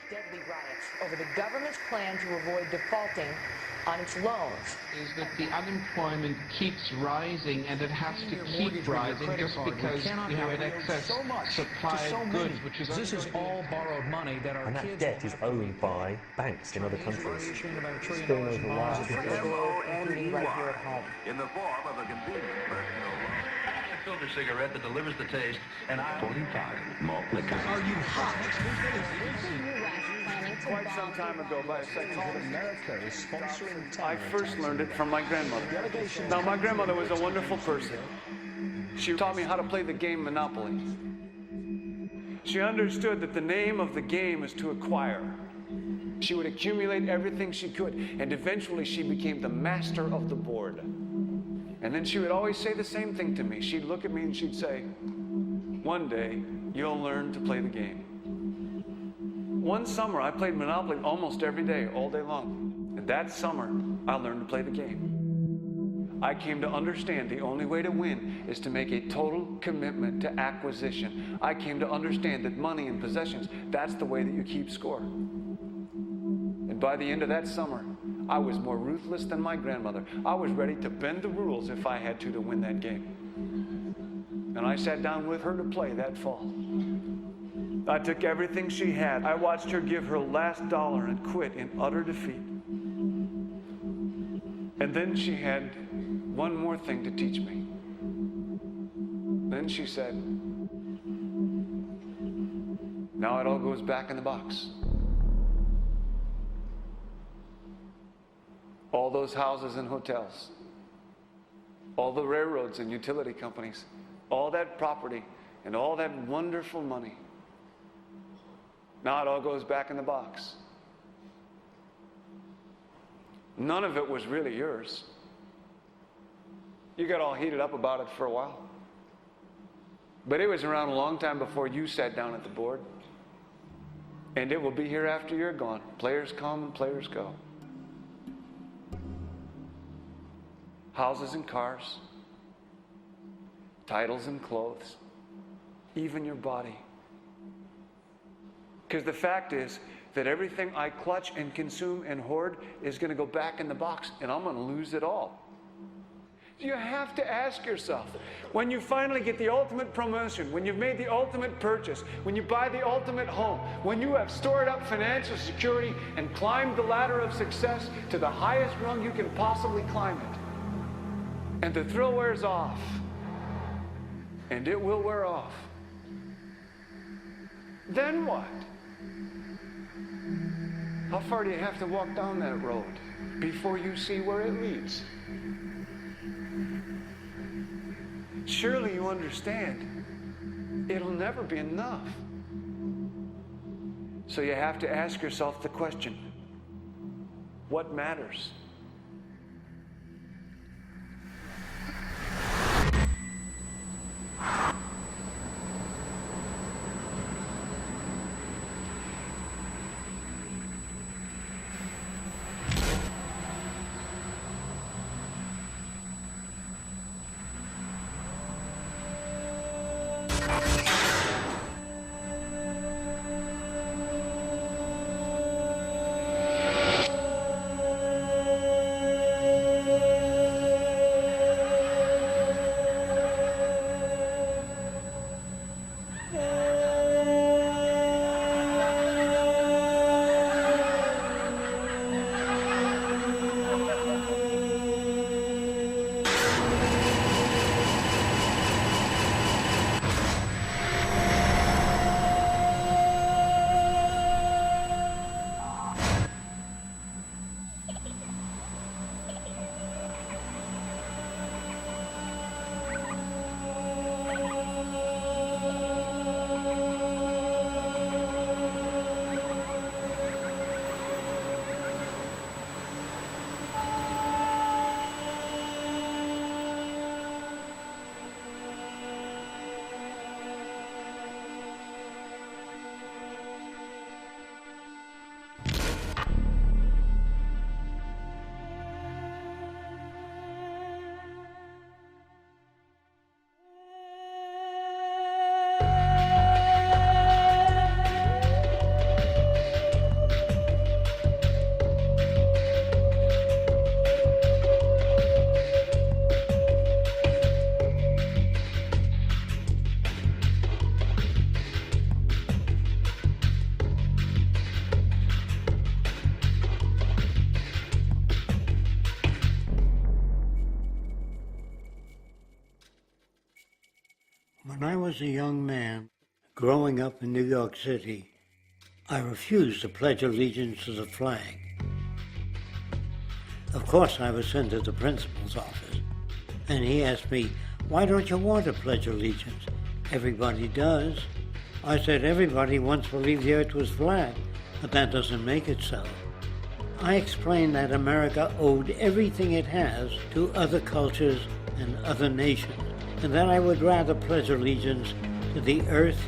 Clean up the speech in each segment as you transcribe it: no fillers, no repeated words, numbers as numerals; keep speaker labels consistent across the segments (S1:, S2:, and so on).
S1: deadly riots over the government's plan to avoid defaulting on its loans.
S2: Is that the unemployment keeps rising, and it has to keep rising just because you have an excess supply of goods, which is
S3: this is all borrowed money that our
S4: and that
S3: kids
S4: debt is owned by banks in other countries.
S3: It's been over $1
S4: Going
S3: trillion.
S4: over wires.
S1: Including right here at home.
S5: In the form of a convenient personal loan. A filter cigarette that delivers the taste, and 45 malt liquor.
S3: Are you hot?
S6: Quite some time ago, by a psychologist,
S3: America is sponsoring
S6: I first learned it from my grandmother. Now, my grandmother was a wonderful person. She taught me how to play the game Monopoly. She understood that the name of the game is to acquire. She would accumulate everything she could, and eventually she became the master of the board. And then she would always say the same thing to me. She'd look at me and she'd say, "One day, you'll learn to play the game." One summer, I played Monopoly almost every day, all day long. And that summer, I learned to play the game. I came to understand the only way to win is to make a total commitment to acquisition. I came to understand that money and possessions, that's the way that you keep score. And by the end of that summer, I was more ruthless than my grandmother. I was ready to bend the rules if I had to win that game. And I sat down with her to play that fall. I took everything she had. I watched her give her last dollar and quit in utter defeat. And then she had one more thing to teach me. Then she said, "Now it all goes back in the box." All those houses and hotels, all the railroads and utility companies, all that property and all that wonderful money. Now it all goes back in the box. None of it was really yours. You got all heated up about it for a while. But it was around a long time before you sat down at the board. And it will be here after you're gone. Players come and players go. Houses and cars, titles and clothes, even your body. Because the fact is that everything I clutch and consume and hoard is going to go back in the box, and I'm going to lose it all. You have to ask yourself, when you finally get the ultimate promotion, when you've made the ultimate purchase, when you buy the ultimate home, when you have stored up financial security and climbed the ladder of success to the highest rung you can possibly climb it, and the thrill wears off, and it will wear off, then what? How far do you have to walk down that road before you see where it leads? Surely you understand, it'll never be enough. So you have to ask yourself the question, what matters?
S7: was a young man growing up in New York City, I refused to pledge allegiance to the flag. Of course, I was sent to the principal's office, and he asked me, "Why don't you want to pledge allegiance? Everybody does." I said, "Everybody once believed the earth was flat, but that doesn't make it so." I explained that America owed everything it has to other cultures and other nations, and that I would rather pledge allegiance to the earth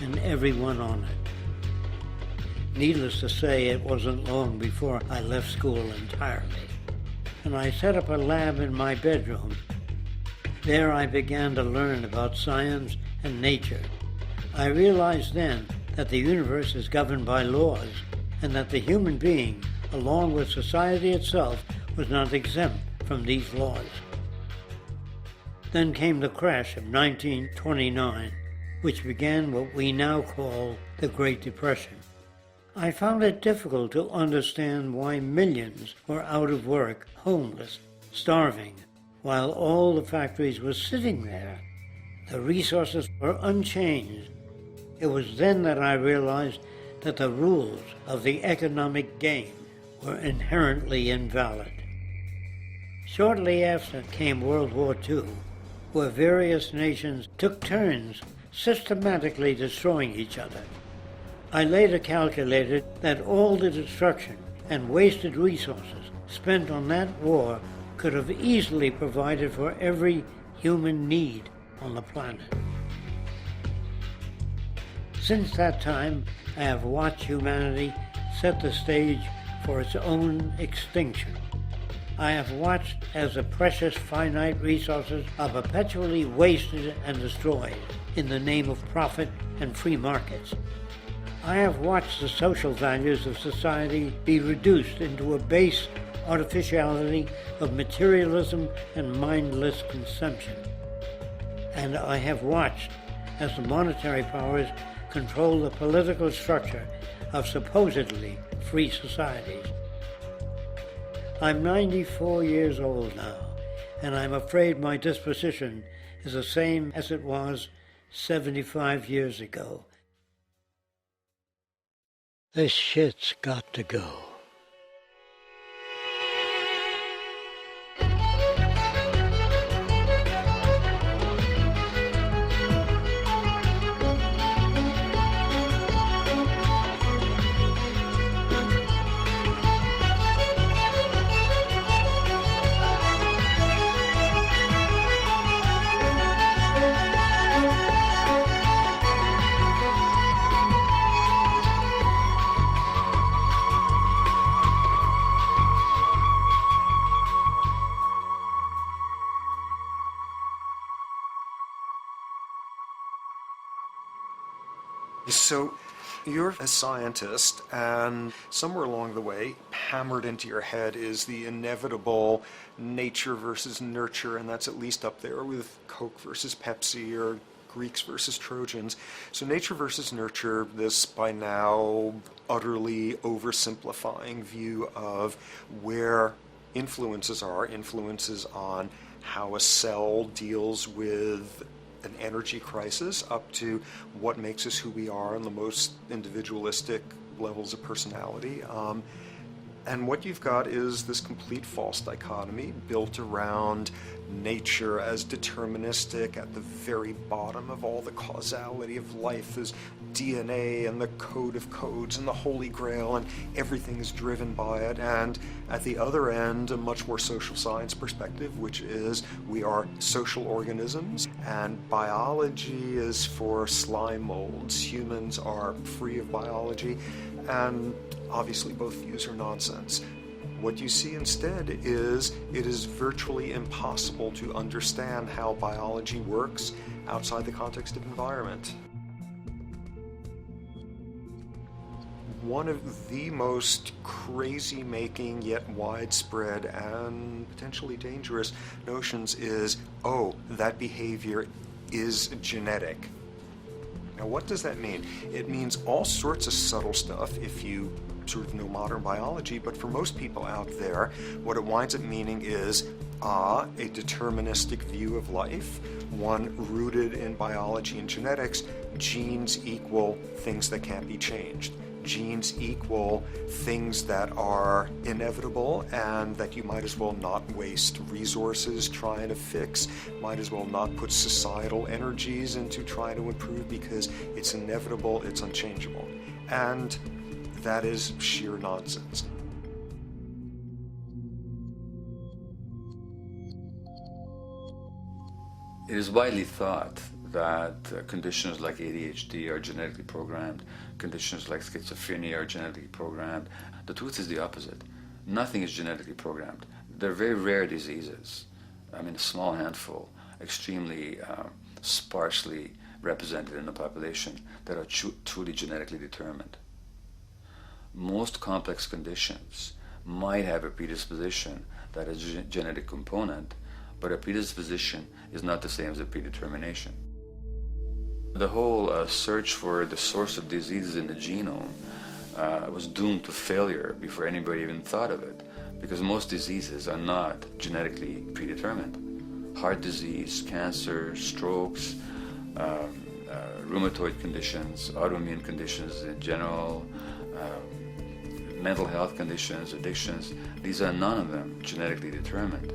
S7: and everyone on it. Needless to say, it wasn't long before I left school entirely, and I set up a lab in my bedroom. There I began to learn about science and nature. I realized then that the universe is governed by laws, and that the human being, along with society itself, was not exempt from these laws. Then came the crash of 1929, which began what we now call the Great Depression. I found it difficult to understand why millions were out of work, homeless, starving, while all the factories were sitting there. The resources were unchanged. It was then that I realized that the rules of the economic game were inherently invalid. Shortly after came World War II, where various nations took turns systematically destroying each other. I later calculated that all the destruction and wasted resources spent on that war could have easily provided for every human need on the planet. Since that time, I have watched humanity set the stage for its own extinction. I have watched as the precious finite resources are perpetually wasted and destroyed in the name of profit and free markets. I have watched the social values of society be reduced into a base artificiality of materialism and mindless consumption. And I have watched as the monetary powers control the political structure of supposedly free societies. I'm 94 years old now, and I'm afraid my disposition is the same as it was 75 years ago. This shit's got to go.
S8: So you're a scientist, and somewhere along the way, hammered into your head is the inevitable nature versus nurture, and that's at least up there with Coke versus Pepsi or Greeks versus Trojans. So nature versus nurture, this by now utterly oversimplifying view of where influences on how a cell deals with an energy crisis, up to what makes us who we are on the most individualistic levels of personality. And what you've got is this complete false dichotomy built around nature as deterministic. At the very bottom of all the causality of life is DNA and the code of codes and the Holy Grail, and everything is driven by it. And at the other end, a much more social science perspective, which is we are social organisms, and biology is for slime molds. Humans are free of biology, and obviously both views are nonsense. What you see instead is it is virtually impossible to understand how biology works outside the context of environment. One of the most crazy-making yet widespread and potentially dangerous notions is, oh, that behavior is genetic. Now, what does that mean? It means all sorts of subtle stuff if you sort of know modern biology, but for most people out there, what it winds up meaning is a deterministic view of life, one rooted in biology and genetics. Genes equal things that can't be changed. Genes equal things that are inevitable and that you might as well not waste resources trying to fix, might as well not put societal energies into trying to improve because it's inevitable, it's unchangeable. And that is sheer nonsense.
S9: It is widely thought that conditions like ADHD are genetically programmed, conditions like schizophrenia are genetically programmed. The truth is the opposite. Nothing is genetically programmed. They're very rare diseases. I mean, a small handful, extremely sparsely represented in the population that are truly genetically determined. Most complex conditions might have a predisposition that is a genetic component, but a predisposition is not the same as a predetermination. The whole search for the source of diseases in the genome was doomed to failure before anybody even thought of it, because most diseases are not genetically predetermined. Heart disease, cancer, strokes, rheumatoid conditions, autoimmune conditions in general, mental health conditions, addictions, these are none of them genetically determined.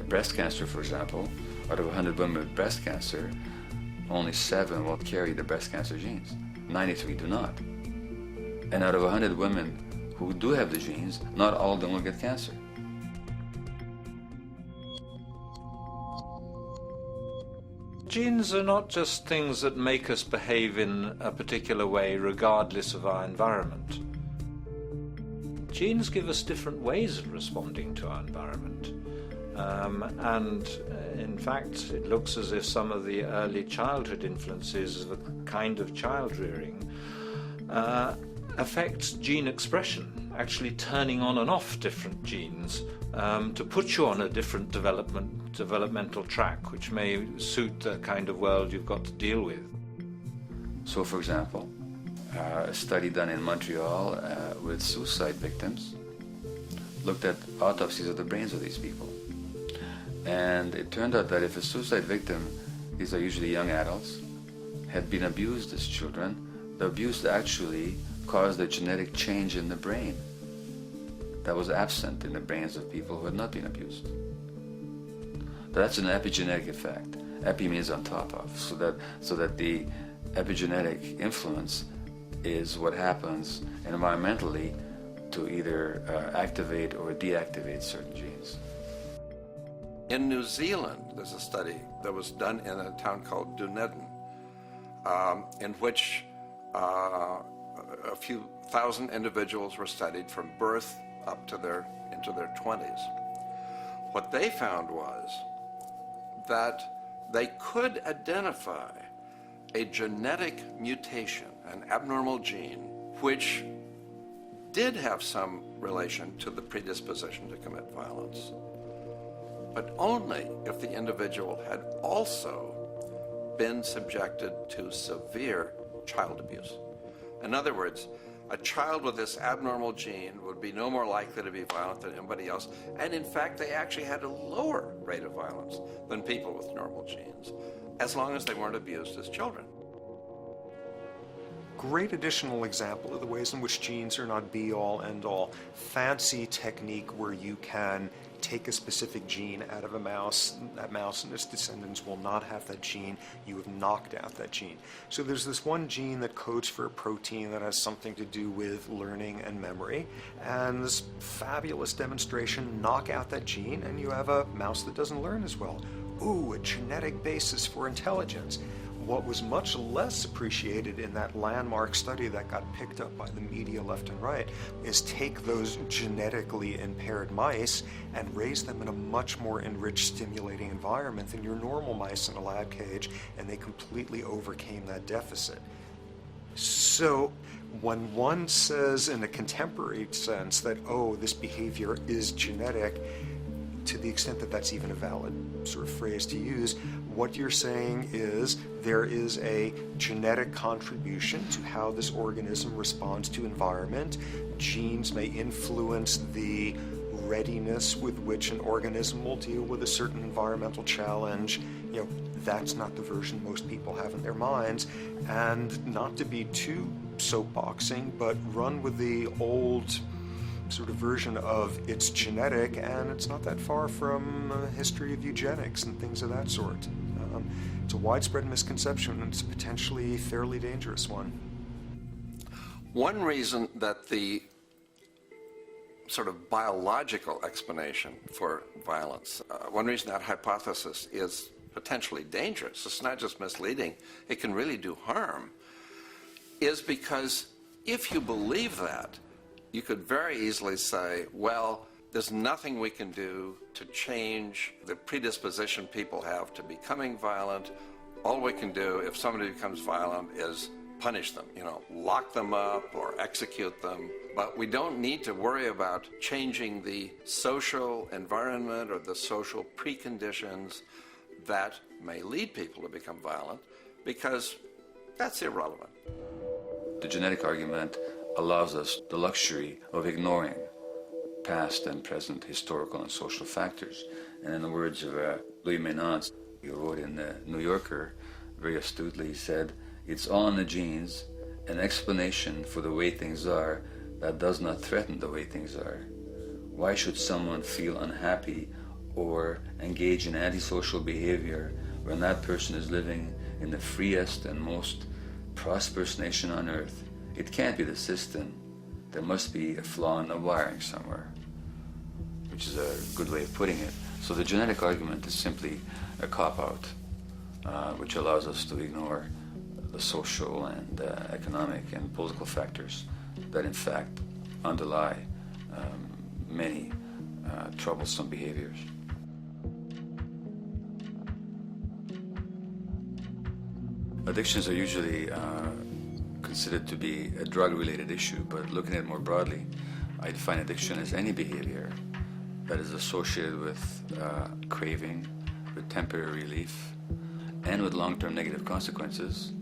S9: Breast cancer, for example, out of 100 women with breast cancer, only 7 will carry the breast cancer genes. 93 do not. And out of 100 women who do have the genes, not all of them will get cancer.
S10: Genes are not just things that make us behave in a particular way regardless of our environment. Genes give us different ways of responding to our environment. And in fact, it looks as if some of the early childhood influences of a kind of child rearing affect gene expression, actually turning on and off different genes to put you on a different developmental track, which may suit the kind of world you've got to deal with.
S9: So, for example, a study done in Montreal with suicide victims looked at autopsies of the brains of these people. And it turned out that if a suicide victim, these are usually young adults, had been abused as children, the abuse actually caused a genetic change in the brain that was absent in the brains of people who had not been abused. That's an epigenetic effect. Epi means on top of, so that the epigenetic influence is what happens environmentally to either activate or deactivate certain genes.
S11: In New Zealand, there's a study that was done in a town called Dunedin, in which a few thousand individuals were studied from birth up to into their 20s. What they found was that they could identify a genetic mutation, an abnormal gene, which did have some relation to the predisposition to commit violence, but only if the individual had also been subjected to severe child abuse. In other words, a child with this abnormal gene would be no more likely to be violent than anybody else, and in fact they actually had a lower rate of violence than people with normal genes, as long as they weren't abused as children.
S8: Great additional example of the ways in which genes are not be-all, end-all. Fancy technique where you can take a specific gene out of a mouse, that mouse and its descendants will not have that gene, you have knocked out that gene. So there's this one gene that codes for a protein that has something to do with learning and memory, and this fabulous demonstration, knock out that gene and you have a mouse that doesn't learn as well. Ooh, a genetic basis for intelligence. What was much less appreciated in that landmark study that got picked up by the media left and right is take those genetically impaired mice and raise them in a much more enriched, stimulating environment than your normal mice in a lab cage, and they completely overcame that deficit. So when one says in a contemporary sense that, oh, this behavior is genetic, to the extent that that's even a valid sort of phrase to use, what you're saying is there is a genetic contribution to how this organism responds to environment. Genes may influence the readiness with which an organism will deal with a certain environmental challenge. That's not the version most people have in their minds. And not to be too soapboxing, but run with the old sort of version of it's genetic, and it's not that far from a history of eugenics and things of that sort. It's a widespread misconception, and it's a potentially fairly dangerous one.
S11: One reason that the sort of biological explanation for violence, one reason that hypothesis is potentially dangerous, it's not just misleading, it can really do harm, is because if you believe that, you could very easily say, well, there's nothing we can do to change the predisposition people have to becoming violent. All we can do if somebody becomes violent is punish them, lock them up or execute them. But we don't need to worry about changing the social environment or the social preconditions that may lead people to become violent, because that's irrelevant.
S9: The genetic argument allows us the luxury of ignoring past and present historical and social factors. And in the words of Louis Menand, he wrote in the New Yorker, very astutely, he said, "It's all in the genes, an explanation for the way things are that does not threaten the way things are. Why should someone feel unhappy or engage in antisocial behavior when that person is living in the freest and most prosperous nation on earth? It can't be the system. There must be a flaw in the wiring somewhere," which is a good way of putting it. So the genetic argument is simply a cop-out, which allows us to ignore the social and economic and political factors that in fact underlie many troublesome behaviors. Addictions are usually considered to be a drug-related issue, but looking at it more broadly, I define addiction as any behavior that is associated with craving, with temporary relief, and with long-term negative consequences,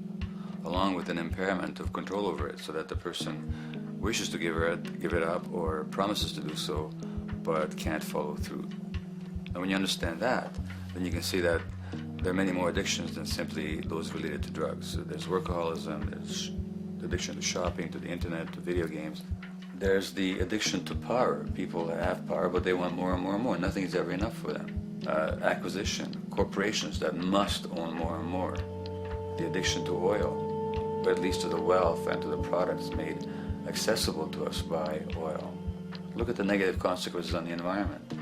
S9: along with an impairment of control over it, so that the person wishes to give it up or promises to do so, but can't follow through. And when you understand that, then you can see that there are many more addictions than simply those related to drugs. So there's workaholism, there's addiction to shopping, to the internet, to video games. There's the addiction to power. People have power, but they want more and more and more. Nothing is ever enough for them. Acquisition, corporations that must own more and more. The addiction to oil, or at least to the wealth and to the products made accessible to us by oil. Look at the negative consequences on the environment.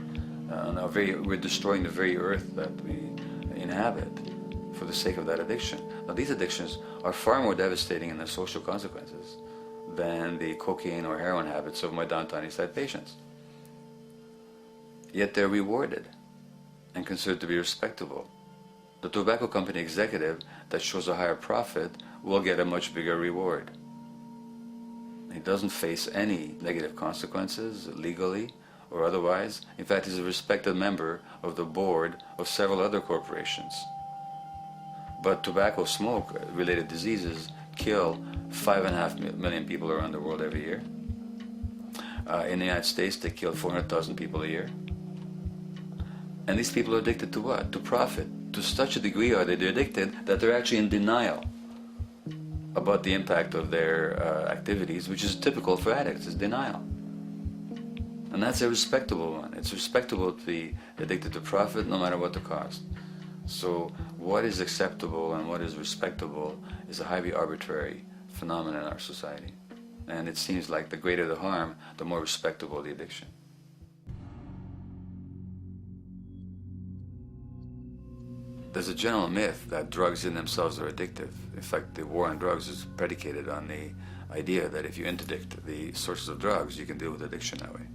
S9: We're destroying the very earth that we inhabit for the sake of that addiction. Now, these addictions are far more devastating in their social consequences than the cocaine or heroin habits of my downtown East Side patients. Yet they're rewarded and considered to be respectable. The tobacco company executive that shows a higher profit will get a much bigger reward. He doesn't face any negative consequences legally or otherwise. In fact, he's a respected member of the board of several other corporations. But tobacco smoke-related diseases kill 5.5 million people around the world every year. In the United States, they kill 400,000 people a year. And these people are addicted to what? To profit. To such a degree are they addicted that they're actually in denial about the impact of their activities, which is typical for addicts, is denial. And that's a respectable one. It's respectable to be addicted to profit no matter what the cost. So what is acceptable and what is respectable is a highly arbitrary phenomenon in our society. And it seems like the greater the harm, the more respectable the addiction. There's a general myth that drugs in themselves are addictive. In fact, the war on drugs is predicated on the idea that if you interdict the sources of drugs, you can deal with addiction that way.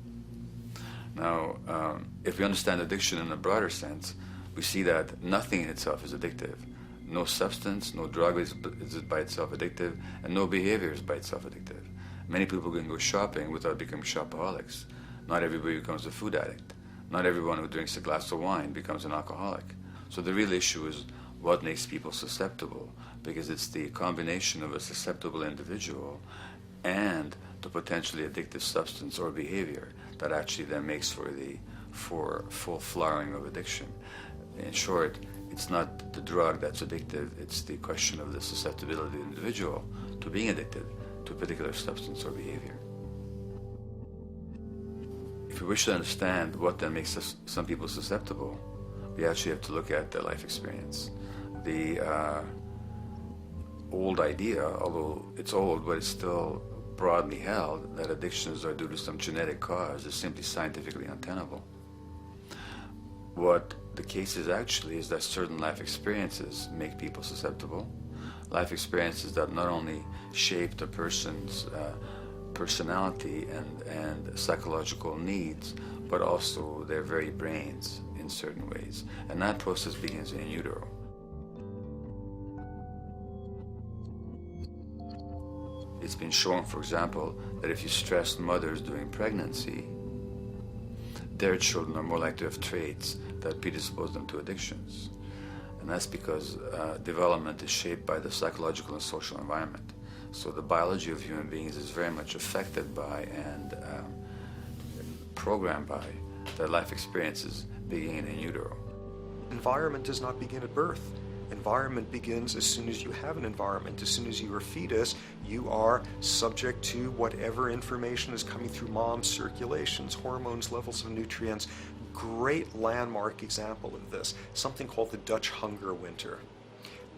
S9: Now, if we understand addiction in a broader sense, we see that nothing in itself is addictive. No substance, no drug is by itself addictive, and no behavior is by itself addictive. Many people can go shopping without becoming shopaholics. Not everybody becomes a food addict. Not everyone who drinks a glass of wine becomes an alcoholic. So the real issue is what makes people susceptible, because it's the combination of a susceptible individual and the potentially addictive substance or behavior that actually then makes for full flowering of addiction. In short, it's not the drug that's addictive, it's the question of the susceptibility of the individual to being addicted to a particular substance or behavior. If we wish to understand what then makes some people susceptible, we actually have to look at their life experience. The old idea, although it's old, but it's still broadly held, that addictions are due to some genetic cause is simply scientifically untenable. What the case is actually is that certain life experiences make people susceptible. Life experiences that not only shape the person's personality and psychological needs, but also their very brains in certain ways. And that process begins in utero. It's been shown, for example, that if you stress mothers during pregnancy, their children are more likely to have traits that predispose them to addictions. And that's because development is shaped by the psychological and social environment. So the biology of human beings is very much affected by and programmed by their life experiences beginning in utero.
S8: Environment does not begin at birth. Environment begins as soon as you have an environment. As soon as you are a fetus, you are subject to whatever information is coming through mom's circulations, hormones, levels of nutrients. Great landmark example of this, something called the Dutch hunger winter.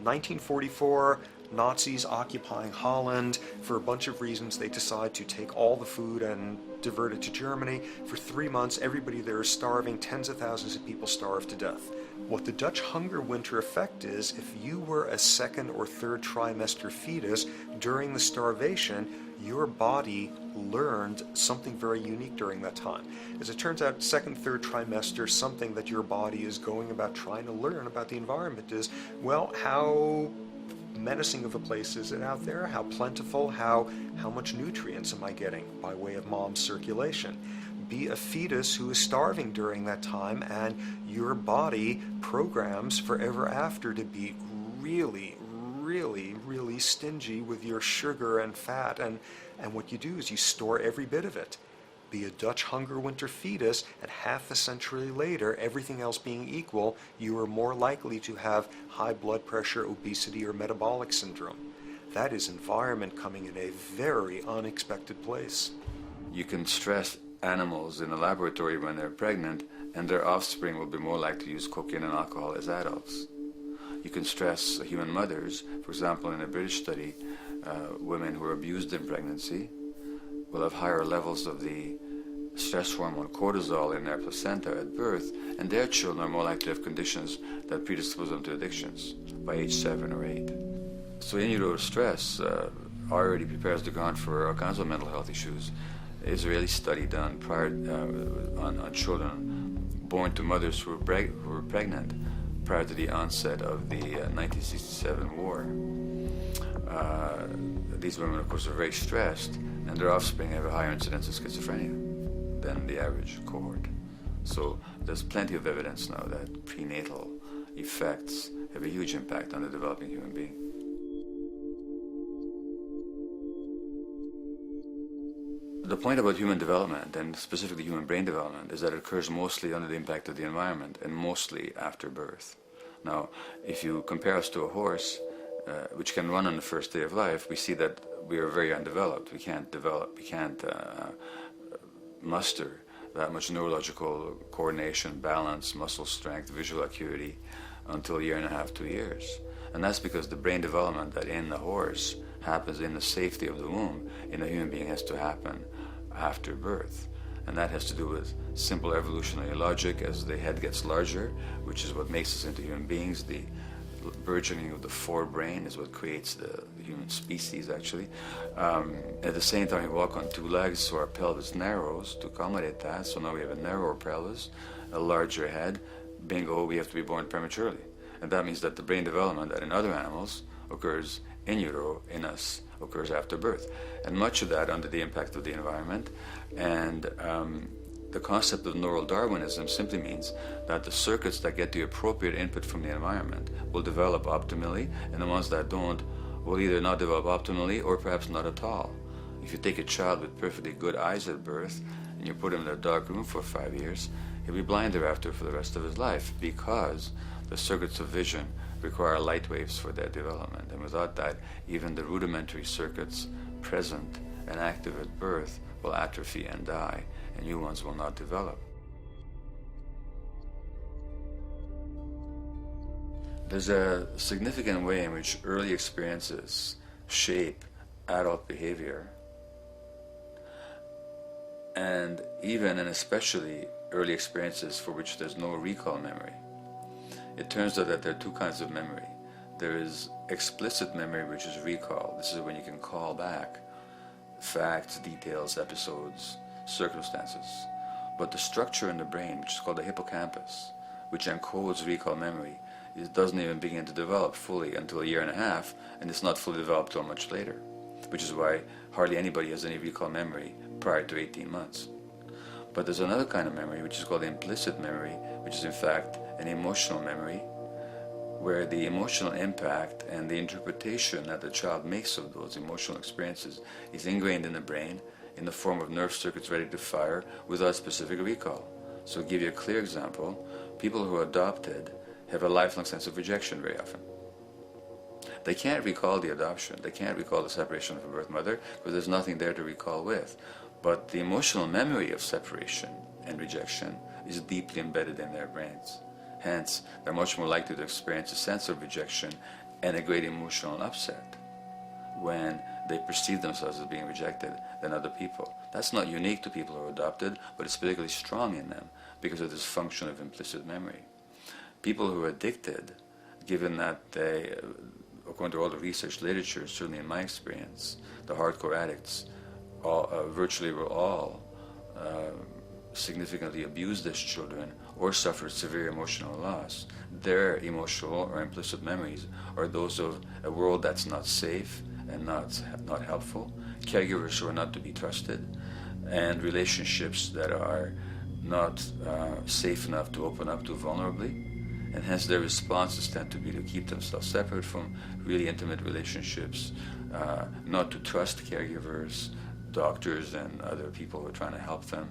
S8: 1944, Nazis occupying Holland. For a bunch of reasons, they decide to take all the food and divert it to Germany. For 3 months, everybody there is starving. Tens of thousands of people starve to death. What the Dutch hunger winter effect is, if you were a second or third trimester fetus during the starvation, your body learned something very unique during that time. As it turns out, second, third trimester, something that your body is going about trying to learn about the environment is, well, how menacing of a place is it out there? How plentiful? How much nutrients am I getting by way of mom's circulation? Be a fetus who is starving during that time, and your body programs forever after to be really, really, really stingy with your sugar and fat, and what you do is you store every bit of it. Be a Dutch hunger winter fetus, and half a century later, everything else being equal, you are more likely to have high blood pressure, obesity, or metabolic syndrome. That is environment coming in a very unexpected place.
S9: You can stress animals in a laboratory when they're pregnant, and their offspring will be more likely to use cocaine and alcohol as adults. You can stress human mothers. For example, in a British study, women who are abused in pregnancy will have higher levels of the stress hormone cortisol in their placenta at birth, and their children are more likely to have conditions that predispose them to addictions by age 7 or 8. So in utero stress already prepares the ground for all kinds of mental health issues. Israeli study done prior on children born to mothers who were pregnant prior to the onset of the 1967 war. These women, of course, are very stressed, and their offspring have a higher incidence of schizophrenia than the average cohort. So there's plenty of evidence now that prenatal effects have a huge impact on the developing human being. The point about human development, and specifically human brain development, is that it occurs mostly under the impact of the environment and mostly after birth. Now, if you compare us to a horse, which can run on the first day of life, we see that we are very undeveloped. We can't muster that much neurological coordination, balance, muscle strength, visual acuity until a year and a half, 2 years. And that's because the brain development that in the horse happens in the safety of the womb, in a human being has to happen after birth. And that has to do with simple evolutionary logic. As the head gets larger, which is what makes us into human beings, the burgeoning of the forebrain is what creates the human species, actually. At the same time, we walk on 2 legs, so our pelvis narrows to accommodate that. So now we have a narrower pelvis, a larger head. Bingo, we have to be born prematurely. And that means that the brain development that in other animals occurs in utero, in us, occurs after birth. And much of that under the impact of the environment. And the concept of neural Darwinism simply means that the circuits that get the appropriate input from the environment will develop optimally, and the ones that don't will either not develop optimally or perhaps not at all. If you take a child with perfectly good eyes at birth, and and you put him in a dark room for 5 years, he'll be blind thereafter for the rest of his life, because the circuits of vision require light waves for their development. And without that, even the rudimentary circuits present and active at birth will atrophy and die, and new ones will not develop. There's a significant way in which early experiences shape adult behavior, and even and especially early experiences for which there's no recall memory. It turns out that there are two kinds of memory. There is explicit memory, which is recall. This is when you can call back facts, details, episodes, circumstances. But the structure in the brain, which is called the hippocampus, which encodes recall memory, it doesn't even begin to develop fully until 1.5 years, and it's not fully developed till much later, which is why hardly anybody has any recall memory prior to 18 months. But there's another kind of memory, which is called implicit memory, which is in fact an emotional memory, where the emotional impact and the interpretation that the child makes of those emotional experiences is ingrained in the brain in the form of nerve circuits ready to fire without specific recall. So to give you a clear example, people who are adopted have a lifelong sense of rejection very often. They can't recall the adoption, they can't recall the separation from birth mother, because there's nothing there to recall with. But the emotional memory of separation and rejection is deeply embedded in their brains. Hence, they're much more likely to experience a sense of rejection and a great emotional upset when they perceive themselves as being rejected than other people. That's not unique to people who are adopted, but it's particularly strong in them because of this function of implicit memory. People who are addicted, given that they, according to all the research literature, certainly in my experience, the hardcore addicts virtually were all significantly abused as children or suffered severe emotional loss. Their emotional or implicit memories are those of a world that's not safe and not helpful, caregivers who are not to be trusted, and relationships that are not safe enough to open up to vulnerably. And hence their responses tend to be to keep themselves separate from really intimate relationships, not to trust caregivers, doctors, and other people who are trying to help them,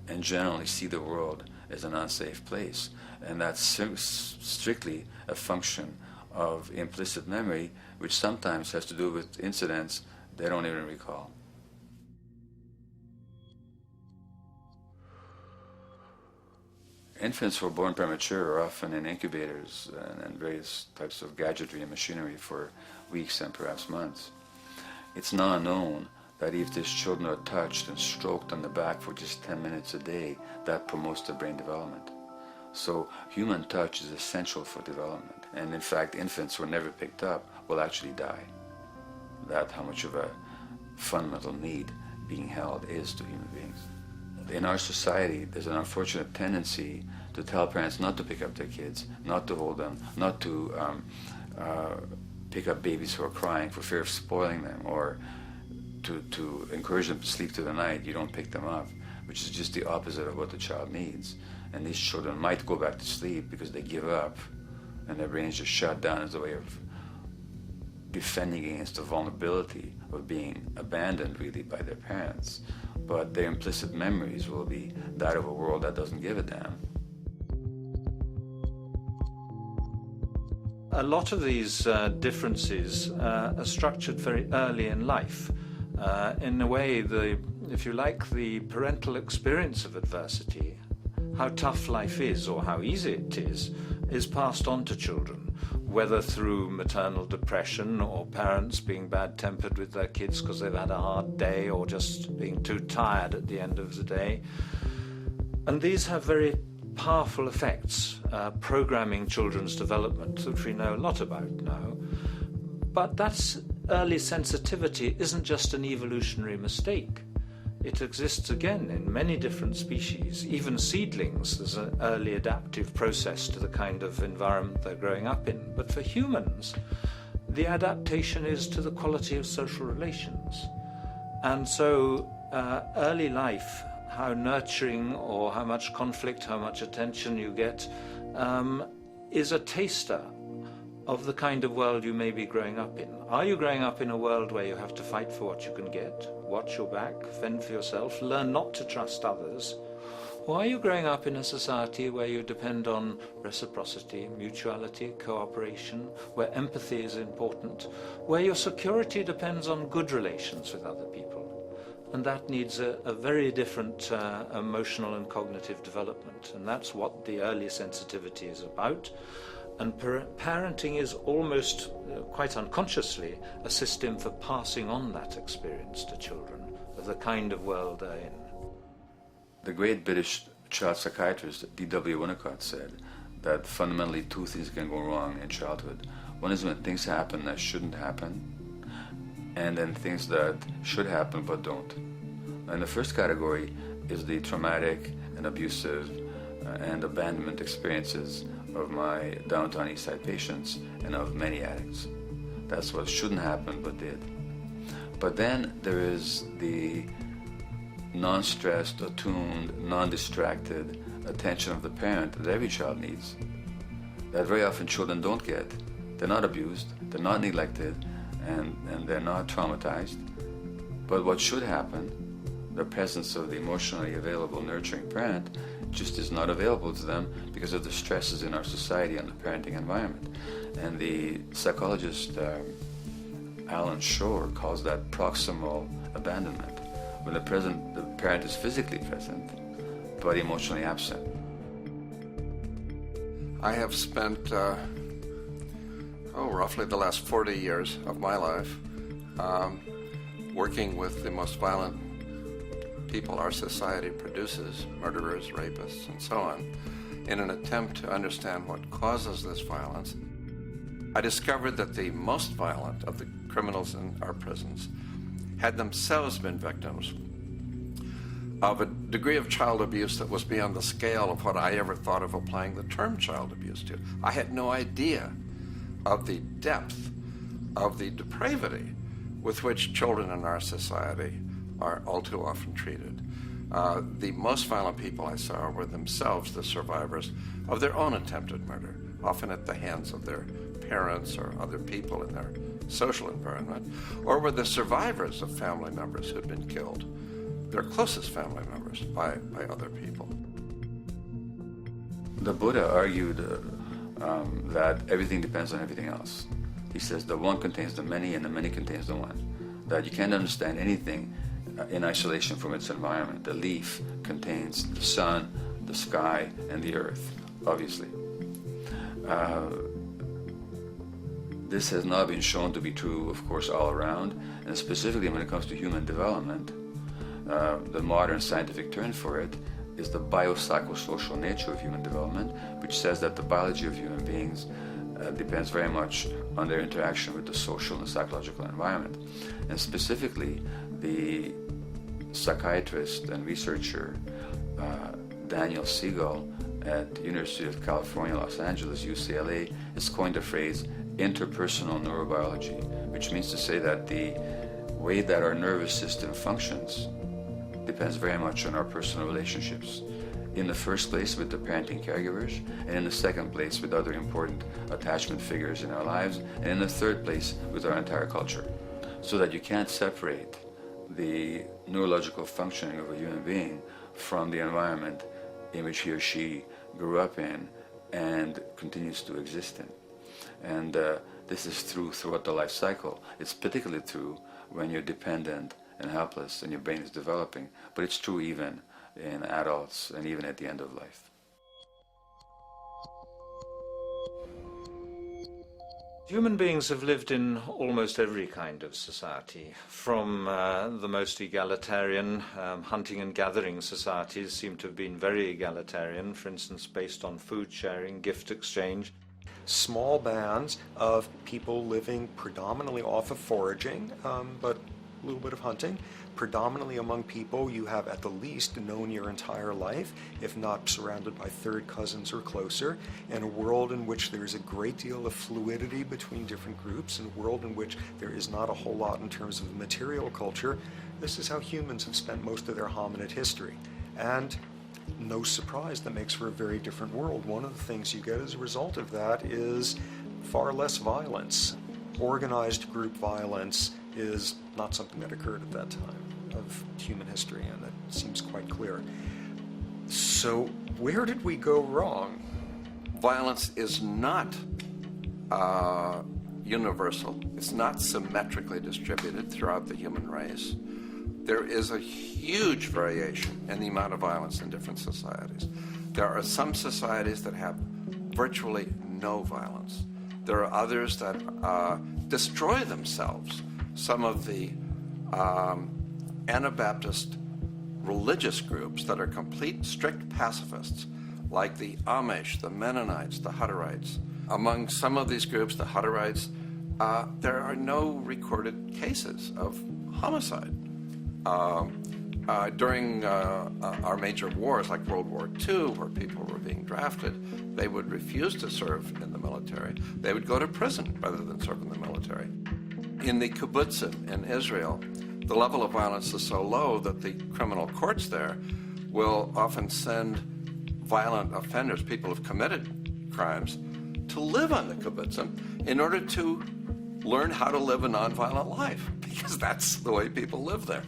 S9: and generally see the world as an unsafe place. And that's strictly a function of implicit memory, which sometimes has to do with incidents they don't even recall. Infants who are born premature are often in incubators and various types of gadgetry and machinery for weeks and perhaps months. It's now known that if these children are touched and stroked on the back for just 10 minutes a day, that promotes their brain development. So human touch is essential for development. And in fact, infants who are never picked up will actually die. That's how much of a fundamental need being held is to human beings. In our society, there's an unfortunate tendency to tell parents not to pick up their kids, not to hold them, not to pick up babies who are crying for fear of spoiling them, or to encourage them to sleep through the night. You don't pick them up, which is just the opposite of what the child needs. And these children might go back to sleep because they give up and their brains just shut down as a way of defending against the vulnerability of being abandoned really by their parents. But their implicit memories will be that of a world that doesn't give a damn.
S10: A lot of these differences are structured very early in life. In a way, if you like, the parental experience of adversity, how tough life is or how easy it is passed on to children, whether through maternal depression or parents being bad-tempered with their kids because they've had a hard day or just being too tired at the end of the day. And these have very powerful effects, programming children's development, which we know a lot about now. But that early sensitivity isn't just an evolutionary mistake. It exists again in many different species. Even seedlings, there's an early adaptive process to the kind of environment they're growing up in. But for humans, the adaptation is to the quality of social relations. And so early life, how nurturing or how much conflict, how much attention you get, is a taster of the kind of world you may be growing up in. Are you growing up in a world where you have to fight for what you can get, watch your back, fend for yourself, learn not to trust others? Or are you growing up in a society where you depend on reciprocity, mutuality, cooperation, where empathy is important, where your security depends on good relations with other people? And that needs a very different emotional and cognitive development. And that's what the early sensitivity is about. And parenting is almost, quite unconsciously, a system for passing on that experience to children of the kind of world they're in.
S9: The great British child psychiatrist D.W. Winnicott said that fundamentally two things can go wrong in childhood. One is when things happen that shouldn't happen, and then things that should happen but don't. And the first category is the traumatic and abusive and abandonment experiences of my downtown East Side patients and of many addicts. That's what shouldn't happen but did. But then there is the non-stressed, attuned, non-distracted attention of the parent that every child needs, that very often children don't get. They're not abused, they're not neglected, and they're not traumatized. But what should happen, the presence of the emotionally available, nurturing parent, just is not available to them because of the stresses in our society and the parenting environment. And the psychologist Alan Shore calls that proximal abandonment, when the parent is physically present, but emotionally absent.
S11: I have spent, roughly the last 40 years of my life working with the most violent people our society produces, murderers, rapists, and so on, in an attempt to understand what causes this violence. I discovered that the most violent of the criminals in our prisons had themselves been victims of a degree of child abuse that was beyond the scale of what I ever thought of applying the term child abuse to. I had no idea of the depth of the depravity with which children in our society are all too often treated. The most violent people I saw were themselves the survivors of their own attempted murder, often at the hands of their parents or other people in their social environment, or were the survivors of family members who'd been killed, their closest family members, by other people.
S9: The Buddha argued that everything depends on everything else. He says the one contains the many and the many contains the one. That you can't understand anything in isolation from its environment. The leaf contains the sun, the sky, and the earth, obviously. This has not been shown to be true, of course, all around, and specifically when it comes to human development. The modern scientific term for it is the biopsychosocial nature of human development, which says that the biology of human beings depends very much on their interaction with the social and psychological environment. And specifically, the psychiatrist and researcher Daniel Siegel at the University of California, Los Angeles, UCLA, has coined the phrase interpersonal neurobiology, which means to say that the way that our nervous system functions depends very much on our personal relationships. In the first place with the parenting caregivers, and in the second place with other important attachment figures in our lives, and in the third place with our entire culture. So that you can't separate the neurological functioning of a human being from the environment in which he or she grew up in and continues to exist in. And this is true throughout the life cycle. It's particularly true when you're dependent and helpless and your brain is developing, but it's true even in adults and even at the end of life.
S10: Human beings have lived in almost every kind of society, from the most egalitarian, hunting and gathering societies seem to have been very egalitarian, for instance, based on food sharing, gift exchange.
S8: Small bands of people living predominantly off of foraging, but a little bit of hunting. Predominantly among people you have at the least known your entire life, if not surrounded by third cousins or closer, in a world in which there is a great deal of fluidity between different groups, in a world in which there is not a whole lot in terms of material culture. This is how humans have spent most of their hominid history. And no surprise, that makes for a very different world. One of the things you get as a result of that is far less violence. organized group violence is not something that occurred at that time of human history, and that seems quite clear. So where did we go wrong?
S11: Violence is not universal. It's not symmetrically distributed throughout the human race. There is a huge variation in the amount of violence in different societies. There are some societies that have virtually no violence. There are others that destroy themselves. Some of the Anabaptist religious groups that are complete strict pacifists, like the Amish, the Mennonites, the Hutterites. Among some of these groups, the Hutterites, there are no recorded cases of homicide. During our major wars, like World War II, where people were being drafted, they would refuse to serve in the military. They would go to prison rather than serve in the military. In the kibbutzim in Israel, the level of violence is so low that the criminal courts there will often send violent offenders, people who've committed crimes, to live on the kibbutzim in order to learn how to live a nonviolent life, because that's the way people live there.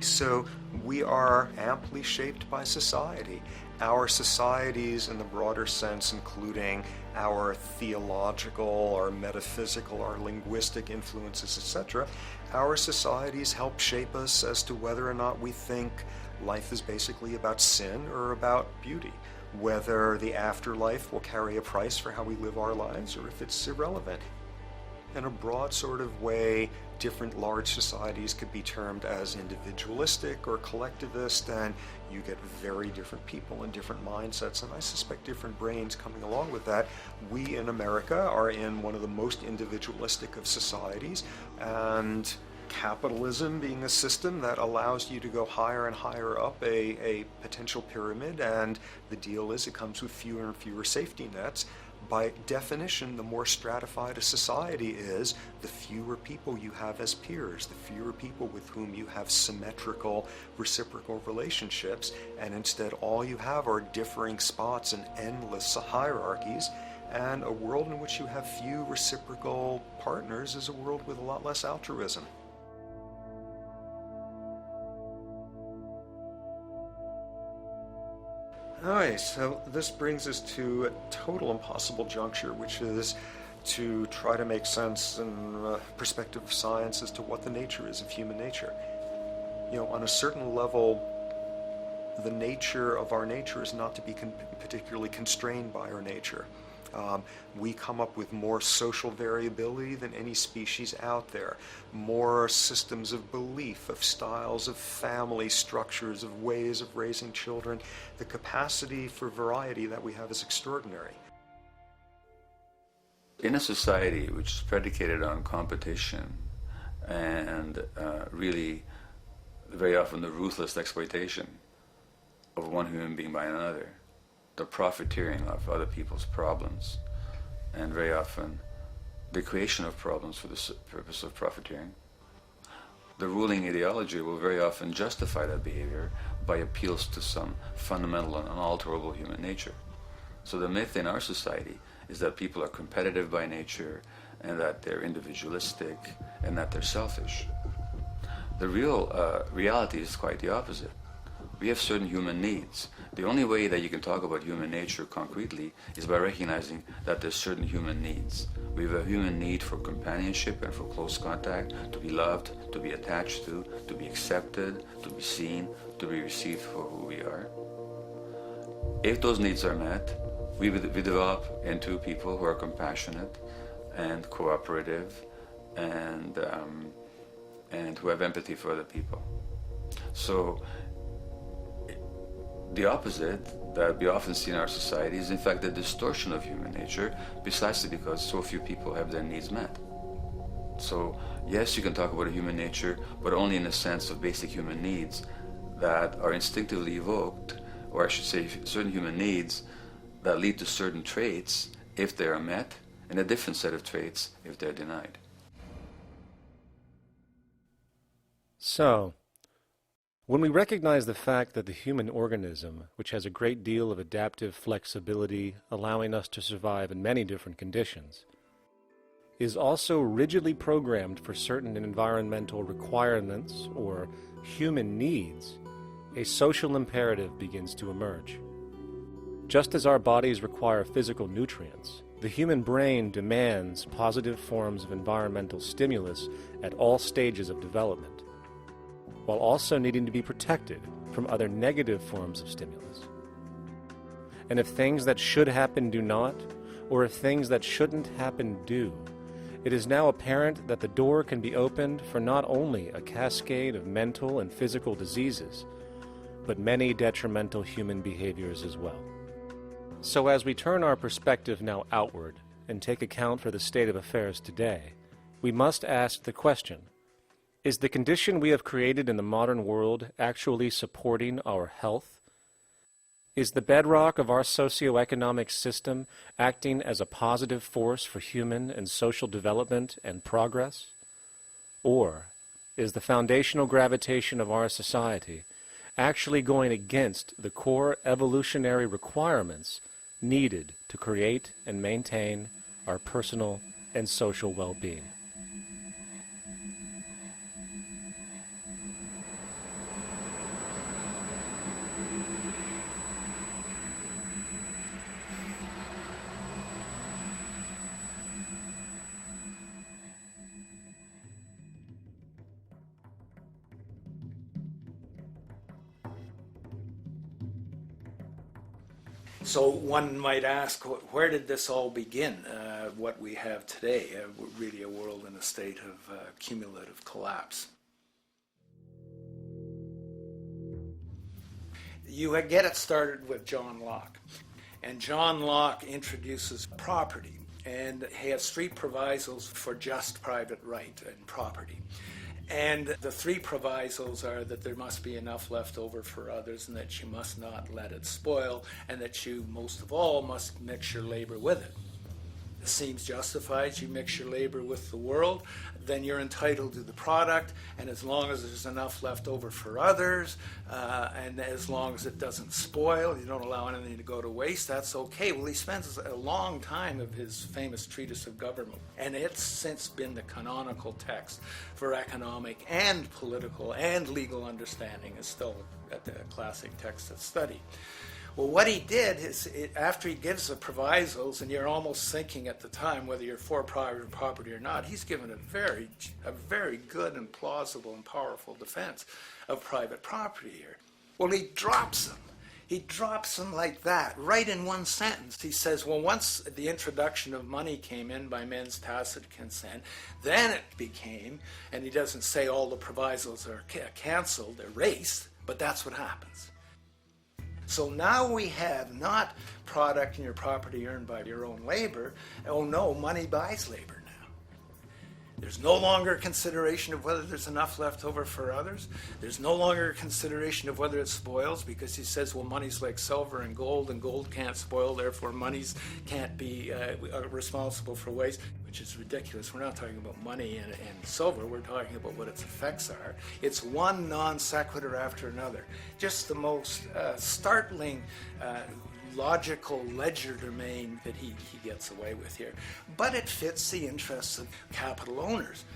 S8: So we are amply shaped by society. Our societies in the broader sense, including our theological, our metaphysical, our linguistic influences, etc., our societies help shape us as to whether or not we think life is basically about sin or about beauty, whether the afterlife will carry a price for how we live our lives or if it's irrelevant. In a broad sort of way, different large societies could be termed as individualistic or collectivist, and you get very different people and different mindsets, and I suspect different brains coming along with that. We in America are in one of the most individualistic of societies, and capitalism being a system that allows you to go higher and higher up a potential pyramid, and the deal is it comes with fewer and fewer safety nets. By definition, the more stratified a society is, the fewer people you have as peers, the fewer people with whom you have symmetrical, reciprocal relationships, and instead all you have are differing spots and endless hierarchies, and a world in which you have few reciprocal partners is a world with a lot less altruism. Alright, so this brings us to a total impossible juncture, which is to try to make sense in perspective of science as to what the nature is of human nature. You know, on a certain level, the nature of our nature is not to be particularly constrained by our nature. We come up with more social variability than any species out there, more systems of belief, of styles of family structures, of ways of raising children. The capacity for variety that we have is extraordinary.
S9: In a society which is predicated on competition and really very often the ruthless exploitation of one human being by another, the profiteering of other people's problems, and very often the creation of problems for the purpose of profiteering, the ruling ideology will very often justify that behavior by appeals to some fundamental and unalterable human nature. So the myth in our society is that people are competitive by nature, and that they're individualistic, and that they're selfish. The real reality is quite the opposite. We have certain human needs. The only way that you can talk about human nature concretely is by recognizing that there's certain human needs. We have a human need for companionship and for close contact, to be loved, to be attached to be accepted, to be seen, to be received for who we are. If those needs are met, we develop into people who are compassionate and cooperative and who have empathy for other people. So the opposite that we often see in our society is in fact the distortion of human nature, precisely because so few people have their needs met. So yes, you can talk about a human nature, but only in the sense of basic human needs that are instinctively evoked, or I should say certain human needs that lead to certain traits if they are met, and a different set of traits if they're denied.
S12: So, when we recognize the fact that the human organism, which has a great deal of adaptive flexibility, allowing us to survive in many different conditions, is also rigidly programmed for certain environmental requirements or human needs, a social imperative begins to emerge. Just as our bodies require physical nutrients, the human brain demands positive forms of environmental stimulus at all stages of development, while also needing to be protected from other negative forms of stimulus. And if things that should happen do not, or if things that shouldn't happen do, it is now apparent that the door can be opened for not only a cascade of mental and physical diseases, but many detrimental human behaviors as well. So as we turn our perspective now outward and take account for the state of affairs today, we must ask the question, is the condition we have created in the modern world actually supporting our health? Is the bedrock of our socioeconomic system acting as a positive force for human and social development and progress? Or is the foundational gravitation of our society actually going against the core evolutionary requirements needed to create and maintain our personal and social well-being?
S13: So one might ask, where did this all begin? What we have today, really a world in a state of cumulative collapse. You get it started with John Locke. And John Locke introduces property, and he has three provisos for just private right and property. And the three provisos are that there must be enough left over for others, and that you must not let it spoil, and that you, most of all, must mix your labor with it. It seems justified. You mix your labor with the world, then you're entitled to the product, and as long as there's enough left over for others, and as long as it doesn't spoil, you don't allow anything to go to waste, that's okay. Well, he spends a long time of his famous treatise of government, and it's since been the canonical text for economic and political and legal understanding. It's still a classic text of study. Well, what he did is, after he gives the provisos, and you're almost thinking at the time whether you're for private property or not, he's given a very good and plausible and powerful defense of private property here. Well, he drops them. He drops them like that, right in one sentence. He says, well, once the introduction of money came in by men's tacit consent, then it became, and he doesn't say all the provisos are canceled, erased, but that's what happens. So now we have not product and your property earned by your own labor. Oh no, money buys labor now. There's no longer consideration of whether there's enough left over for others. There's no longer consideration of whether it spoils, because he says, well, money's like silver and gold can't spoil, therefore monies can't be responsible for waste, which is ridiculous. We're not talking about money and silver, we're talking about what its effects are. It's one non sequitur after another. Just the most startling logical legerdemain that he gets away with here. But it fits the interests of capital owners.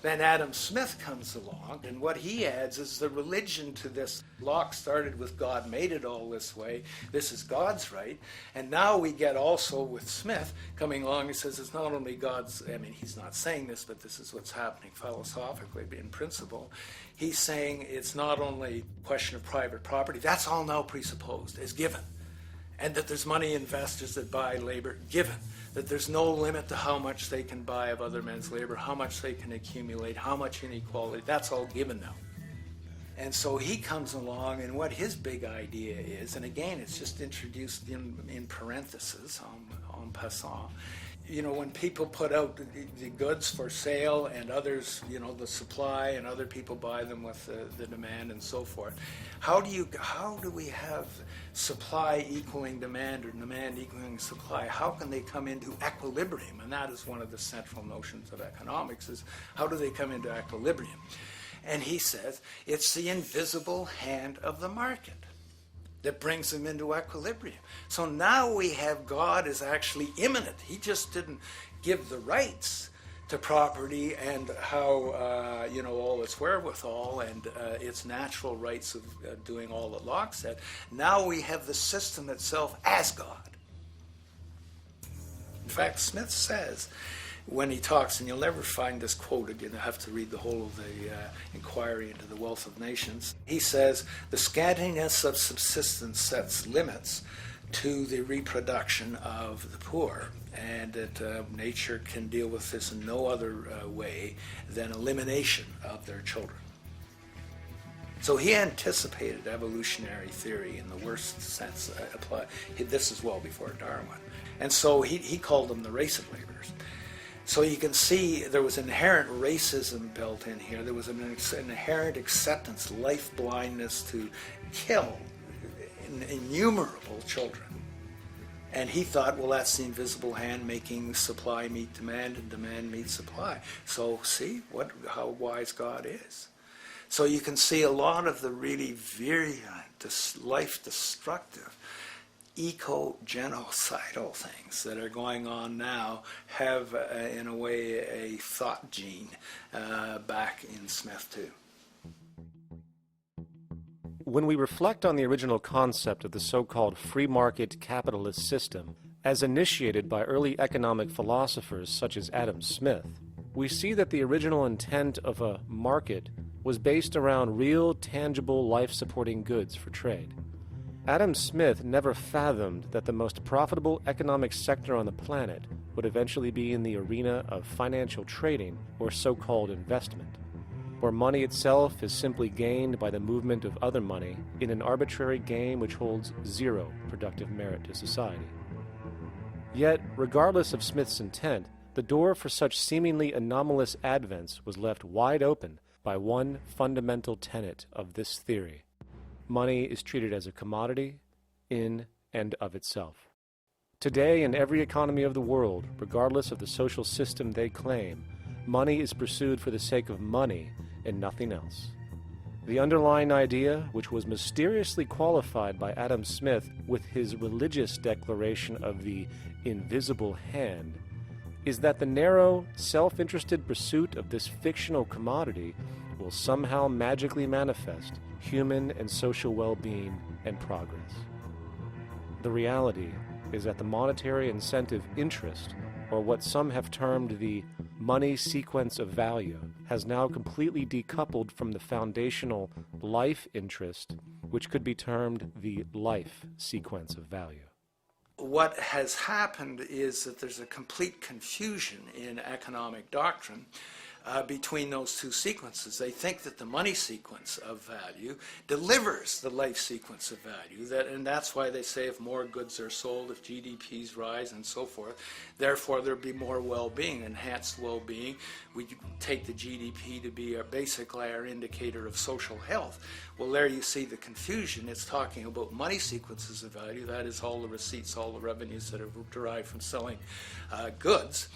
S13: Then Adam Smith comes along, and what he adds is the religion to this. Locke started with God made it all this way. This is God's right. And now we get also with Smith coming along, he says it's not only God's, I mean, he's not saying this, but this is what's happening philosophically in principle. He's saying it's not only a question of private property, that's all now presupposed, is given. And that there's money investors that buy labor, given. That there's no limit to how much they can buy of other men's labor, how much they can accumulate, how much inequality, that's all given now. And so he comes along, and what his big idea is, and again, it's just introduced in parentheses, en passant. You know, when people put out the goods for sale and others, you know, the supply, and other people buy them with the demand and so forth, how do we have supply equaling demand or demand equaling supply? How can they come into equilibrium? And that is one of the central notions of economics, is how do they come into equilibrium? And he says it's the invisible hand of the market. that brings them into equilibrium. So now we have God is actually immanent. He just didn't give the rights to property and how, all its wherewithal and its natural rights of doing all that Locke said. Now we have the system itself as God. In fact, Smith says, when he talks, and you'll never find this quoted, you have to read the whole of the Inquiry into the Wealth of Nations. He says, the scantiness of subsistence sets limits to the reproduction of the poor, and that nature can deal with this in no other way than elimination of their children. So he anticipated evolutionary theory in the worst sense. This is well before Darwin. And so he called them the race of laborers. So you can see there was inherent racism built in here. There was an inherent acceptance, life blindness to kill innumerable children. And he thought, well, that's the invisible hand making supply meet demand and demand meet supply. So see how wise God is. So you can see a lot of the really virulent, life-destructive, eco-genocidal things that are going on now have, in a way, a thought gene back in Smith too.
S12: When we reflect on the original concept of the so-called free market capitalist system, as initiated by early economic philosophers such as Adam Smith, we see that the original intent of a market was based around real, tangible, life-supporting goods for trade. Adam Smith never fathomed that the most profitable economic sector on the planet would eventually be in the arena of financial trading or so-called investment, where money itself is simply gained by the movement of other money in an arbitrary game which holds zero productive merit to society. Yet, regardless of Smith's intent, the door for such seemingly anomalous advents was left wide open by one fundamental tenet of this theory. Money is treated as a commodity in and of itself. Today, in every economy of the world, regardless of the social system they claim, money is pursued for the sake of money and nothing else. The underlying idea, which was mysteriously qualified by Adam Smith with his religious declaration of the invisible hand, is that the narrow, self-interested pursuit of this fictional commodity will somehow magically manifest human and social well-being and progress. The reality is that the monetary incentive interest, or what some have termed the money sequence of value, has now completely decoupled from the foundational life interest, which could be termed the life sequence of value.
S13: What has happened is that there's a complete confusion in economic doctrine between those two sequences. They think that the money sequence of value delivers the life sequence of value, and that's why they say if more goods are sold, if GDPs rise and so forth, therefore there'll be more well-being, enhanced well-being. We take the GDP to be basically our indicator of social health. Well, there you see the confusion. It's talking about money sequences of value, that is all the receipts, all the revenues that are derived from selling goods,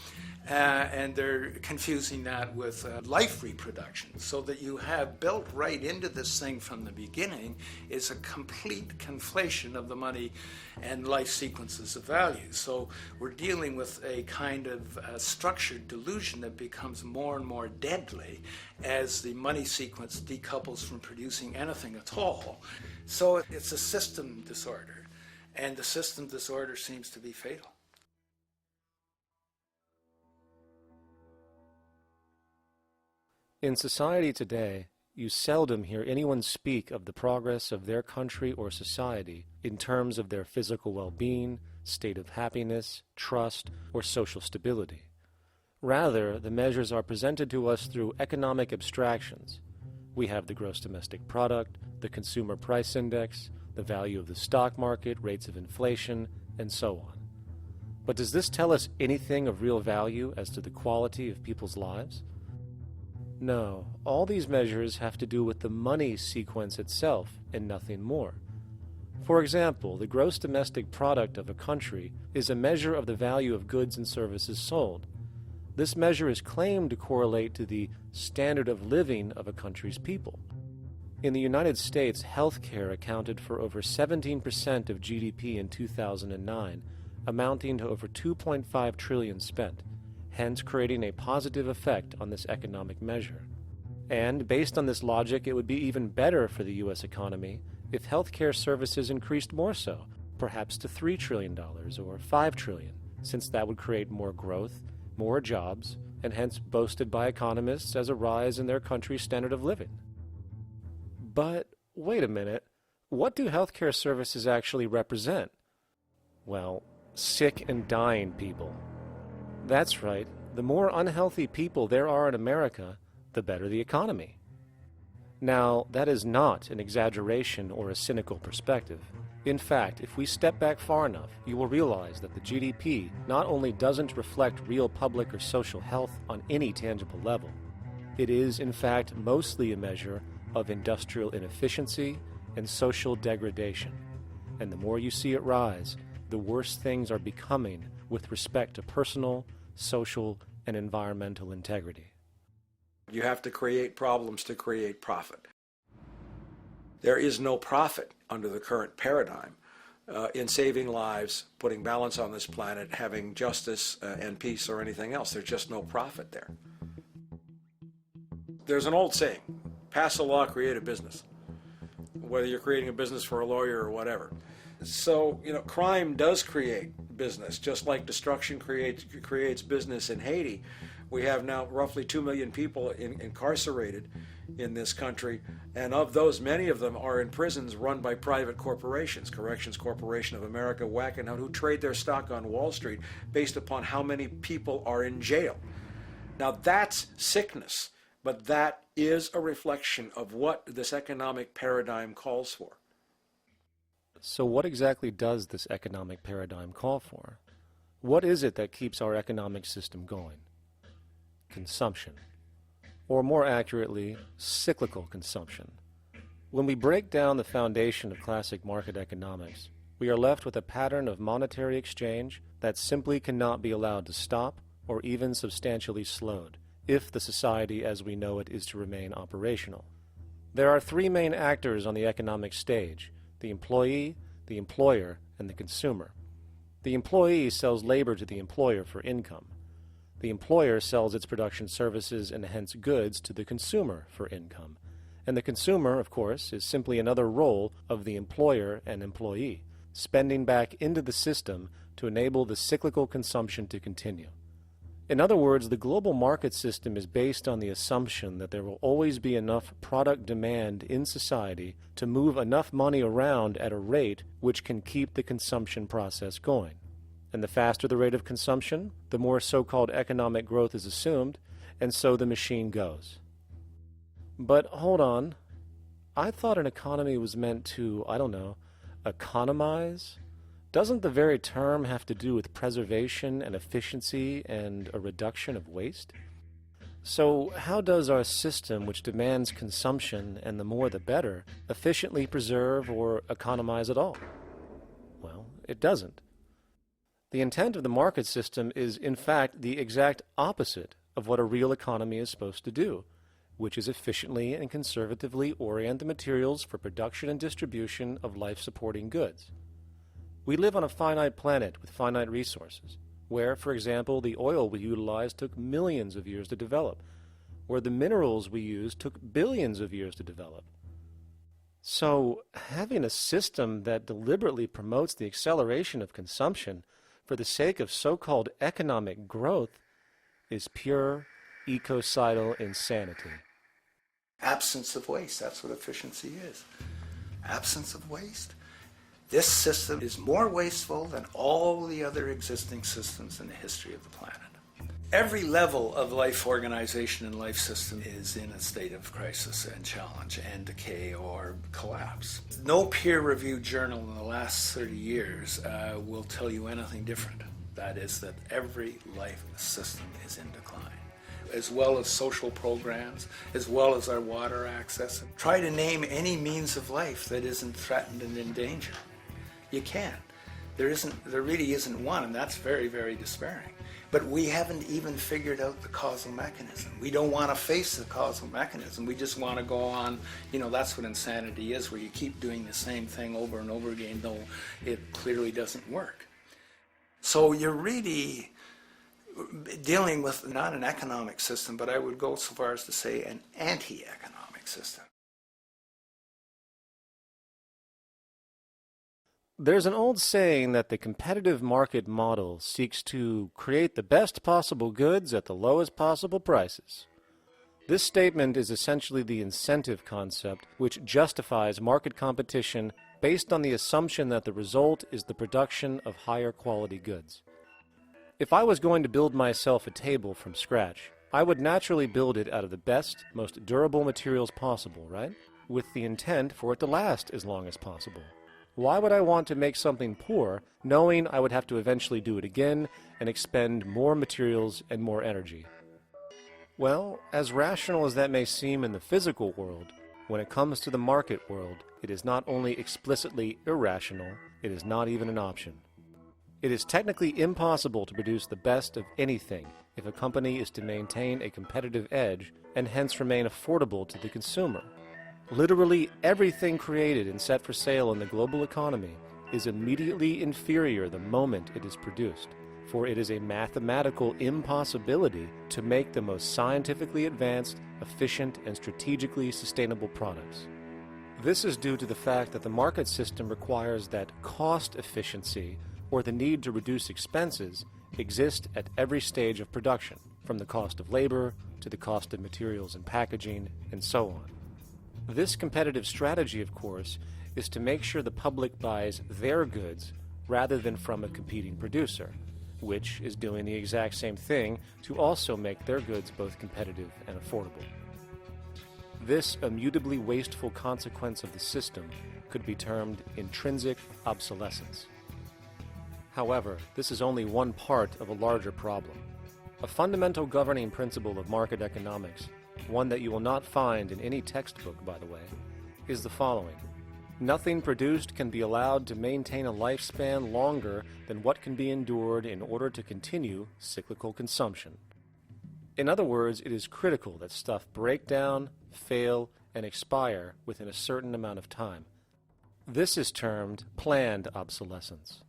S13: and they're confusing that with life reproduction, so that you have built right into this thing from the beginning is a complete conflation of the money and life sequences of value. So we're dealing with a kind of structured delusion that becomes more and more deadly as the money sequence decouples from producing anything at all. So it's a system disorder, and the system disorder seems to be fatal.
S12: In society today, you seldom hear anyone speak of the progress of their country or society in terms of their physical well-being, state of happiness, trust, or social stability. Rather, the measures are presented to us through economic abstractions. We have the gross domestic product, the consumer price index, the value of the stock market, rates of inflation, and so on. But does this tell us anything of real value as to the quality of people's lives? No, all these measures have to do with the money sequence itself and nothing more. For example, the gross domestic product of a country is a measure of the value of goods and services sold. This measure is claimed to correlate to the standard of living of a country's people. In the United States, healthcare accounted for over 17% of GDP in 2009, amounting to over $2.5 trillion spent, hence creating a positive effect on this economic measure. And based on this logic, it would be even better for the U.S. economy if healthcare services increased more so, perhaps to $3 trillion or $5 trillion, since that would create more growth, more jobs, and hence boasted by economists as a rise in their country's standard of living. But wait a minute, what do healthcare services actually represent? Well, sick and dying people. That's right, the more unhealthy people there are in America, the better the economy. Now, that is not an exaggeration or a cynical perspective. In fact, if we step back far enough, you will realize that the GDP not only doesn't reflect real public or social health on any tangible level, it is, in fact, mostly a measure of industrial inefficiency and social degradation. And the more you see it rise, the worse things are becoming with respect to personal, social, and environmental integrity.
S14: You have to create problems to create profit. There is no profit under the current paradigm in saving lives, putting balance on this planet, having justice and peace or anything else. There's just no profit there. There's an old saying, pass a law, create a business, whether you're creating a business for a lawyer or whatever. So, crime does create business, just like destruction creates business in Haiti. We have now roughly 2 million people incarcerated in this country, and of those, many of them are in prisons run by private corporations, Corrections Corporation of America, Wackenhut, who trade their stock on Wall Street based upon how many people are in jail. Now that's sickness, but that is a reflection of what this economic paradigm calls for.
S12: So what exactly does this economic paradigm call for? What is it that keeps our economic system going? Consumption. Or more accurately, cyclical consumption. When we break down the foundation of classic market economics, we are left with a pattern of monetary exchange that simply cannot be allowed to stop or even substantially slowed, if the society as we know it is to remain operational. There are three main actors on the economic stage: the employee, the employer, and the consumer. The employee sells labor to the employer for income. The employer sells its production services and hence goods to the consumer for income. And the consumer, of course, is simply another role of the employer and employee, spending back into the system to enable the cyclical consumption to continue. In other words, the global market system is based on the assumption that there will always be enough product demand in society to move enough money around at a rate which can keep the consumption process going. And the faster the rate of consumption, the more so-called economic growth is assumed, and so the machine goes. But hold on, I thought an economy was meant to, economize? Doesn't the very term have to do with preservation and efficiency and a reduction of waste? So how does our system, which demands consumption and the more the better, efficiently preserve or economize at all? Well, it doesn't. The intent of the market system is, in fact, the exact opposite of what a real economy is supposed to do, which is efficiently and conservatively orient the materials for production and distribution of life-supporting goods. We live on a finite planet with finite resources, where, for example, the oil we utilize took millions of years to develop, where the minerals we use took billions of years to develop. So, having a system that deliberately promotes the acceleration of consumption for the sake of so-called economic growth is pure ecocidal insanity.
S15: Absence of waste, that's what efficiency is. Absence of waste. This system is more wasteful than all the other existing systems in the history of the planet. Every level of life organization and life system is in a state of crisis and challenge and decay or collapse. No peer-reviewed journal in the last 30 years will tell you anything different. That is that every life system is in decline, as well as social programs, as well as our water access. Try to name any means of life that isn't threatened and in danger. You can't. There really isn't one, and that's very, very despairing. But we haven't even figured out the causal mechanism. We don't want to face the causal mechanism. We just want to go on, that's what insanity is, where you keep doing the same thing over and over again, though it clearly doesn't work. So you're really dealing with not an economic system, but I would go so far as to say an anti-economic system.
S12: There's an old saying that the competitive market model seeks to create the best possible goods at the lowest possible prices. This statement is essentially the incentive concept which justifies market competition based on the assumption that the result is the production of higher quality goods. If I was going to build myself a table from scratch, I would naturally build it out of the best, most durable materials possible, right? With the intent for it to last as long as possible. Why would I want to make something poor, knowing I would have to eventually do it again and expend more materials and more energy? Well, as rational as that may seem in the physical world, when it comes to the market world, it is not only explicitly irrational, it is not even an option. It is technically impossible to produce the best of anything if a company is to maintain a competitive edge and hence remain affordable to the consumer. Literally everything created and set for sale in the global economy is immediately inferior the moment it is produced, for it is a mathematical impossibility to make the most scientifically advanced, efficient, and strategically sustainable products. This is due to the fact that the market system requires that cost efficiency, or the need to reduce expenses, exist at every stage of production, from the cost of labor to the cost of materials and packaging, and so on. This competitive strategy, of course, is to make sure the public buys their goods rather than from a competing producer, which is doing the exact same thing to also make their goods both competitive and affordable. This immutably wasteful consequence of the system could be termed intrinsic obsolescence. However, this is only one part of a larger problem. A fundamental governing principle of market economics, one that you will not find in any textbook, by the way, is the following. Nothing produced can be allowed to maintain a lifespan longer than what can be endured in order to continue cyclical consumption. In other words, it is critical that stuff break down, fail, and expire within a certain amount of time. This is termed planned obsolescence.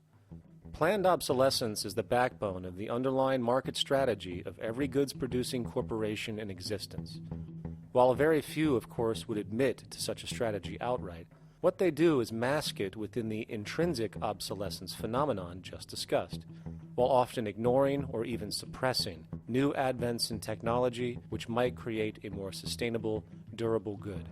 S12: Planned obsolescence is the backbone of the underlying market strategy of every goods-producing corporation in existence. While very few, of course, would admit to such a strategy outright, what they do is mask it within the intrinsic obsolescence phenomenon just discussed, while often ignoring or even suppressing new advents in technology which might create a more sustainable, durable good.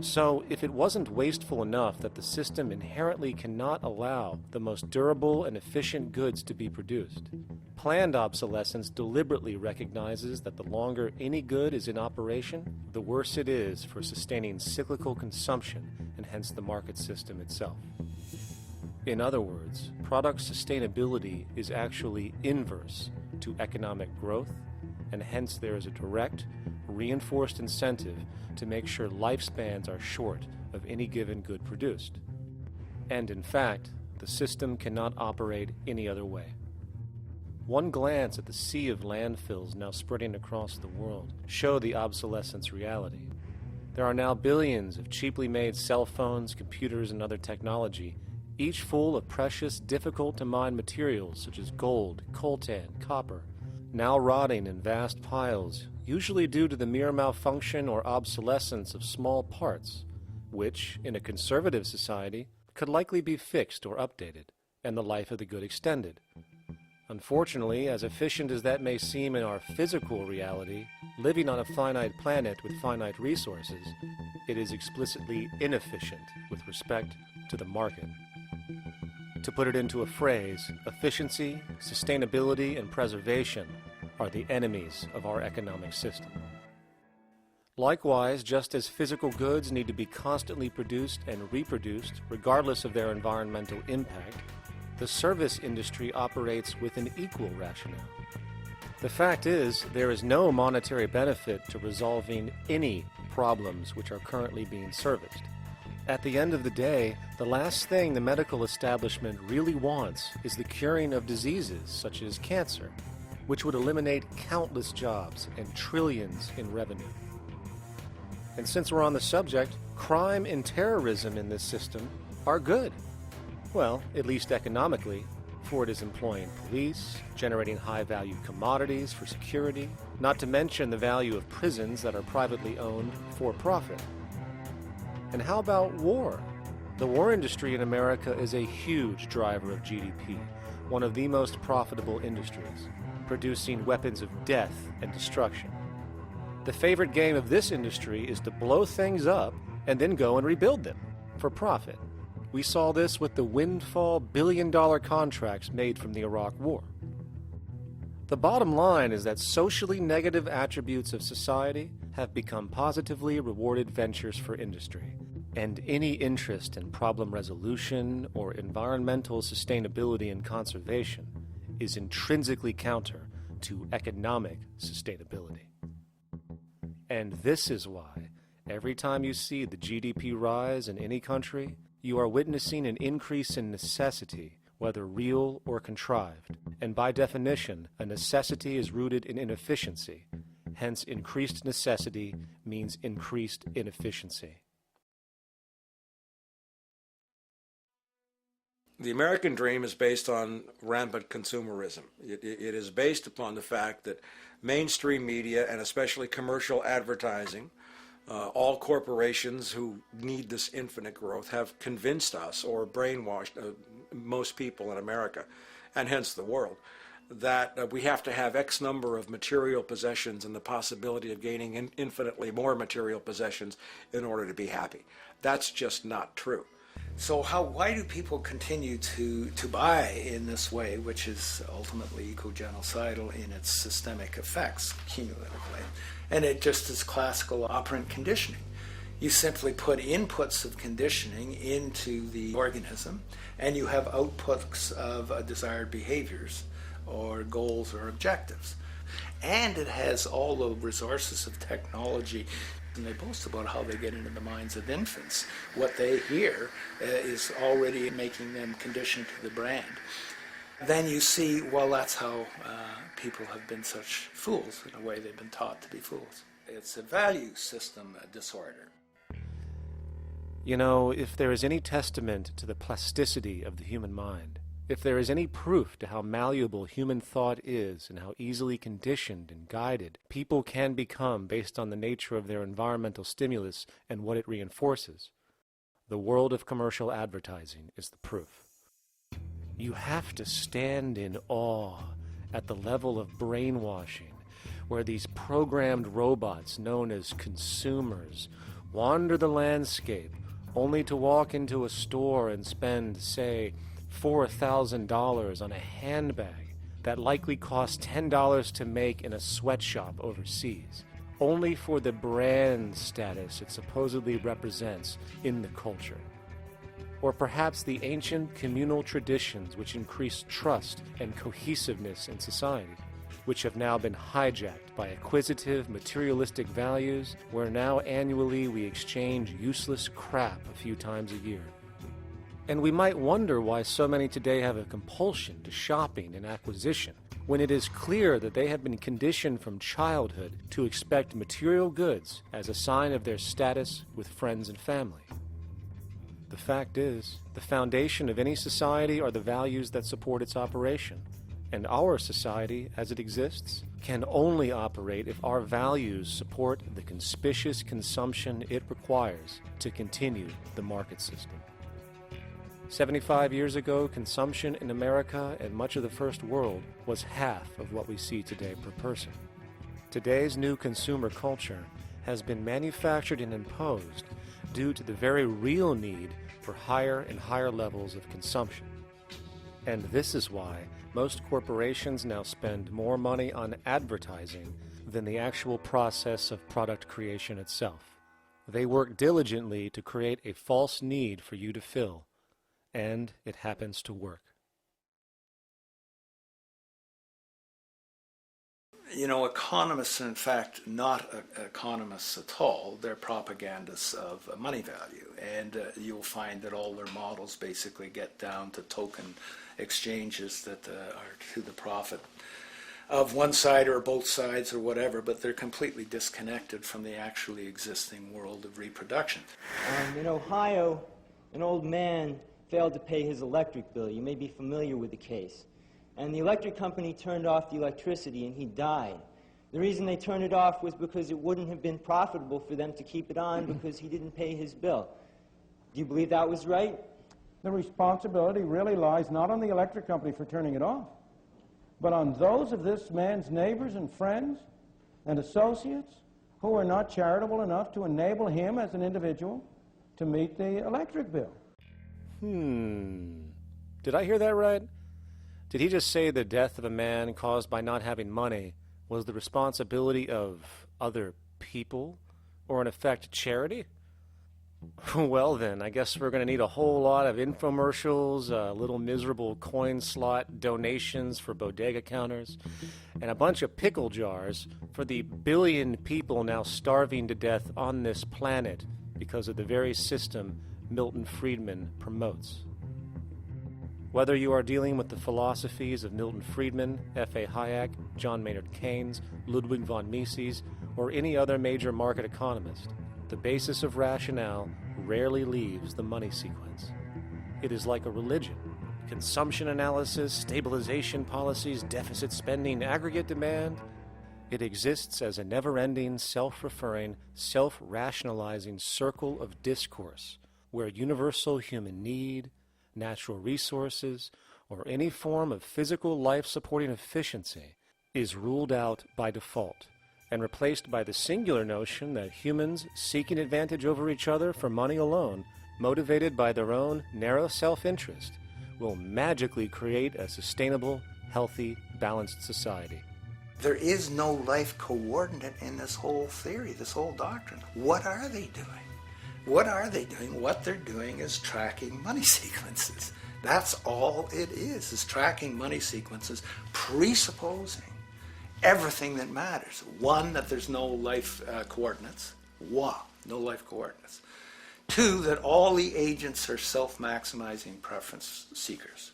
S12: So, if it wasn't wasteful enough that the system inherently cannot allow the most durable and efficient goods to be produced, planned obsolescence deliberately recognizes that the longer any good is in operation, the worse it is for sustaining cyclical consumption and hence the market system itself. In other words, product sustainability is actually inverse to economic growth, and hence there is a direct, reinforced incentive to make sure lifespans are short of any given good produced. And in fact, the system cannot operate any other way. One glance at the sea of landfills now spreading across the world show the obsolescence reality. There are now billions of cheaply made cell phones, computers, and other technology, each full of precious, difficult-to-mine materials such as gold, coltan, copper, now rotting in vast piles, usually due to the mere malfunction or obsolescence of small parts, which, in a conservative society, could likely be fixed or updated, and the life of the good extended. Unfortunately, as efficient as that may seem in our physical reality, living on a finite planet with finite resources, it is explicitly inefficient with respect to the market. To put it into a phrase, efficiency, sustainability, and preservation are the enemies of our economic system. Likewise, just as physical goods need to be constantly produced and reproduced, regardless of their environmental impact, the service industry operates with an equal rationale. The fact is, there is no monetary benefit to resolving any problems which are currently being serviced. At the end of the day, the last thing the medical establishment really wants is the curing of diseases such as cancer, which would eliminate countless jobs and trillions in revenue. And since we're on the subject, crime and terrorism in this system are good. Well, at least economically, for it is employing police, generating high-value commodities for security, not to mention the value of prisons that are privately owned for profit. And how about war? The war industry in America is a huge driver of GDP, one of the most profitable industries, producing weapons of death and destruction. The favorite game of this industry is to blow things up and then go and rebuild them for profit. We saw this with the windfall billion-dollar contracts made from the Iraq War. The bottom line is that socially negative attributes of society have become positively rewarded ventures for industry, and any interest in problem resolution or environmental sustainability and conservation is intrinsically counter to economic sustainability. And this is why, every time you see the GDP rise in any country, you are witnessing an increase in necessity, whether real or contrived. And by definition, a necessity is rooted in inefficiency. Hence, increased necessity means increased inefficiency.
S14: The American dream is based on rampant consumerism. It is based upon the fact that mainstream media, and especially commercial advertising, all corporations who need this infinite growth have convinced us or brainwashed most people in America, and hence the world, that we have to have X number of material possessions and the possibility of gaining infinitely more material possessions in order to be happy. That's just not true.
S15: So why do people continue to buy in this way, which is ultimately eco-genocidal in its systemic effects cumulatively? And it just is classical operant conditioning. You simply put inputs of conditioning into the organism, and you have outputs of desired behaviors or goals or objectives. And it has all the resources of technology. And they boast about how they get into the minds of infants. What they hear is already making them conditioned to the brand. Then you see, well, that's how people have been such fools, in a way they've been taught to be fools. It's a value system disorder.
S12: You know, if there is any testament to the plasticity of the human mind, if there is any proof to how malleable human thought is and how easily conditioned and guided people can become based on the nature of their environmental stimulus and what it reinforces, the world of commercial advertising is the proof. You have to stand in awe at the level of brainwashing where these programmed robots known as consumers wander the landscape only to walk into a store and spend, say, $4,000 on a handbag that likely costs $10 to make in a sweatshop overseas, only for the brand status it supposedly represents in the culture. Or perhaps the ancient communal traditions which increased trust and cohesiveness in society, which have now been hijacked by acquisitive, materialistic values, where now annually we exchange useless crap a few times a year. And we might wonder why so many today have a compulsion to shopping and acquisition, when it is clear that they have been conditioned from childhood to expect material goods as a sign of their status with friends and family. The fact is, the foundation of any society are the values that support its operation, and our society, as it exists, can only operate if our values support the conspicuous consumption it requires to continue the market system. 75 years ago, consumption in America and much of the First World was half of what we see today per person. Today's new consumer culture has been manufactured and imposed due to the very real need for higher and higher levels of consumption. And this is why most corporations now spend more money on advertising than the actual process of product creation itself. They work diligently to create a false need for you to fill, and it happens to work.
S15: You know, economists are in fact not economists at all. They're propagandists of money value. And you'll find that all their models basically get down to token exchanges that are to the profit of one side or both sides or whatever, but they're completely disconnected from the actually existing world of reproduction.
S16: In Ohio, an old man failed to pay his electric bill. You may be familiar with the case. And the electric company turned off the electricity and he died. The reason they turned it off was because it wouldn't have been profitable for them to keep it on because he didn't pay his bill. Do you believe that was right?
S17: The responsibility really lies not on the electric company for turning it off, but on those of this man's neighbors and friends and associates who are not charitable enough to enable him as an individual to meet the electric bill.
S12: Did I hear that right? Did he just say the death of a man caused by not having money was the responsibility of other people, or in effect charity? Well then, I guess we're going to need a whole lot of infomercials, little miserable coin slot donations for bodega counters, and a bunch of pickle jars for the billion people now starving to death on this planet because of the very system Milton Friedman promotes. Whether you are dealing with the philosophies of Milton Friedman, F.A. Hayek, John Maynard Keynes, Ludwig von Mises, or any other major market economist, the basis of rationale rarely leaves the money sequence. It is like a religion. Consumption analysis, stabilization policies, deficit spending, aggregate demand. It exists as a never-ending, self-referring, self-rationalizing circle of discourse where universal human need, natural resources, or any form of physical life-supporting efficiency is ruled out by default and replaced by the singular notion that humans seeking advantage over each other for money alone, motivated by their own narrow self-interest, will magically create a sustainable, healthy, balanced society.
S15: There is no life coordinate in this whole theory, this whole doctrine. What are they doing? What are they doing? What they're doing is tracking money sequences. That's all it is tracking money sequences, presupposing everything that matters. One, that there's no life coordinates. One, no life coordinates. Two, that all the agents are self-maximizing preference seekers.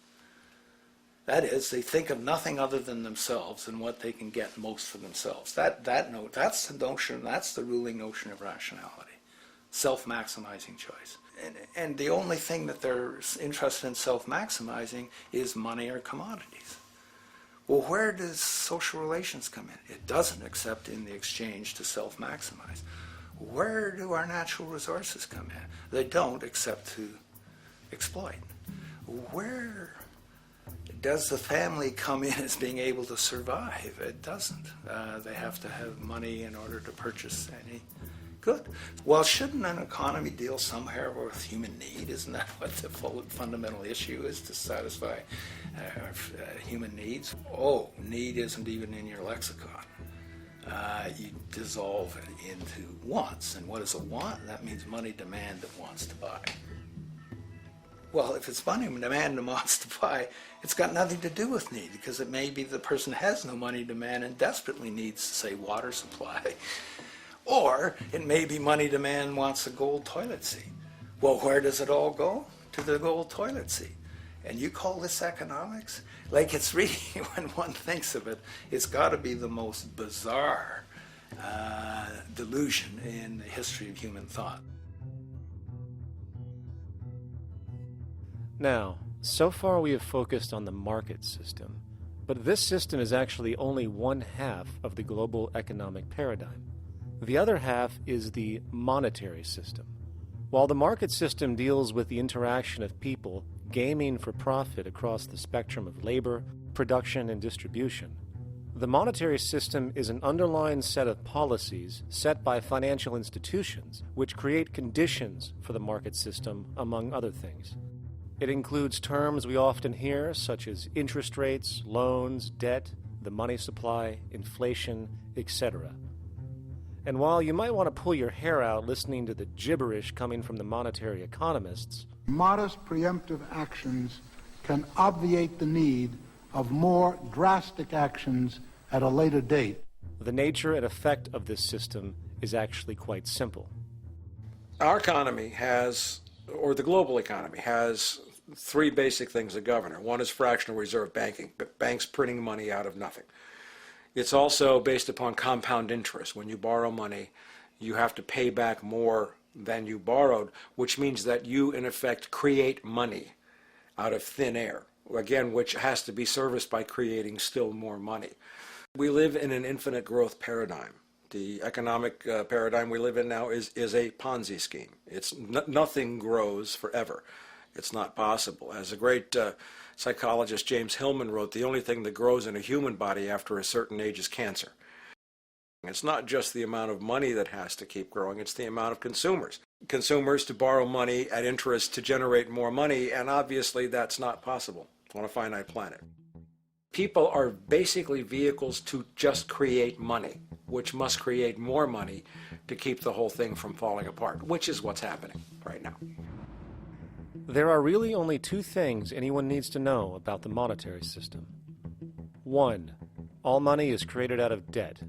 S15: That is, they think of nothing other than themselves and what they can get most for themselves. That's the notion, that's the ruling notion of rationality. Self-maximizing choice. And the only thing that they're interested in self-maximizing is money or commodities. Well, where does social relations come in? It doesn't, except in the exchange to self-maximize. Where do our natural resources come in? They don't, except to exploit. Where does the family come in as being able to survive? It doesn't. They have to have money in order to purchase any good. Well, shouldn't an economy deal somewhere with human need? Isn't that what the fundamental issue is, to satisfy human needs? Oh, need isn't even in your lexicon. You dissolve it into wants. And what is a want? That means money demand that wants to buy. Well, if it's money demand that wants to buy, it's got nothing to do with need, because it may be the person has no money demand and desperately needs, say, water supply. Or it may be money demand wants a gold toilet seat. Well, where does it all go? To the gold toilet seat. And you call this economics? Like, it's really, when one thinks of it, it's got to be the most bizarre delusion in the history of human thought.
S12: Now, so far we have focused on the market system, but this system is actually only one half of the global economic paradigm. The other half is the monetary system. While the market system deals with the interaction of people gaming for profit across the spectrum of labor, production, and distribution, the monetary system is an underlying set of policies set by financial institutions which create conditions for the market system, among other things. It includes terms we often hear, such as interest rates, loans, debt, the money supply, inflation, etc. And while you might want to pull your hair out listening to the gibberish coming from the monetary economists,
S18: modest preemptive actions can obviate the need of more drastic actions at a later date.
S12: The nature and effect of this system is actually quite simple.
S14: Our economy has, or the global economy has, three basic things that govern it. One is fractional reserve banking, banks printing money out of nothing. It's also based upon compound interest. When you borrow money, you have to pay back more than you borrowed, which means that you, in effect, create money out of thin air, again, which has to be serviced by creating still more money. We live in an infinite growth paradigm. The economic paradigm we live in now is a Ponzi scheme. It's nothing grows forever. It's not possible. As a great psychologist James Hillman wrote, the only thing that grows in a human body after a certain age is cancer. It's not just the amount of money that has to keep growing, it's the amount of consumers. Consumers to borrow money at interest to generate more money, and obviously that's not possible on a finite planet. People are basically vehicles to just create money, which must create more money to keep the whole thing from falling apart, which is what's happening right now.
S12: There are really only two things anyone needs to know about the monetary system. One, all money is created out of debt.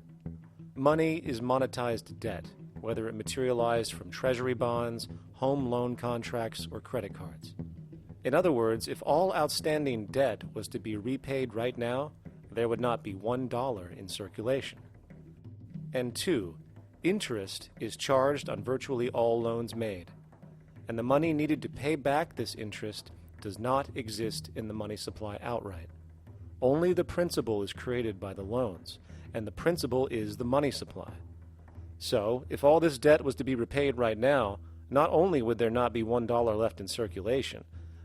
S12: Money is monetized debt, whether it materialized from treasury bonds, home loan contracts, or credit cards. In other words, if all outstanding debt was to be repaid right now, there would not be $1 in circulation. And two, interest is charged on virtually all loans made, and the money needed to pay back this interest does not exist in the money supply outright. Only the principal is created by the loans, and the principal is the money supply. So, if all this debt was to be repaid right now, not only would there not be $1 left in circulation,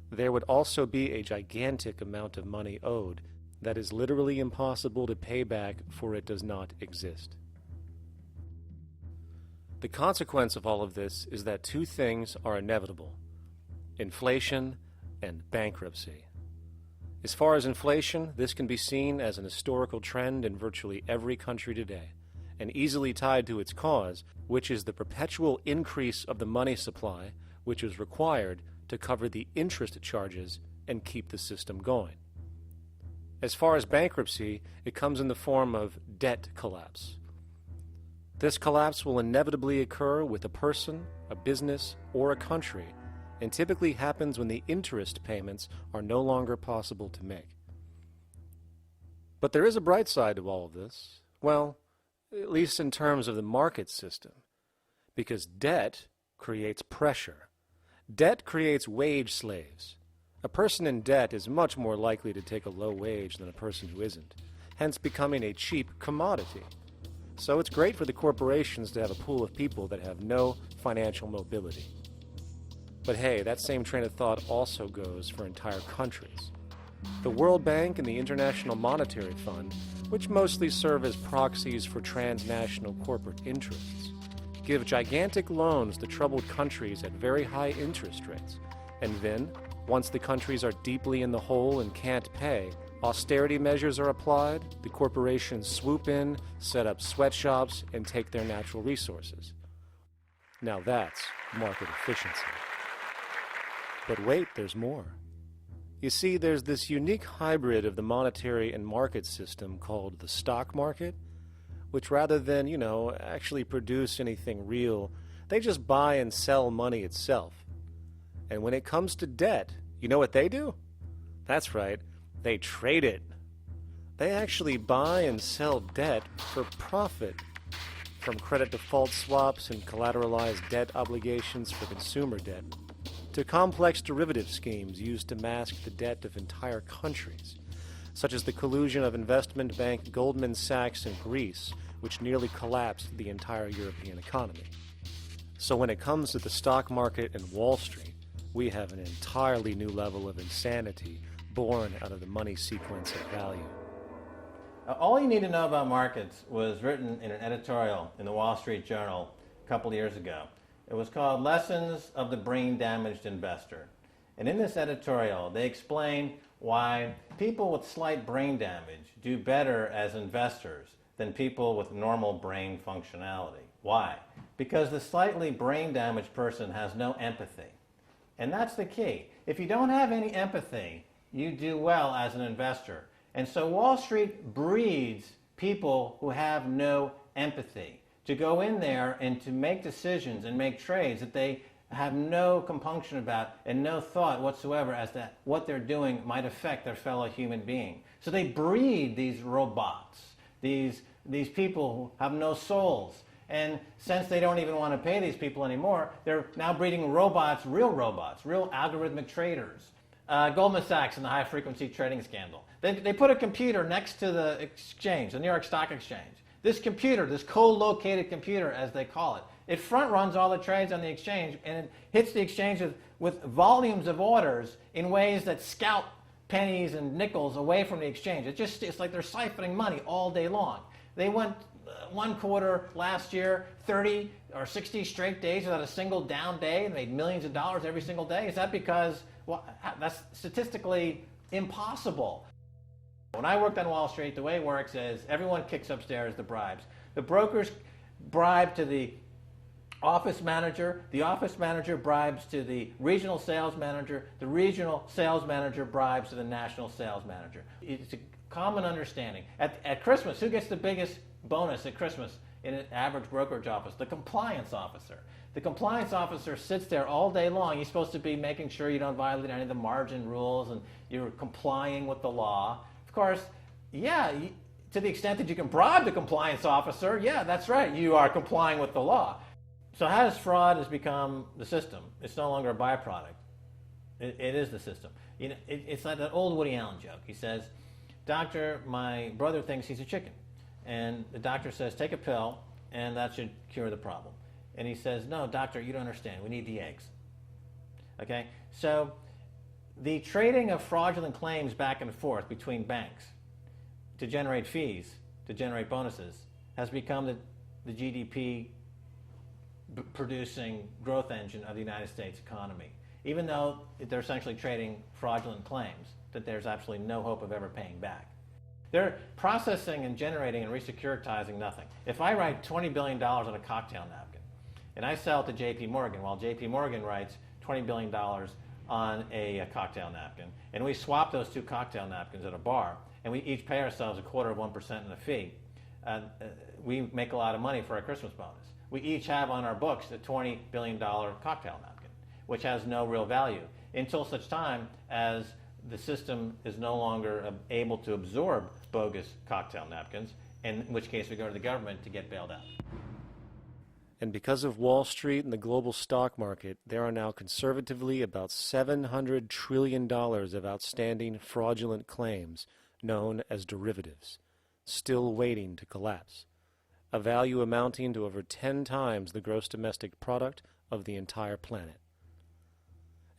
S12: there would also be a gigantic amount of money owed that is literally impossible to pay back, for it does not exist. The consequence of all of this is that two things are inevitable: inflation and bankruptcy. As far as inflation, this can be seen as an historical trend in virtually every country today, and easily tied to its cause, which is the perpetual increase of the money supply, which is required to cover the interest charges and keep the system going. As far as bankruptcy, it comes in the form of debt collapse. This collapse will inevitably occur with a person, a business, or a country, and typically happens when the interest payments are no longer possible to make. But there is a bright side to all of this. Well, at least in terms of the market system, because debt creates pressure. Debt creates wage slaves. A person in debt is much more likely to take a low wage than a person who isn't, hence becoming a cheap commodity. So it's great for the corporations to have a pool of people that have no financial mobility. But hey, that same train of thought also goes for entire countries. The World Bank and the International Monetary Fund, which mostly serve as proxies for transnational corporate interests, give gigantic loans to troubled countries at very high interest rates, and then, once the countries are deeply in the hole and can't pay, austerity measures are applied, the corporations swoop in, set up sweatshops, and take their natural resources. Now that's market efficiency. But wait, there's more. You see, there's this unique hybrid of the monetary and market system called the stock market, which rather than, actually produce anything real, they just buy and sell money itself. And when it comes to debt, you know what they do? That's right, they trade it. They actually buy and sell debt for profit, from credit default swaps and collateralized debt obligations for consumer debt, to complex derivative schemes used to mask the debt of entire countries, such as the collusion of investment bank Goldman Sachs in Greece, which nearly collapsed the entire European economy. So when it comes to the stock market and Wall Street, we have an entirely new level of insanity born out of the money sequence of value.
S19: All you need to know about markets was written in an editorial in the Wall Street Journal a couple years ago. It was called Lessons of the Brain-Damaged Investor. And in this editorial, they explain why people with slight brain damage do better as investors than people with normal brain functionality. Why? Because the slightly brain-damaged person has no empathy. And that's the key. If you don't have any empathy, you do well as an investor. And so Wall Street breeds people who have no empathy, to go in there and to make decisions and make trades that they have no compunction about and no thought whatsoever as to what they're doing might affect their fellow human being. So they breed these robots, these people who have no souls. And since they don't even want to pay these people anymore, they're now breeding robots, real algorithmic traders. Goldman Sachs and the high-frequency trading scandal. They put a computer next to the exchange, the New York Stock Exchange. This computer, this co-located computer, as they call it, it front-runs all the trades on the exchange, and it hits the exchange with volumes of orders in ways that scalp pennies and nickels away from the exchange. It's like they're siphoning money all day long. They went one quarter last year, 30 or 60 straight days without a single down day and made millions of dollars every single day. Is that because, well, that's statistically impossible. When I worked on Wall Street, the way it works is everyone kicks upstairs the bribes. The brokers bribe to the office manager bribes to the regional sales manager bribes to the national sales manager. It's a common understanding. At Christmas, who gets the biggest bonus at Christmas in an average brokerage office? The compliance officer. The compliance officer sits there all day long. He's supposed to be making sure you don't violate any of the margin rules and you're complying with the law. Of course, yeah, to the extent that you can bribe the compliance officer, yeah, that's right, you are complying with the law. So how does fraud has become the system? It's no longer a byproduct. It is the system. You know, it's like that old Woody Allen joke. He says, "Doctor, my brother thinks he's a chicken." And the doctor says, "Take a pill, and that should cure the problem." And he says, "No, doctor, you don't understand. We need the eggs." Okay? So the trading of fraudulent claims back and forth between banks to generate fees, to generate bonuses, has become the GDP producing growth engine of the United States economy. Even though they're essentially trading fraudulent claims that there's absolutely no hope of ever paying back. They're processing and generating and re-securitizing nothing. If I write $20 billion on a cocktail napkin and I sell it to JP Morgan, while JP Morgan writes $20 billion on a cocktail napkin, and we swap those two cocktail napkins at a bar, and we each pay ourselves 1/4% in a fee, we make a lot of money for our Christmas bonus. We each have on our books a $20 billion cocktail napkin, which has no real value until such time as the system is no longer able to absorb bogus cocktail napkins, in which case we go to the government to get bailed out.
S12: And because of Wall Street and the global stock market, there are now conservatively about $700 trillion of outstanding fraudulent claims known as derivatives, still waiting to collapse, a value amounting to over 10 times the gross domestic product of the entire planet.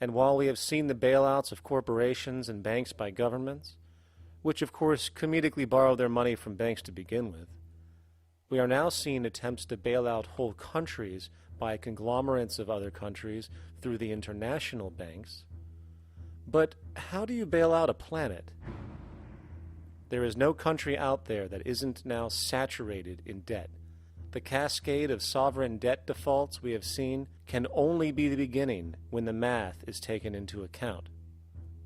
S12: And while we have seen the bailouts of corporations and banks by governments, which of course comedically borrow their money from banks to begin with, we are now seeing attempts to bail out whole countries by conglomerates of other countries through the international banks. But how do you bail out a planet? There is no country out there that isn't now saturated in debt. The cascade of sovereign debt defaults we have seen can only be the beginning when the math is taken into account.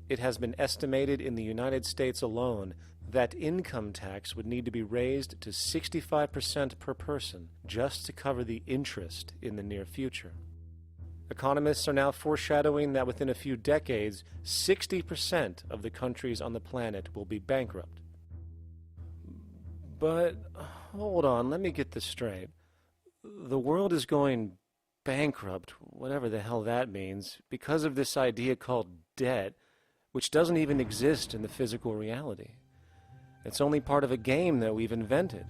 S12: It has been estimated in the United States alone that income tax would need to be raised to 65% per person just to cover the interest in the near future. Economists are now foreshadowing that within a few decades, 60% of the countries on the planet will be bankrupt. But, hold on, let me get this straight. The world is going bankrupt, whatever the hell that means, because of this idea called debt, which doesn't even exist in the physical reality. It's only part of a game that we've invented.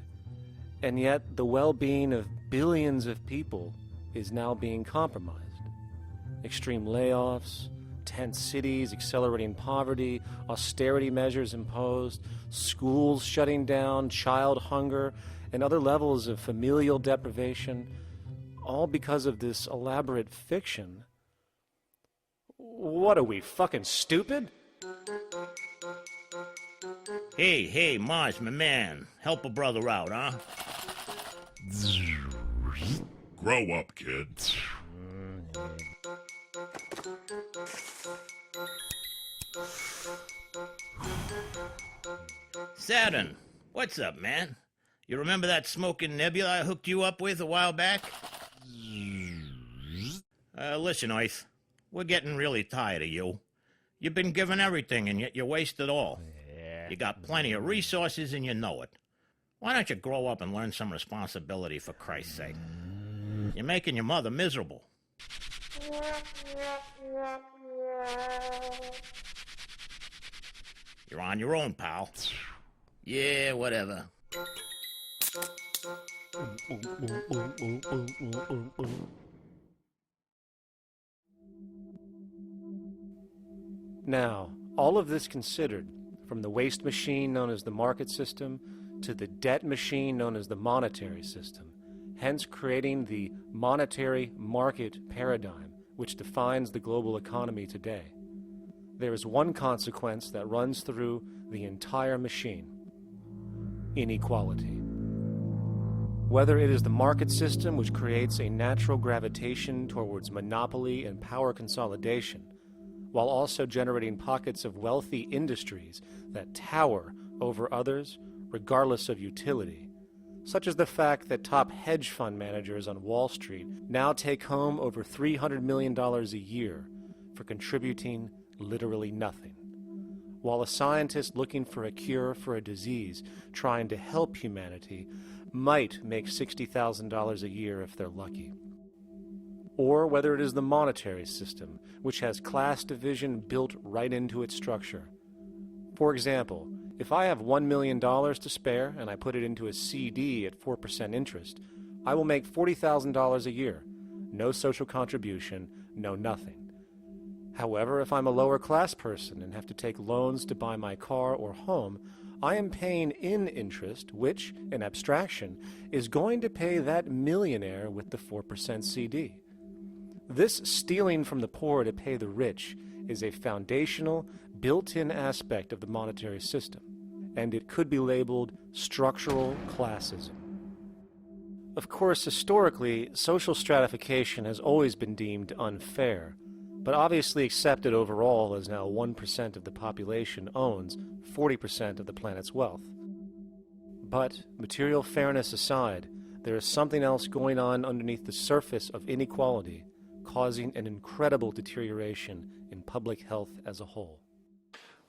S12: And yet, the well-being of billions of people is now being compromised. Extreme layoffs, tent cities, accelerating poverty, austerity measures imposed, schools shutting down, child hunger, and other levels of familial deprivation, all because of this elaborate fiction. What are we, fucking stupid?
S18: Hey, Mars, my man. Help a brother out, huh?
S20: Grow up, kid.
S18: Saturn, what's up, man? You remember that smoking nebula I hooked you up with a while back? Listen, Earth, we're getting really tired of you. You've been given everything, and yet you waste it all. Yeah. You got plenty of resources, and you know it. Why don't you grow up and learn some responsibility, for Christ's sake? You're making your mother miserable. You're on your own, pal. Yeah, whatever.
S12: Now, all of this considered, from the waste machine known as the market system to the debt machine known as the monetary system, hence creating the monetary market paradigm which defines the global economy today. There is one consequence that runs through the entire machine: inequality. Whether it is the market system which creates a natural gravitation towards monopoly and power consolidation, while also generating pockets of wealthy industries that tower over others regardless of utility, such as the fact that top hedge fund managers on Wall Street now take home over $300 million a year for contributing literally nothing, while a scientist looking for a cure for a disease trying to help humanity might make $60,000 a year if they're lucky. Or whether it is the monetary system, which has class division built right into its structure. For example, if I have $1 million to spare and I put it into a CD at 4% interest, I will make $40,000 a year. No social contribution, no nothing. However, if I'm a lower class person and have to take loans to buy my car or home, I am paying in interest, which, in abstraction, is going to pay that millionaire with the 4% CD. This stealing from the poor to pay the rich is a foundational, built-in aspect of the monetary system, and it could be labeled structural classism. Of course, historically, social stratification has always been deemed unfair, but obviously accepted overall as now 1% of the population owns 40% of the planet's wealth. But, material fairness aside, there is something else going on underneath the surface of inequality, causing an incredible deterioration in public health as a whole.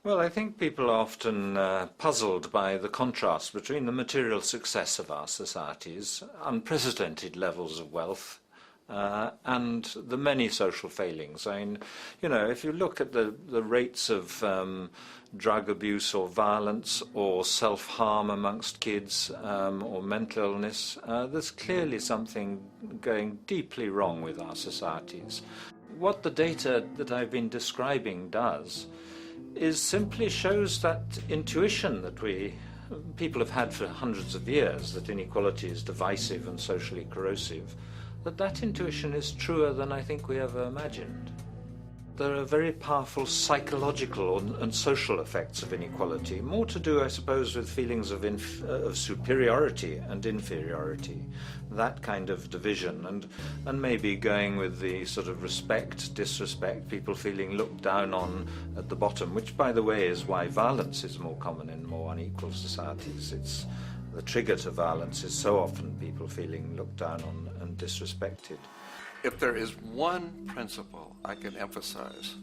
S10: Well, I think people are often puzzled by the contrast between the material success of our societies, unprecedented levels of wealth, and the many social failings. I mean, you know, if you look at the rates of drug abuse or violence or self-harm amongst kids or mental illness, there's clearly something going deeply wrong with our societies. What the data that I've been describing does is simply shows that intuition that people have had for hundreds of years, that inequality is divisive and socially corrosive, that intuition is truer than I think we ever imagined. There are very powerful psychological and social effects of inequality, more to do, I suppose, with feelings of superiority and inferiority, that kind of division, and maybe going with the sort of respect, disrespect, people feeling looked down on at the bottom, which, by the way, is why violence is more common in more unequal societies. It's the trigger to violence is so often people feeling looked down on and disrespected.
S11: If there is one principle I can emphasize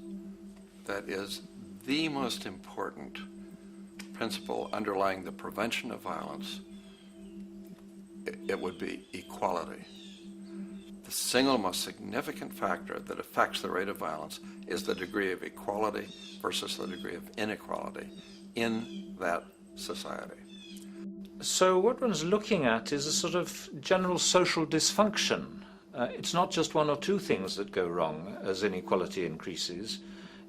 S11: that is the most important principle underlying the prevention of violence, it would be equality. The single most significant factor that affects the rate of violence is the degree of equality versus the degree of inequality in that society.
S10: So what one's looking at is a sort of general social dysfunction. It's not just one or two things that go wrong as inequality increases.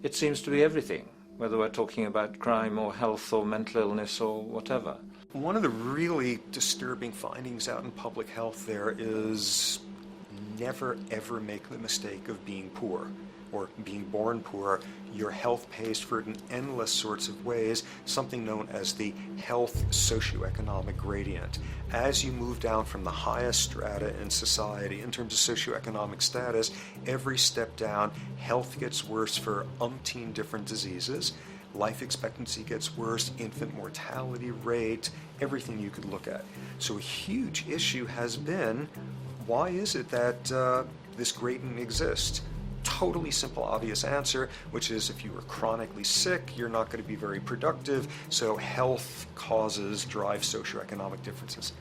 S10: It seems to be everything, whether we're talking about crime or health or mental illness or whatever.
S8: One of the really disturbing findings out in public health there is never ever make the mistake of being poor or being born poor. Your health pays for it in endless sorts of ways, something known as the health socioeconomic gradient. As you move down from the highest strata in society in terms of socioeconomic status, every step down, health gets worse for umpteen different diseases. life expectancy gets worse, infant mortality rate, everything you could look at. So a huge issue has been, why is it that this gradient exists? Totally simple, obvious answer, which is if you are chronically sick, you're not going to be very productive, so health causes drive socioeconomic differences.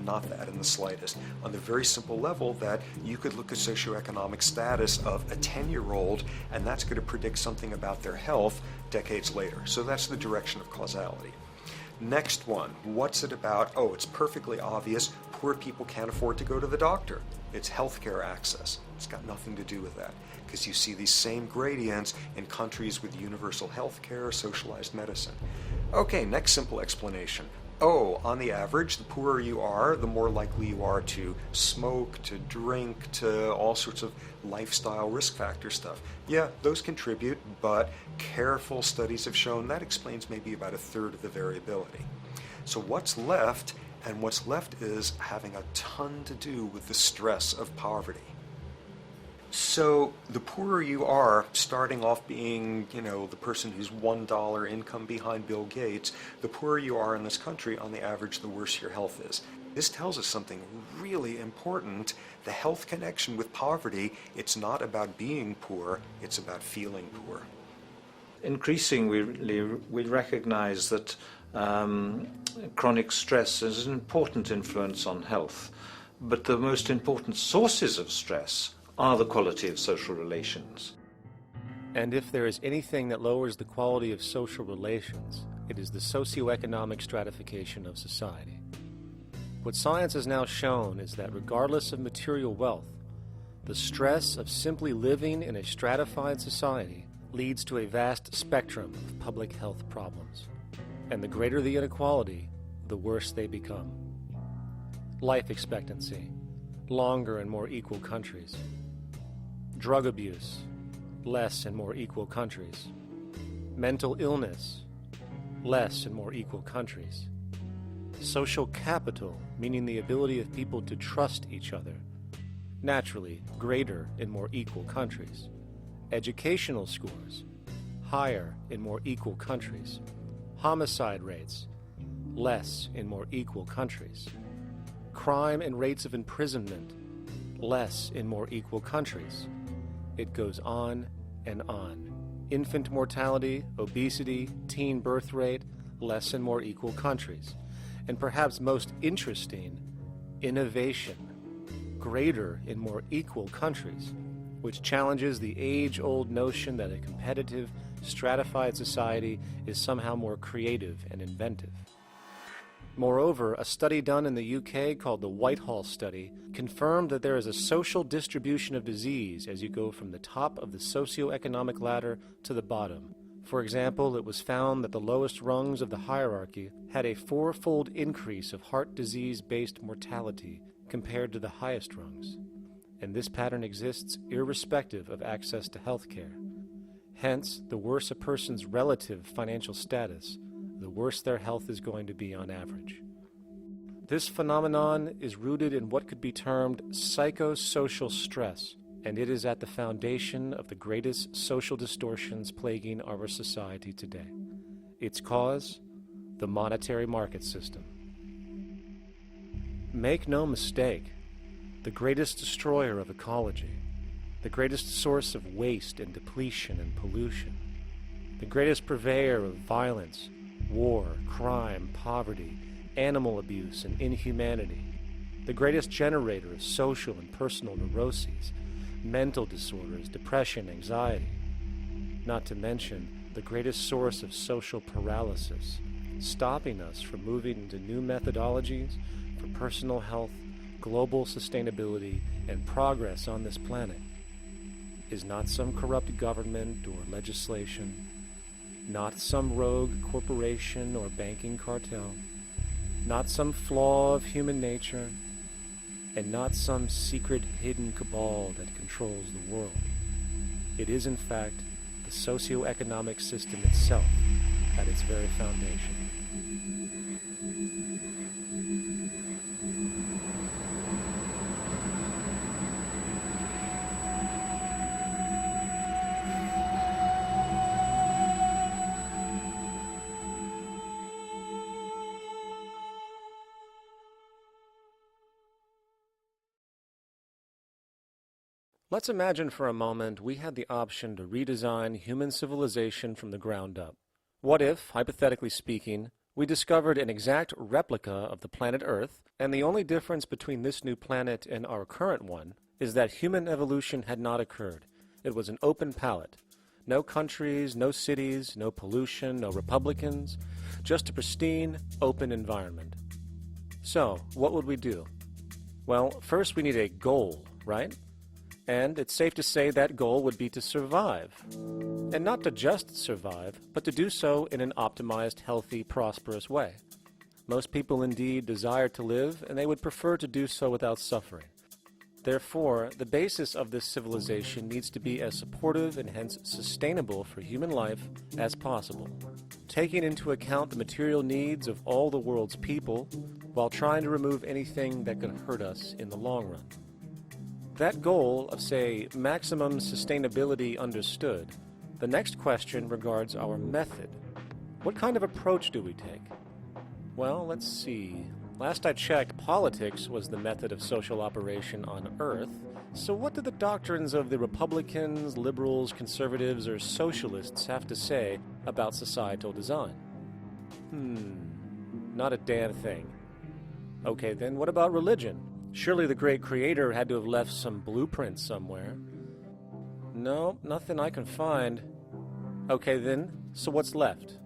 S8: Not that in the slightest. On the very simple level that you could look at socioeconomic status of a 10-year-old, and that's going to predict something about their health decades later. So that's the direction of causality. Next one, what's it about? Oh, it's perfectly obvious. Poor people can't afford to go to the doctor. It's healthcare access. It's got nothing to do with that, because you see these same gradients in countries with universal healthcare, socialized medicine. Okay, next simple explanation. Oh, on the average, the poorer you are, the more likely you are to smoke, to drink, to all sorts of lifestyle risk factor stuff. Yeah, those contribute, but careful studies have shown that explains maybe about a third of the variability. So what's left? And what's left is having a ton to do with the stress of poverty. So the poorer you are, starting off being, the person who's $1 income behind Bill Gates, the poorer you are in this country, on the average, the worse your health is. This tells us something really important. The health connection with poverty, it's not about being poor, it's about feeling poor.
S10: Increasingly, we recognize that chronic stress has an important influence on health, but the most important sources of stress are the quality of social relations.
S12: And if there is anything that lowers the quality of social relations, it is the socioeconomic stratification of society. What science has now shown is that regardless of material wealth, the stress of simply living in a stratified society leads to a vast spectrum of public health problems. And the greater the inequality, the worse they become. Life expectancy, longer in more equal countries. Drug abuse, less in more equal countries. Mental illness, less in more equal countries. Social capital, meaning the ability of people to trust each other, naturally greater in more equal countries. Educational scores, higher in more equal countries. Homicide rates, less in more equal countries. Crime and rates of imprisonment, less in more equal countries. It goes on and on. Infant mortality, obesity, teen birth rate, less in more equal countries. And perhaps most interesting, innovation, greater in more equal countries, which challenges the age-old notion that a competitive, stratified society is somehow more creative and inventive. Moreover, a study done in the UK called the Whitehall Study confirmed that there is a social distribution of disease as you go from the top of the socioeconomic ladder to the bottom. For example, it was found that the lowest rungs of the hierarchy had a 4-fold increase of heart disease-based mortality compared to the highest rungs. And this pattern exists irrespective of access to health care. Hence, the worse a person's relative financial status, the worse their health is going to be on average. This phenomenon is rooted in what could be termed psychosocial stress, and it is at the foundation of the greatest social distortions plaguing our society today. Its cause? The monetary market system. Make no mistake, the greatest destroyer of ecology, the greatest source of waste and depletion and pollution, the greatest purveyor of violence, war, crime, poverty, animal abuse, and inhumanity, the greatest generator of social and personal neuroses, mental disorders, depression, anxiety, not to mention the greatest source of social paralysis, stopping us from moving into new methodologies for personal health, global sustainability, and progress on this planet, is not some corrupt government or legislation, not some rogue corporation or banking cartel, not some flaw of human nature, and not some secret hidden cabal that controls the world. It is, in fact, the socio-economic system itself at its very foundation. Let's imagine for a moment we had the option to redesign human civilization from the ground up. What if, hypothetically speaking, we discovered an exact replica of the planet Earth, and the only difference between this new planet and our current one is that human evolution had not occurred. It was an open palette. No countries, no cities, no pollution, no Republicans, just a pristine, open environment. So, what would we do? Well, first we need a goal, right? And it's safe to say that goal would be to survive. And not to just survive, but to do so in an optimized, healthy, prosperous way. Most people indeed desire to live, and they would prefer to do so without suffering. Therefore, the basis of this civilization needs to be as supportive and hence sustainable for human life as possible, taking into account the material needs of all the world's people while trying to remove anything that could hurt us in the long run. That goal of, say, maximum sustainability understood, the next question regards our method. What kind of approach do we take? Well, let's see. Last I checked, politics was the method of social operation on Earth. So what do the doctrines of the Republicans, liberals, conservatives, or socialists have to say about societal design? Not a damn thing. Okay, then what about religion? Surely the great creator had to have left some blueprint somewhere. No, nothing I can find. Okay then, so what's left?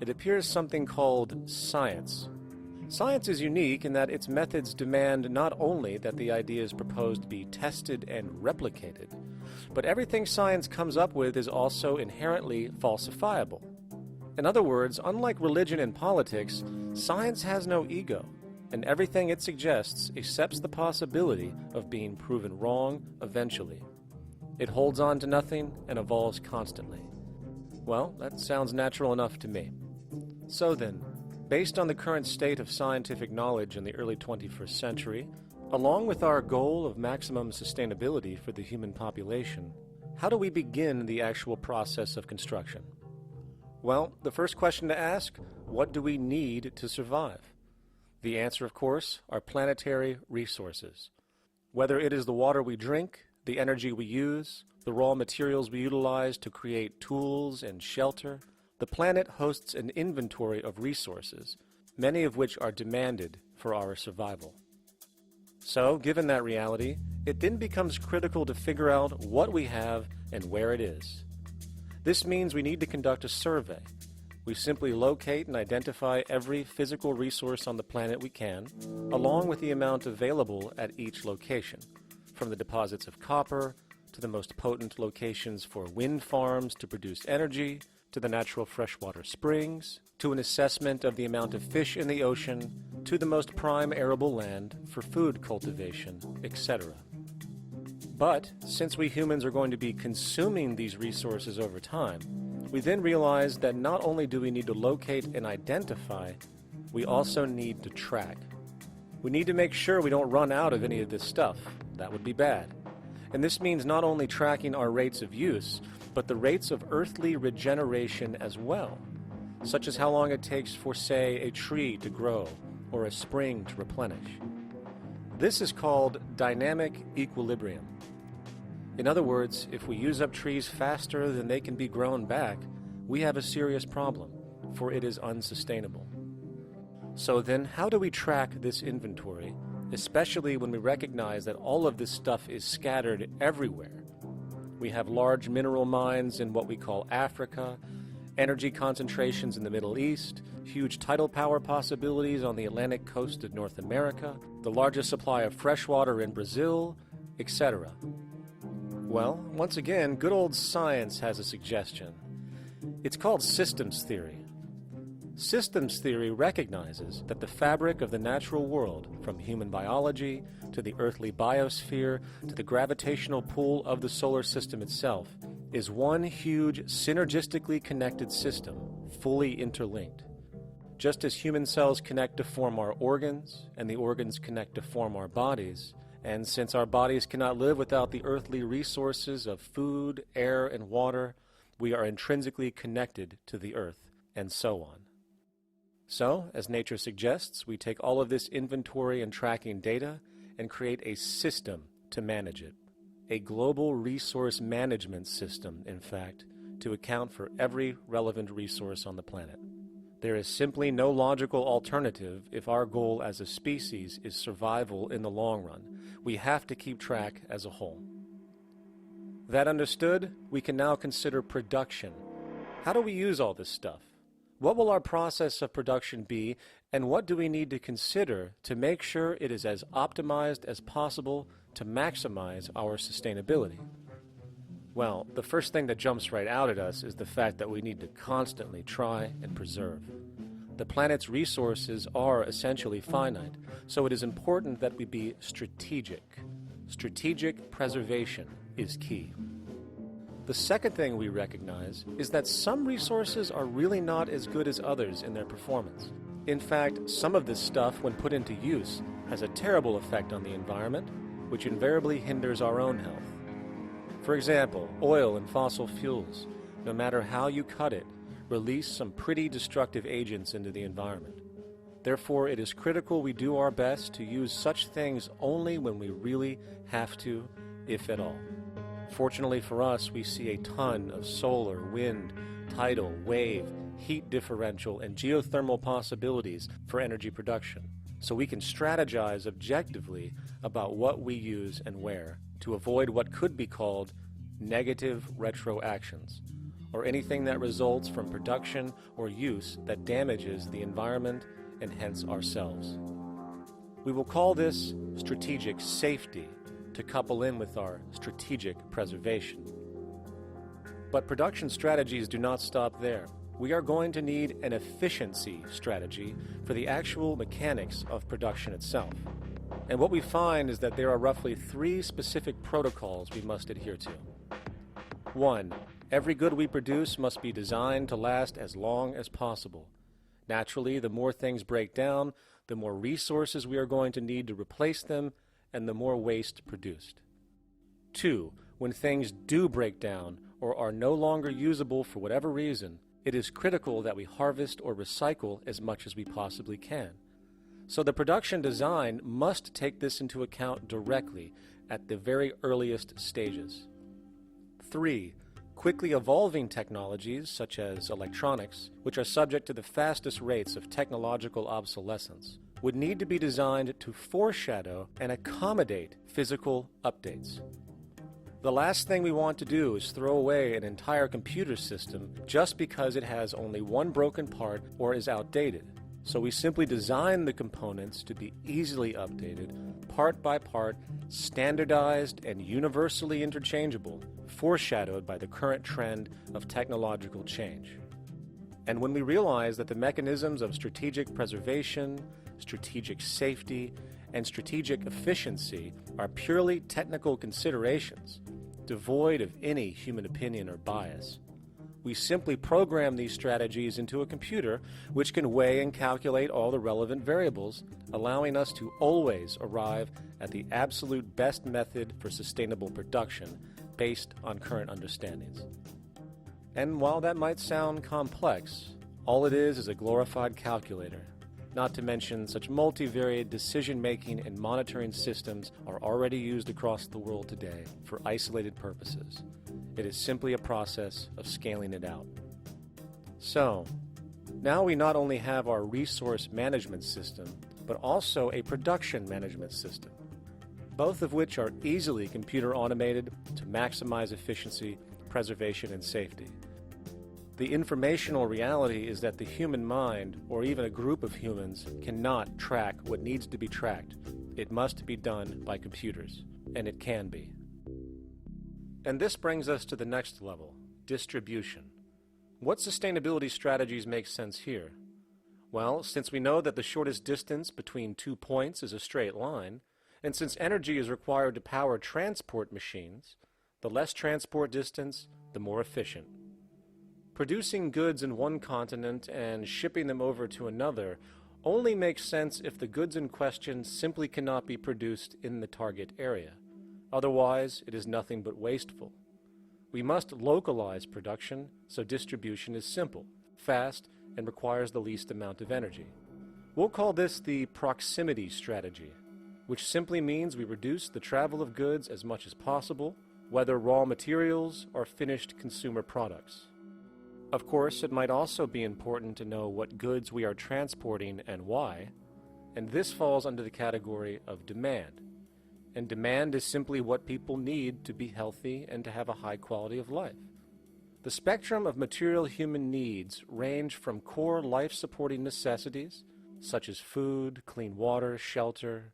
S12: It appears something called science. Science is unique in that its methods demand not only that the ideas proposed be tested and replicated, but everything science comes up with is also inherently falsifiable. In other words, unlike religion and politics, science has no ego, and everything it suggests accepts the possibility of being proven wrong eventually. It holds on to nothing and evolves constantly. Well, that sounds natural enough to me. So then, based on the current state of scientific knowledge in the early 21st century, along with our goal of maximum sustainability for the human population, how do we begin the actual process of construction? Well, the first question to ask, what do we need to survive? The answer, of course, are planetary resources. Whether it is the water we drink, the energy we use, the raw materials we utilize to create tools and shelter, the planet hosts an inventory of resources, many of which are demanded for our survival. So, given that reality, it then becomes critical to figure out what we have and where it is. This means we need to conduct a survey. We simply locate and identify every physical resource on the planet we can, along with the amount available at each location, from the deposits of copper to the most potent locations for wind farms to produce energy, to the natural freshwater springs, to an assessment of the amount of fish in the ocean, to the most prime arable land for food cultivation, etc. But since we humans are going to be consuming these resources over time, we then realize that not only do we need to locate and identify, we also need to track. We need to make sure we don't run out of any of this stuff. That would be bad. And this means not only tracking our rates of use, but the rates of earthly regeneration as well, such as how long it takes for, say, a tree to grow or a spring to replenish. This is called dynamic equilibrium. In other words, if we use up trees faster than they can be grown back, we have a serious problem, for it is unsustainable. So then, how do we track this inventory, especially when we recognize that all of this stuff is scattered everywhere? We have large mineral mines in what we call Africa, energy concentrations in the Middle East, huge tidal power possibilities on the Atlantic coast of North America, the largest supply of fresh water in Brazil, etc. Well, once again, good old science has a suggestion. It's called systems theory. Systems theory recognizes that the fabric of the natural world, from human biology to the earthly biosphere to the gravitational pull of the solar system itself, is one huge synergistically connected system, fully interlinked. Just as human cells connect to form our organs, and the organs connect to form our bodies, and since our bodies cannot live without the earthly resources of food, air, and water, we are intrinsically connected to the earth, and so on. So, as nature suggests, we take all of this inventory and tracking data and create a system to manage it. a global resource management system, in fact, to account for every relevant resource on the planet. There is simply no logical alternative if our goal as a species is survival in the long run. We have to keep track as a whole. That understood, we can now consider production. How do we use all this stuff? What will our process of production be, and what do we need to consider to make sure it is as optimized as possible to maximize our sustainability? Well, the first thing that jumps right out at us is the fact that we need to constantly try and preserve. The planet's resources are essentially finite, so it is important that we be strategic. Strategic preservation is key. The second thing we recognize is that some resources are really not as good as others in their performance. In fact, some of this stuff, when put into use, has a terrible effect on the environment, which invariably hinders our own health. For example, oil and fossil fuels, no matter how you cut it, release some pretty destructive agents into the environment. Therefore, it is critical we do our best to use such things only when we really have to, if at all. Fortunately for us, we see a ton of solar, wind, tidal, wave, heat differential, and geothermal possibilities for energy production, so we can strategize objectively about what we use and where to avoid what could be called negative retroactions, or anything that results from production or use that damages the environment and hence ourselves. We will call this strategic safety to couple in with our strategic preservation. But production strategies do not stop there. We are going to need an efficiency strategy for the actual mechanics of production itself. And what we find is that there are roughly 3 specific protocols we must adhere to. 1. Every good we produce must be designed to last as long as possible. Naturally, the more things break down, the more resources we are going to need to replace them, and the more waste produced. 2. When things do break down or are no longer usable for whatever reason, it is critical that we harvest or recycle as much as we possibly can. So the production design must take this into account directly at the very earliest stages. 3. Quickly evolving technologies, such as electronics, which are subject to the fastest rates of technological obsolescence, would need to be designed to foreshadow and accommodate physical updates. The last thing we want to do is throw away an entire computer system just because it has only one broken part or is outdated. So we simply design the components to be easily updated, part by part, standardized and universally interchangeable, foreshadowed by the current trend of technological change. And when we realize that the mechanisms of strategic preservation, strategic safety, and strategic efficiency are purely technical considerations, devoid of any human opinion or bias, we simply program these strategies into a computer which can weigh and calculate all the relevant variables, allowing us to always arrive at the absolute best method for sustainable production based on current understandings. And while that might sound complex, all it is a glorified calculator. Not to mention such multivariate decision-making and monitoring systems are already used across the world today for isolated purposes. It is simply a process of scaling it out. So, now we not only have our resource management system, but also a production management system, both of which are easily computer automated to maximize efficiency, preservation, and safety. The informational reality is that the human mind, or even a group of humans, cannot track what needs to be tracked. It must be done by computers, and it can be. And this brings us to the next level, distribution. What sustainability strategies make sense here? Well, since we know that the shortest distance between 2 points is a straight line, and since energy is required to power transport machines, the less transport distance, the more efficient. Producing goods in one continent and shipping them over to another only makes sense if the goods in question simply cannot be produced in the target area. Otherwise, it is nothing but wasteful. We must localize production so distribution is simple, fast, and requires the least amount of energy. We'll call this the proximity strategy. which simply means we reduce the travel of goods as much as possible, whether raw materials or finished consumer products. Of course, it might also be important to know what goods we are transporting and why, and this falls under the category of demand. And demand is simply what people need to be healthy and to have a high quality of life. The spectrum of material human needs range from core life-supporting necessities, such as food, clean water, shelter,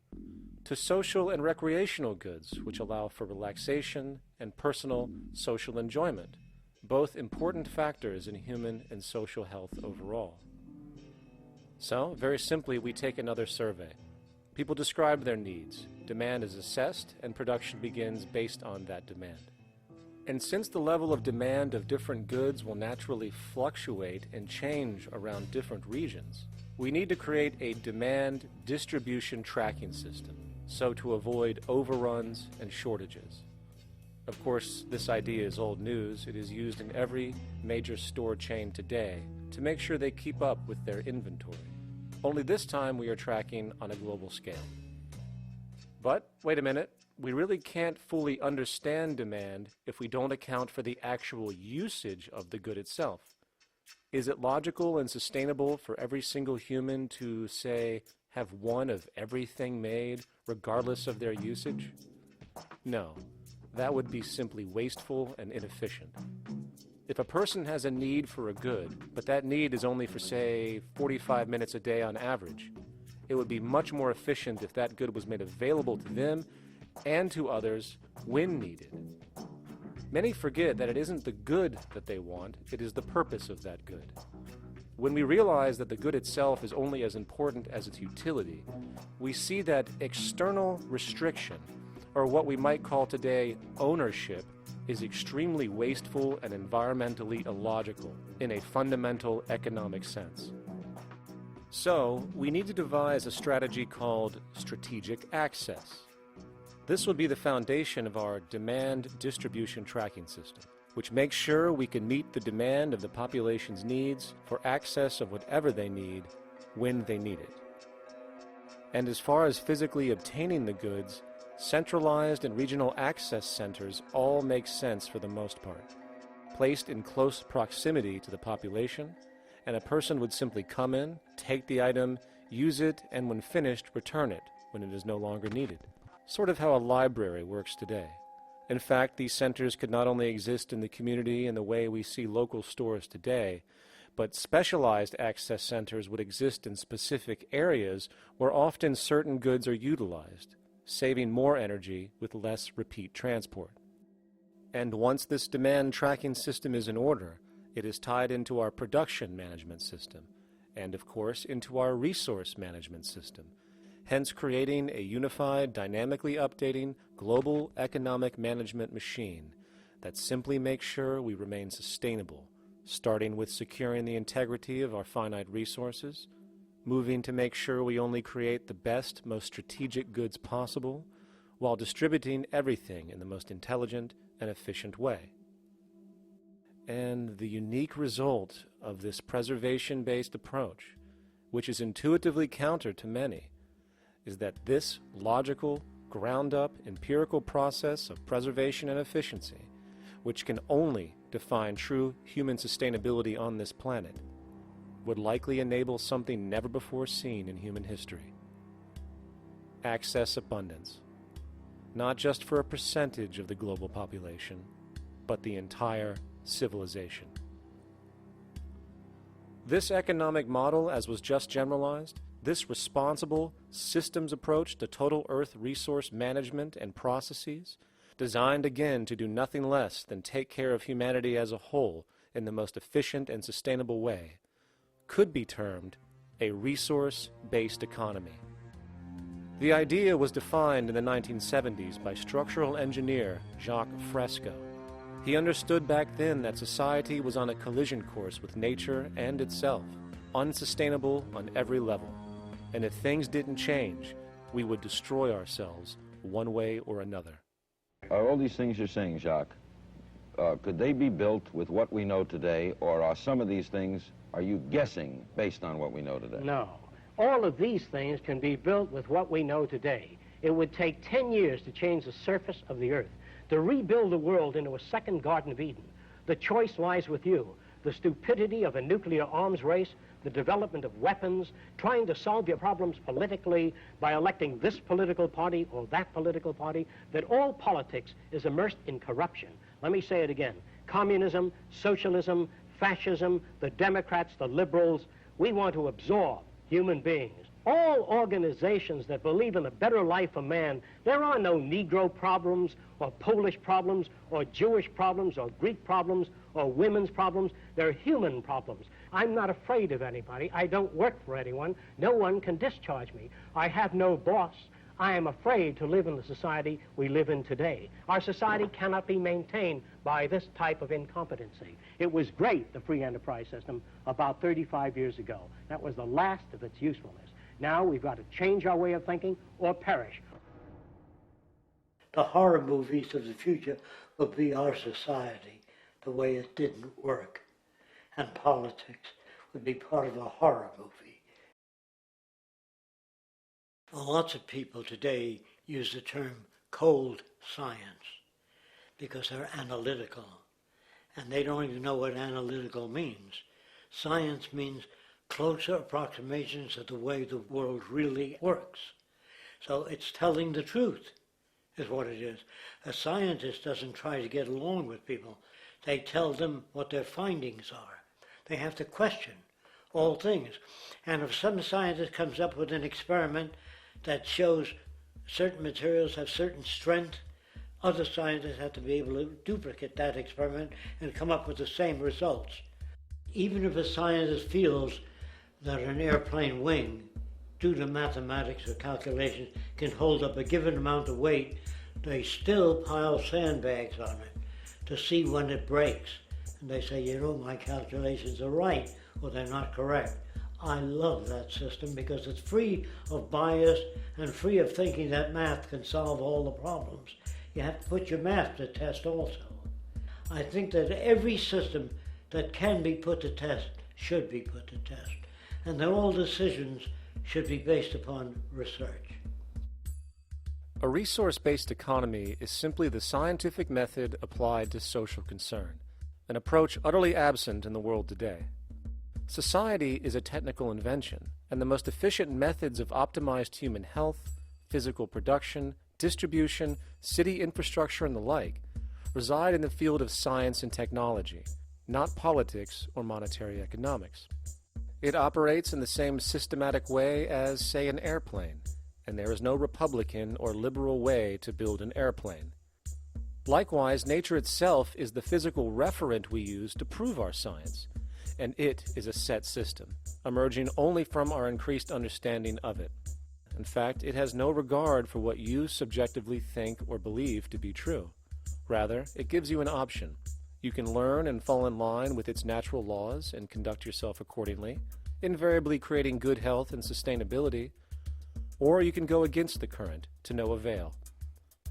S12: to social and recreational goods, which allow for relaxation and personal social enjoyment, both important factors in human and social health overall. So, very simply, we take another survey. People describe their needs. Demand is assessed, and production begins based on that demand. And since the level of demand of different goods will naturally fluctuate and change around different regions, we need to create a demand distribution tracking system, so to avoid overruns and shortages. Of course, this idea is old news. It is used in every major store chain today to make sure they keep up with their inventory. Only this time we are tracking on a global scale. But, wait a minute, we really can't fully understand demand if we don't account for the actual usage of the good itself. Is it logical and sustainable for every single human to, say, have one of everything made, regardless of their usage? No. That would be simply wasteful and inefficient. If a person has a need for a good, but that need is only for, say, 45 minutes a day on average, it would be much more efficient if that good was made available to them and to others when needed. Many forget that it isn't the good that they want, it is the purpose of that good. When we realize that the good itself is only as important as its utility, we see that external restriction, or what we might call today ownership, is extremely wasteful and environmentally illogical in a fundamental economic sense. So, we need to devise a strategy called strategic access. This would be the foundation of our demand distribution tracking system, which makes sure we can meet the demand of the population's needs for access of whatever they need when they need it. And as far as physically obtaining the goods, centralized and regional access centers all make sense for the most part, placed in close proximity to the population, and a person would simply come in, take the item, use it, and when finished, return it when it is no longer needed. Sort of how a library works today. In fact, these centers could not only exist in the community in the way we see local stores today, but specialized access centers would exist in specific areas where often certain goods are utilized, saving more energy with less repeat transport. And once this demand tracking system is in order, it is tied into our production management system, and of course into our resource management system, hence creating a unified, dynamically updating, global economic management machine that simply makes sure we remain sustainable, starting with securing the integrity of our finite resources, moving to make sure we only create the best, most strategic goods possible, while distributing everything in the most intelligent and efficient way. And the unique result of this preservation-based approach, which is intuitively counter to many, is that this logical, ground-up, empirical process of preservation and efficiency, which can only define true human sustainability on this planet, would likely enable something never before seen in human history. Access abundance, not just for a percentage of the global population, but the entire civilization. This economic model, as was just generalized, this responsible systems approach to total Earth resource management and processes, designed again to do nothing less than take care of humanity as a whole in the most efficient and sustainable way, could be termed a resource-based economy. The idea was defined in the 1970s by structural engineer Jacques Fresco. He understood back then that society was on a collision course with nature and itself, unsustainable on every level. And if things didn't change, we would destroy ourselves one way or another.
S21: Are all these things you're saying, Jacques, could they be built with what we know today, or are some of these things, are you guessing based on what we know today?
S22: No. All of these things can be built with what we know today.
S2: It would take 10 years to change the surface of the earth, to rebuild the world into a second Garden of Eden. The choice lies with you. The stupidity of a nuclear arms race, the development of weapons, trying to solve your problems politically by electing this political party or that political party, that all politics is immersed in corruption. Let me say it again. Communism, socialism, fascism, the Democrats, the liberals, we want to absorb human beings. All organizations that believe in a better life for man, there are no Negro problems or Polish problems or Jewish problems or Greek problems or women's problems. They're human problems. I'm not afraid of anybody. I don't work for anyone. No one can discharge me. I have no boss. I am afraid to live in the society we live in today. Our society cannot be maintained by this type of incompetency. It was great, the free enterprise system, about 35 years ago. That was the last of its usefulness. Now we've got to change our way of thinking or perish.
S7: The horror movies of the future will be our society, the way it didn't work. And politics would be part of a horror movie. Lots of people today use the term cold science because they're analytical. And they don't even know what analytical means. Science means closer approximations of the way the world really works. So it's telling the truth, is what it is. A scientist doesn't try to get along with people. They tell them what their findings are. They have to question all things. And if some scientist comes up with an experiment that shows certain materials have certain strength, other scientists have to be able to duplicate that experiment and come up with the same results. Even if a scientist feels that an airplane wing, due to mathematics or calculations, can hold up a given amount of weight, they still pile sandbags on it to see when it breaks. And they say, you know, my calculations are right, or they're not correct. I love that system because it's free of bias and free of thinking that math can solve all the problems. You have to put your math to test also. I think that every system that can be put to test should be put to test. And that all decisions should be based upon research.
S12: A resource-based economy is simply the scientific method applied to social concern, an approach utterly absent in the world today. Society is a technical invention, and the most efficient methods of optimized human health, physical production, distribution, city infrastructure, and the like reside in the field of science and technology, not politics or monetary economics. It operates in the same systematic way as, say, an airplane, and there is no Republican or liberal way to build an airplane. Likewise, nature itself is the physical referent we use to prove our science, and it is a set system, emerging only from our increased understanding of it. In fact, it has no regard for what you subjectively think or believe to be true. Rather, it gives you an option. You can learn and fall in line with its natural laws and conduct yourself accordingly, invariably creating good health and sustainability, or you can go against the current to no avail.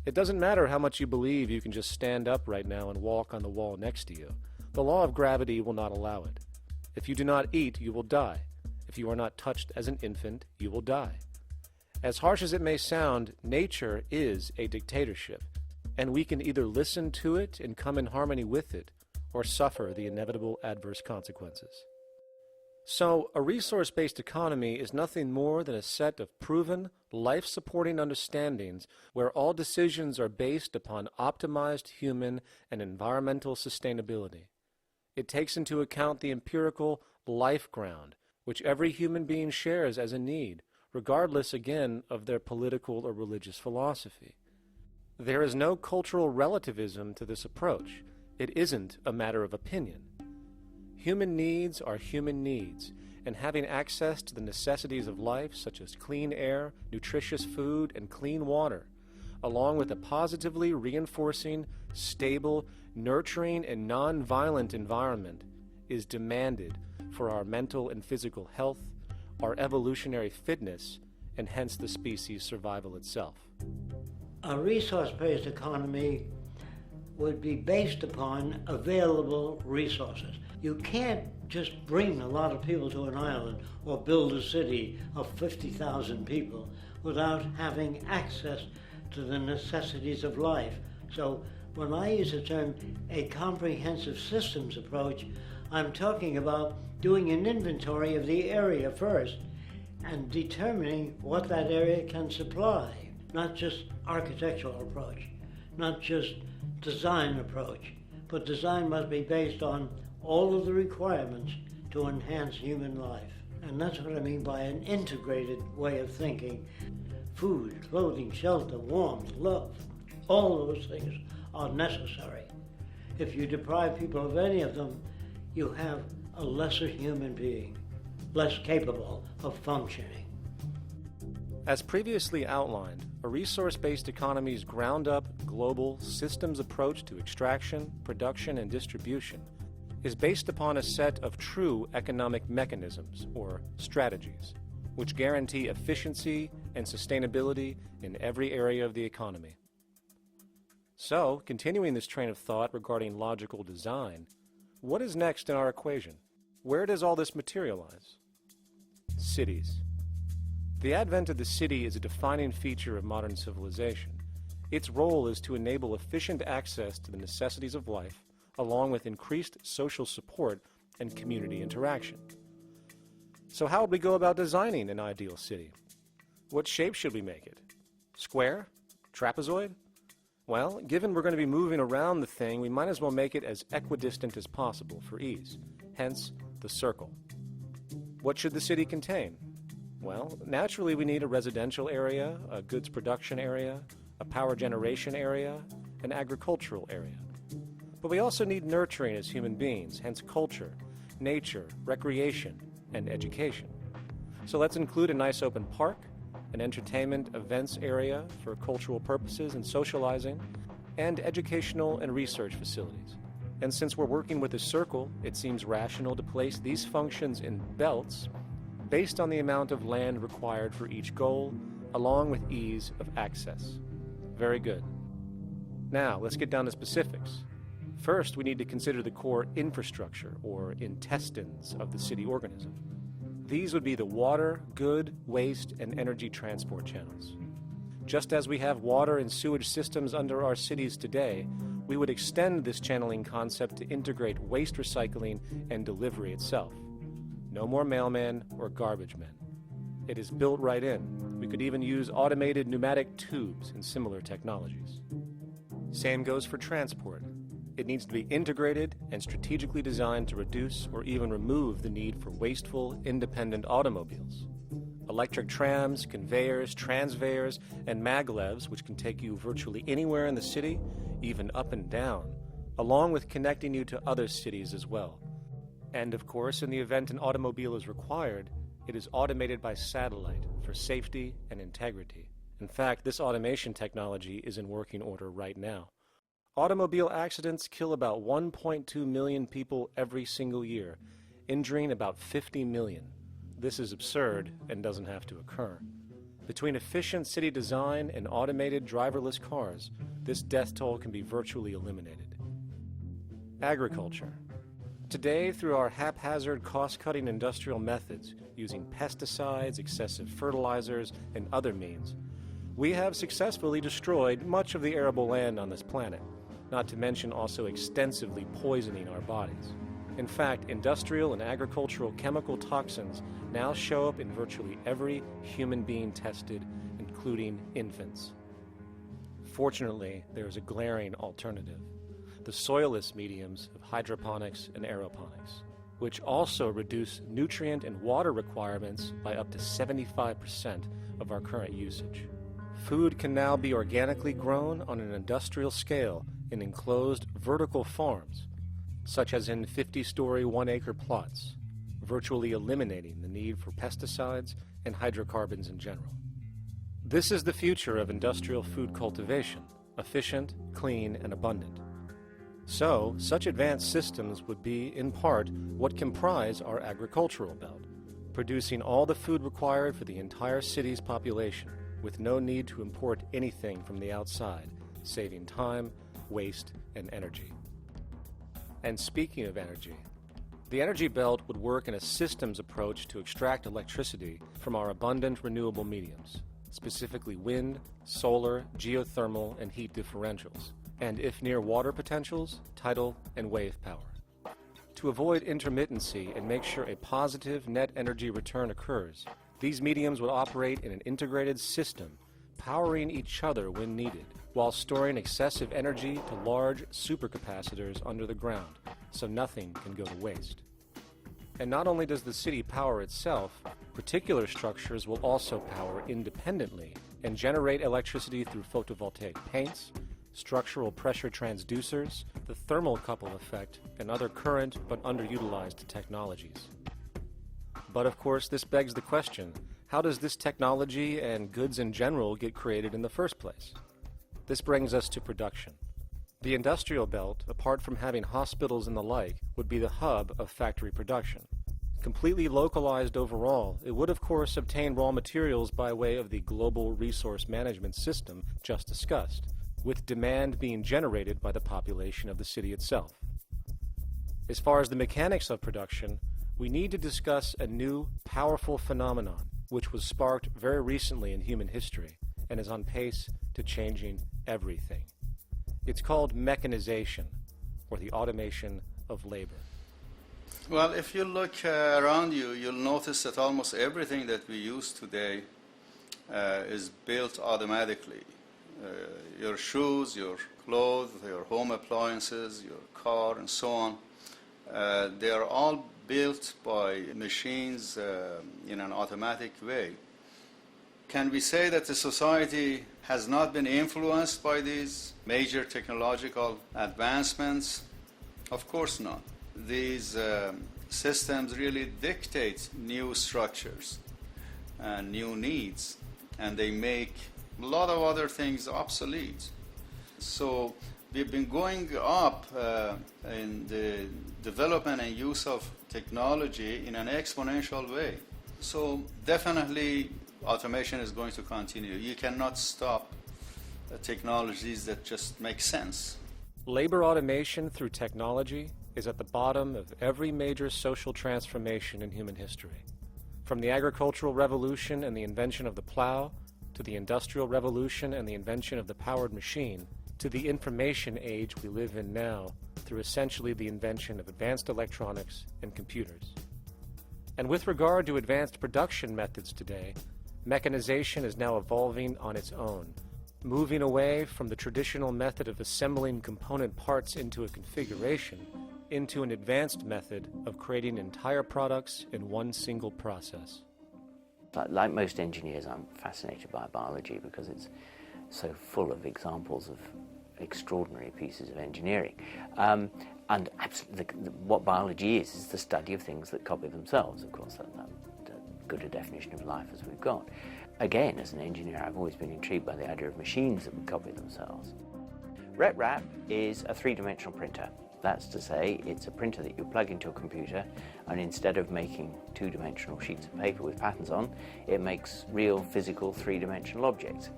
S12: It doesn't matter how much you believe you can just stand up right now and walk on the wall next to you. The law of gravity will not allow it. If you do not eat, you will die. If you are not touched as an infant, you will die. As harsh as it may sound, nature is a dictatorship, and we can either listen to it and come in harmony with it, or suffer the inevitable adverse consequences. So, a resource-based economy is nothing more than a set of proven, life-supporting understandings where all decisions are based upon optimized human and environmental sustainability. It takes into account the empirical life ground, which every human being shares as a need, regardless, again, of their political or religious philosophy. There is no cultural relativism to this approach. It isn't a matter of opinion. Human needs are human needs, and having access to the necessities of life, such as clean air, nutritious food, and clean water, along with a positively reinforcing, stable, nurturing, and non-violent environment, is demanded for our mental and physical health, our evolutionary fitness, and hence the species' survival itself.
S7: A resource-based economy would be based upon available resources. You can't just bring a lot of people to an island or build a city of 50,000 people without having access to the necessities of life. So when I use the term a comprehensive systems approach, I'm talking about doing an inventory of the area first and determining what that area can supply, not just architectural approach, not just design approach, but design must be based on all of the requirements to enhance human life. And that's what I mean by an integrated way of thinking. Food, clothing, shelter, warmth, love, all those things are necessary. If you deprive people of any of them, you have a lesser human being, less capable of functioning.
S12: As previously outlined, a resource-based economy's ground-up, global, systems approach to extraction, production, and distribution is based upon a set of true economic mechanisms, or strategies, which guarantee efficiency and sustainability in every area of the economy. So, continuing this train of thought regarding logical design, what is next in our equation? Where does all this materialize? Cities. The advent of the city is a defining feature of modern civilization. Its role is to enable efficient access to the necessities of life, along with increased social support and community interaction. So how would we go about designing an ideal city? What shape should we make it? Square? Trapezoid? Well, given we're going to be moving around the thing, we might as well make it as equidistant as possible for ease, hence the circle. What should the city contain? Well, naturally we need a residential area, a goods production area, a power generation area, an agricultural area. But we also need nurturing as human beings, hence culture, nature, recreation, and education. So let's include a nice open park, an entertainment events area for cultural purposes and socializing, and educational and research facilities. And since we're working with a circle, it seems rational to place these functions in belts based on the amount of land required for each goal, along with ease of access. Very good. Now, let's get down to specifics. First, we need to consider the core infrastructure, or intestines, of the city organism. These would be the water, good, waste, and energy transport channels. Just as we have water and sewage systems under our cities today, we would extend this channeling concept to integrate waste recycling and delivery itself. No more mailmen or garbage men. It is built right in. We could even use automated pneumatic tubes and similar technologies. Same goes for transport. It needs to be integrated and strategically designed to reduce or even remove the need for wasteful, independent automobiles. Electric trams, conveyors, transveyors, and maglevs, which can take you virtually anywhere in the city, even up and down, along with connecting you to other cities as well. And of course, in the event an automobile is required, it is automated by satellite for safety and integrity. In fact, this automation technology is in working order right now. Automobile accidents kill about 1.2 million people every single year, injuring about 50 million. This is absurd and doesn't have to occur. Between efficient city design and automated driverless cars, this death toll can be virtually eliminated. Agriculture. Today, through our haphazard, cost-cutting industrial methods, using pesticides, excessive fertilizers, and other means, we have successfully destroyed much of the arable land on this planet, not to mention also extensively poisoning our bodies. In fact, industrial and agricultural chemical toxins now show up in virtually every human being tested, including infants. Fortunately, there is a glaring alternative: the soilless mediums of hydroponics and aeroponics, which also reduce nutrient and water requirements by up to 75% of our current usage. Food can now be organically grown on an industrial scale in enclosed vertical farms, such as in 50-story 1-acre plots, virtually eliminating the need for pesticides and hydrocarbons in general. This is the future of industrial food cultivation, efficient, clean, and abundant. So, such advanced systems would be, in part, what comprise our agricultural belt, producing all the food required for the entire city's population, with no need to import anything from the outside, saving time, waste, and energy. And speaking of energy, The energy belt would work in a systems approach to extract electricity from our abundant renewable mediums, specifically wind, solar, geothermal, and heat differentials, and if near water potentials, tidal and wave power. To avoid intermittency and make sure a positive net energy return occurs, these mediums would operate in an integrated system, powering each other when needed, while storing excessive energy to large supercapacitors under the ground, so nothing can go to waste. And not only does the city power itself, particular structures will also power independently and generate electricity through photovoltaic paints, structural pressure transducers, the thermocouple effect, and other current but underutilized technologies. But of course, this begs the question, how does this technology and goods in general get created in the first place? This brings us to production. The industrial belt, apart from having hospitals and the like, would be the hub of factory production. Completely localized overall, it would of course obtain raw materials by way of the global resource management system just discussed, with demand being generated by the population of the city itself. As far as the mechanics of production, we need to discuss a new, powerful phenomenon which was sparked very recently in human history and is on pace to changing everything. It's called mechanization, or the automation of labor.
S4: Well, if you look around you, you'll notice that almost everything that we use today is built automatically. Your shoes, your clothes, your home appliances, your car, and so on. They are all built by machines in an automatic way. Can we say that the society has not been influenced by these major technological advancements? Of course not. These systems really dictate new structures and new needs, and they make a lot of other things obsolete. So we've been going up in the development and use of technology in an exponential way. So definitely automation is going to continue. You cannot stop technologies that just make sense.
S12: Labor automation through technology is at the bottom of every major social transformation in human history. From the agricultural revolution and the invention of the plow, to the industrial revolution and the invention of the powered machine, to the information age we live in now through essentially the invention of advanced electronics and computers. And with regard to advanced production methods today, mechanization is now evolving on its own, moving away from the traditional method of assembling component parts into a configuration into an advanced method of creating entire products in one single process.
S22: Like most engineers, I'm fascinated by biology because it's so full of examples of extraordinary pieces of engineering. And what biology is the study of things that copy themselves. Of course, that's good a definition of life as we've got. Again, as an engineer, I've always been intrigued by the idea of machines that would copy themselves. RepRap is a three-dimensional printer. That's to say, it's a printer that you plug into a computer, and instead of making two-dimensional sheets of paper with patterns on, it makes real, physical, three-dimensional objects.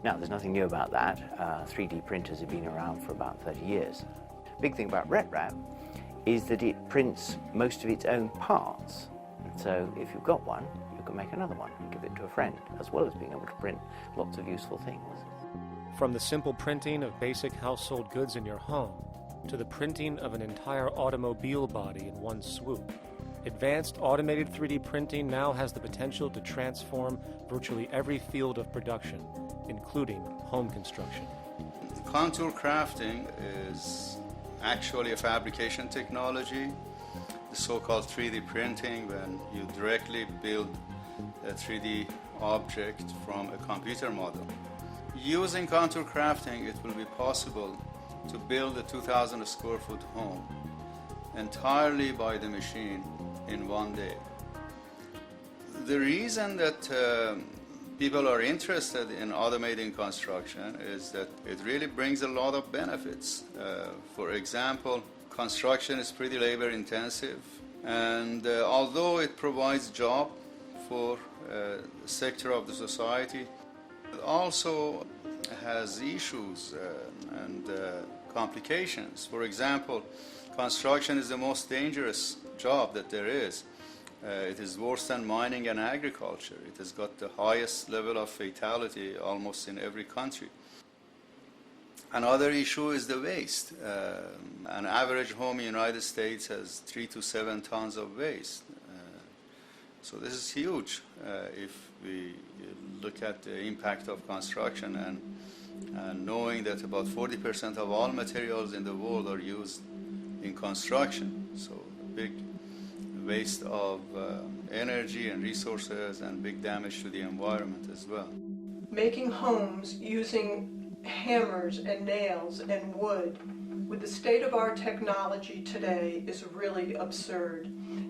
S22: Now, there's nothing new about that. 3D printers have been around for about 30 years. Big thing about RepRap is that it prints most of its own parts. And so if you've got one, you can make another one and give it to a friend, as well as being able to print lots of useful things.
S12: From the simple printing of basic household goods in your home, to the printing of an entire automobile body in one swoop, advanced automated 3D printing now has the potential to transform virtually every field of production, including home construction.
S4: Contour crafting is actually a fabrication technology, the so-called 3D printing, when you directly build a 3D object from a computer model. Using contour crafting, it will be possible to build a 2,000 square foot home entirely by the machine in one day. The reason that people are interested in automating construction is that it really brings a lot of benefits. For example, construction is pretty labor intensive, and although it provides job for a sector of the society, it also has issues and complications. For example, construction is the most dangerous job that there is. It is worse than mining and agriculture. It has got the highest level of fatality almost in every country. Another issue is the waste. An average home in the United States has 3 to 7 tons of waste. So this is huge if we look at the impact of construction and knowing that about 40% of all materials in the world are used in construction. So big waste of energy and resources and big damage to the environment as well.
S1: Making homes using hammers and nails and wood with the state of our technology today is really absurd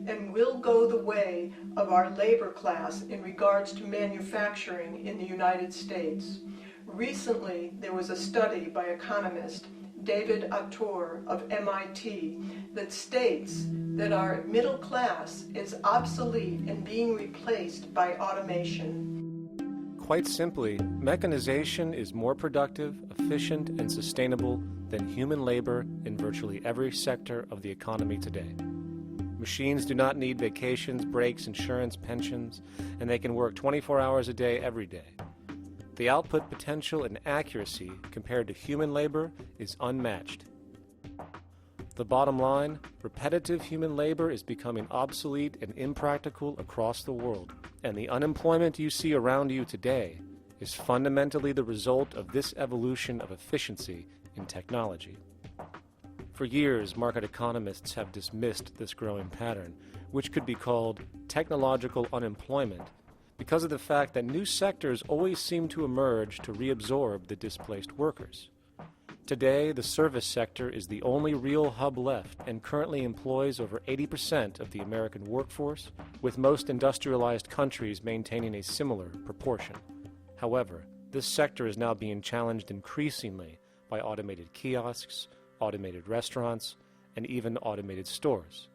S1: and will go the way of our labor class in regards to manufacturing in the United States. Recently, there was a study by economist David Autor of MIT that states that our middle class is obsolete and being replaced by automation.
S12: Quite simply, mechanization is more productive, efficient, and sustainable than human labor in virtually every sector of the economy today. Machines do not need vacations, breaks, insurance, pensions, and they can work 24 hours a day every day. The output potential and accuracy compared to human labor is unmatched. The bottom line, repetitive human labor is becoming obsolete and impractical across the world, and the unemployment you see around you today is fundamentally the result of this evolution of efficiency in technology. For years, market economists have dismissed this growing pattern, which could be called technological unemployment, because of the fact that new sectors always seem to emerge to reabsorb the displaced workers. Today, the service sector is the only real hub left and currently employs over 80% of the American workforce, with most industrialized countries maintaining a similar proportion. However, this sector is now being challenged increasingly by automated kiosks, automated restaurants, and even automated stores.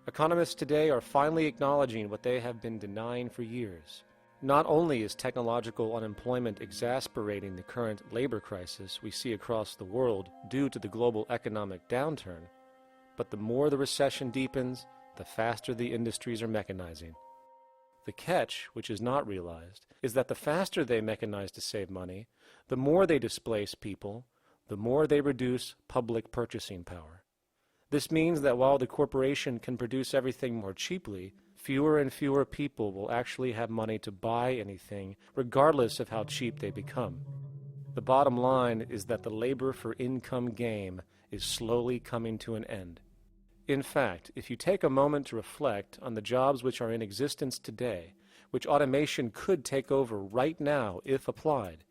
S12: Economists today are finally acknowledging what they have been denying for years. Not only is technological unemployment exasperating the current labor crisis we see across the world due to the global economic downturn, but the more the recession deepens, the faster the industries are mechanizing. The catch, which is not realized, is that the faster they mechanize to save money, the more they displace people, the more they reduce public purchasing power. This means that while the corporation can produce everything more cheaply, fewer and fewer people will actually have money to buy anything, regardless of how cheap they become. The bottom line is that the labor for income game is slowly coming to an end. In fact, if you take a moment to reflect on the jobs which are in existence today, which automation could take over right now if applied,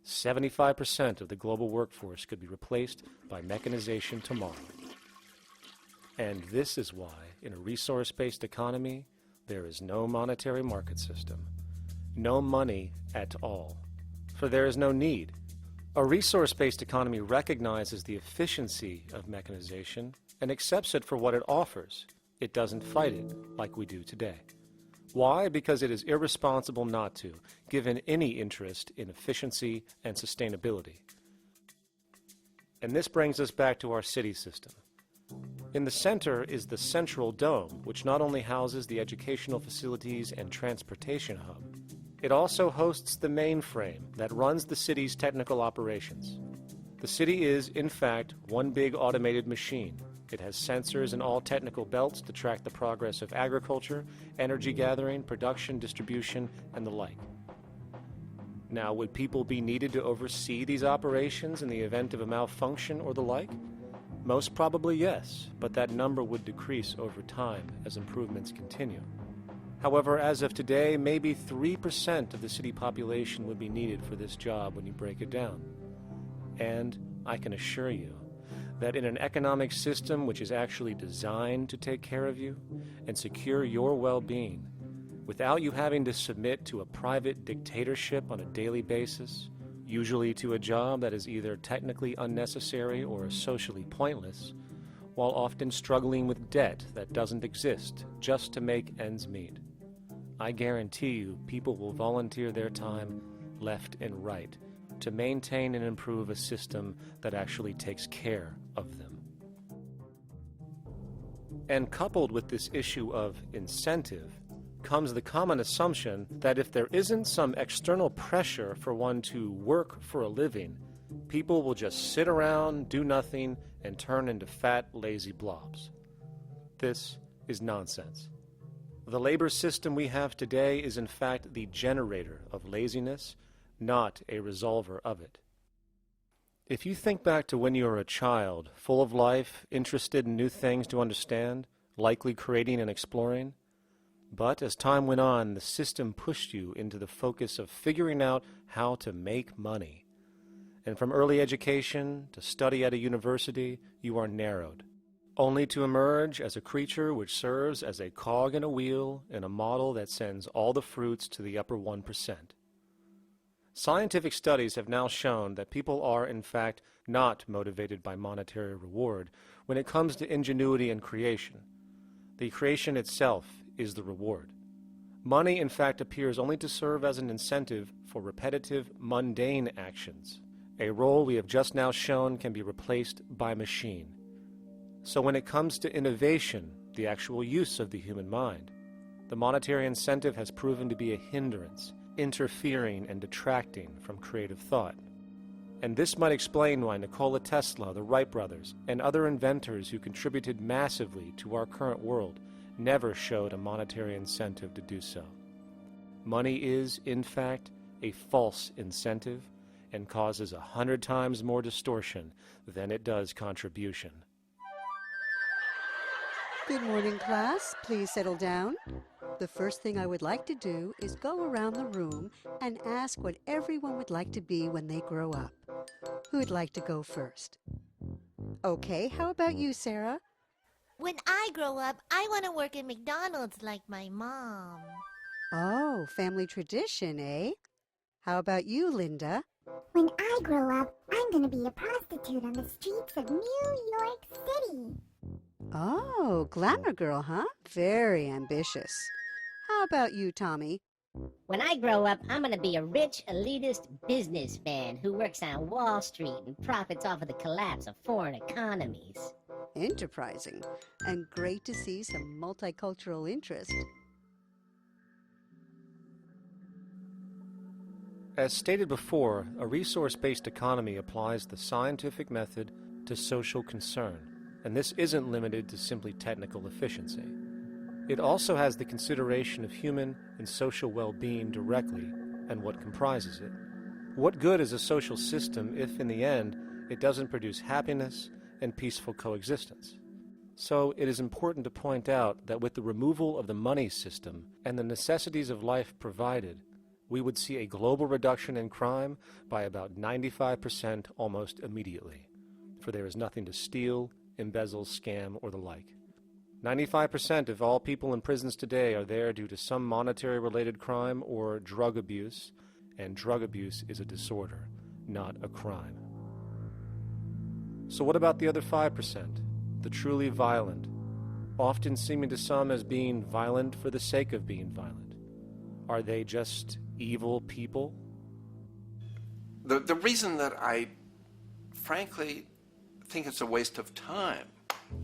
S12: 75% of the global workforce could be replaced by mechanization tomorrow. And this is why, in a resource-based economy, there is no monetary market system, no money at all, for there is no need. A resource-based economy recognizes the efficiency of mechanization and accepts it for what it offers. It doesn't fight it like we do today. Why? Because it is irresponsible not to, given any interest in efficiency and sustainability. And this brings us back to our city system. In the center is the central dome, which not only houses the educational facilities and transportation hub, it also hosts the mainframe that runs the city's technical operations. The city is, in fact, one big automated machine. It has sensors in all technical belts to track the progress of agriculture, energy gathering, production, distribution, and the like. Now, would people be needed to oversee these operations in the event of a malfunction or the like? Most probably yes, but that number would decrease over time as improvements continue. However, as of today, maybe 3% of the city population would be needed for this job when you break it down. And I can assure you that in an economic system which is actually designed to take care of you and secure your well-being, without you having to submit to a private dictatorship on a daily basis, usually to a job that is either technically unnecessary or socially pointless, while often struggling with debt that doesn't exist just to make ends meet. I guarantee you people will volunteer their time left and right to maintain and improve a system that actually takes care of them. And coupled with this issue of incentive comes the common assumption that if there isn't some external pressure for one to work for a living, people will just sit around, do nothing, and turn into fat, lazy blobs. This is nonsense. The labor system we have today is in fact the generator of laziness, not a resolver of it. If you think back to when you were a child, full of life, interested in new things to understand, likely creating and exploring, but as time went on, the system pushed you into the focus of figuring out how to make money. And from early education to study at a university, you are narrowed, only to emerge as a creature which serves as a cog in a wheel in a model that sends all the fruits to the upper 1%. Scientific studies have now shown that people are, in fact, not motivated by monetary reward when it comes to ingenuity and creation. The creation itself is the reward. Money, in fact, appears only to serve as an incentive for repetitive, mundane actions, a role we have just now shown can be replaced by machine. So when it comes to innovation, the actual use of the human mind, the monetary incentive has proven to be a hindrance, interfering and detracting from creative thought. And this might explain why Nikola Tesla, the Wright brothers, and other inventors who contributed massively to our current world never showed a monetary incentive to do so. Money is, in fact, a false incentive and causes 100 times more distortion than it does contribution.
S3: Good morning, class. Please settle down. The first thing I would like to do is go around the room and ask what everyone would like to be when they grow up. Who'd like to go first? Okay, how about you, Sarah?
S5: When I grow up, I want to work at McDonald's like my mom.
S3: Oh, family tradition, eh? How about you, Linda?
S23: When I grow up, I'm going to be a prostitute on the streets of New York City.
S3: Oh, glamour girl, huh? Very ambitious. How about you, Tommy?
S24: When I grow up, I'm going to be a rich, elitist businessman who works on Wall Street and profits off of the collapse of foreign economies.
S3: Enterprising. And great to see some multicultural interest.
S12: As stated before, a resource-based economy applies the scientific method to social concern, and this isn't limited to simply technical efficiency. It also has the consideration of human and social well-being directly and what comprises it. What good is a social system if, in the end, it doesn't produce happiness and peaceful coexistence? So it is important to point out that with the removal of the money system and the necessities of life provided, we would see a global reduction in crime by about 95% almost immediately, for there is nothing to steal, embezzle, scam, or the like. 95% of all people in prisons today are there due to some monetary-related crime or drug abuse, and drug abuse is a disorder, not a crime. So what about the other 5%, the truly violent, often seeming to some as being violent for the sake of being violent? Are they just evil people?
S11: The reason that I frankly think it's a waste of time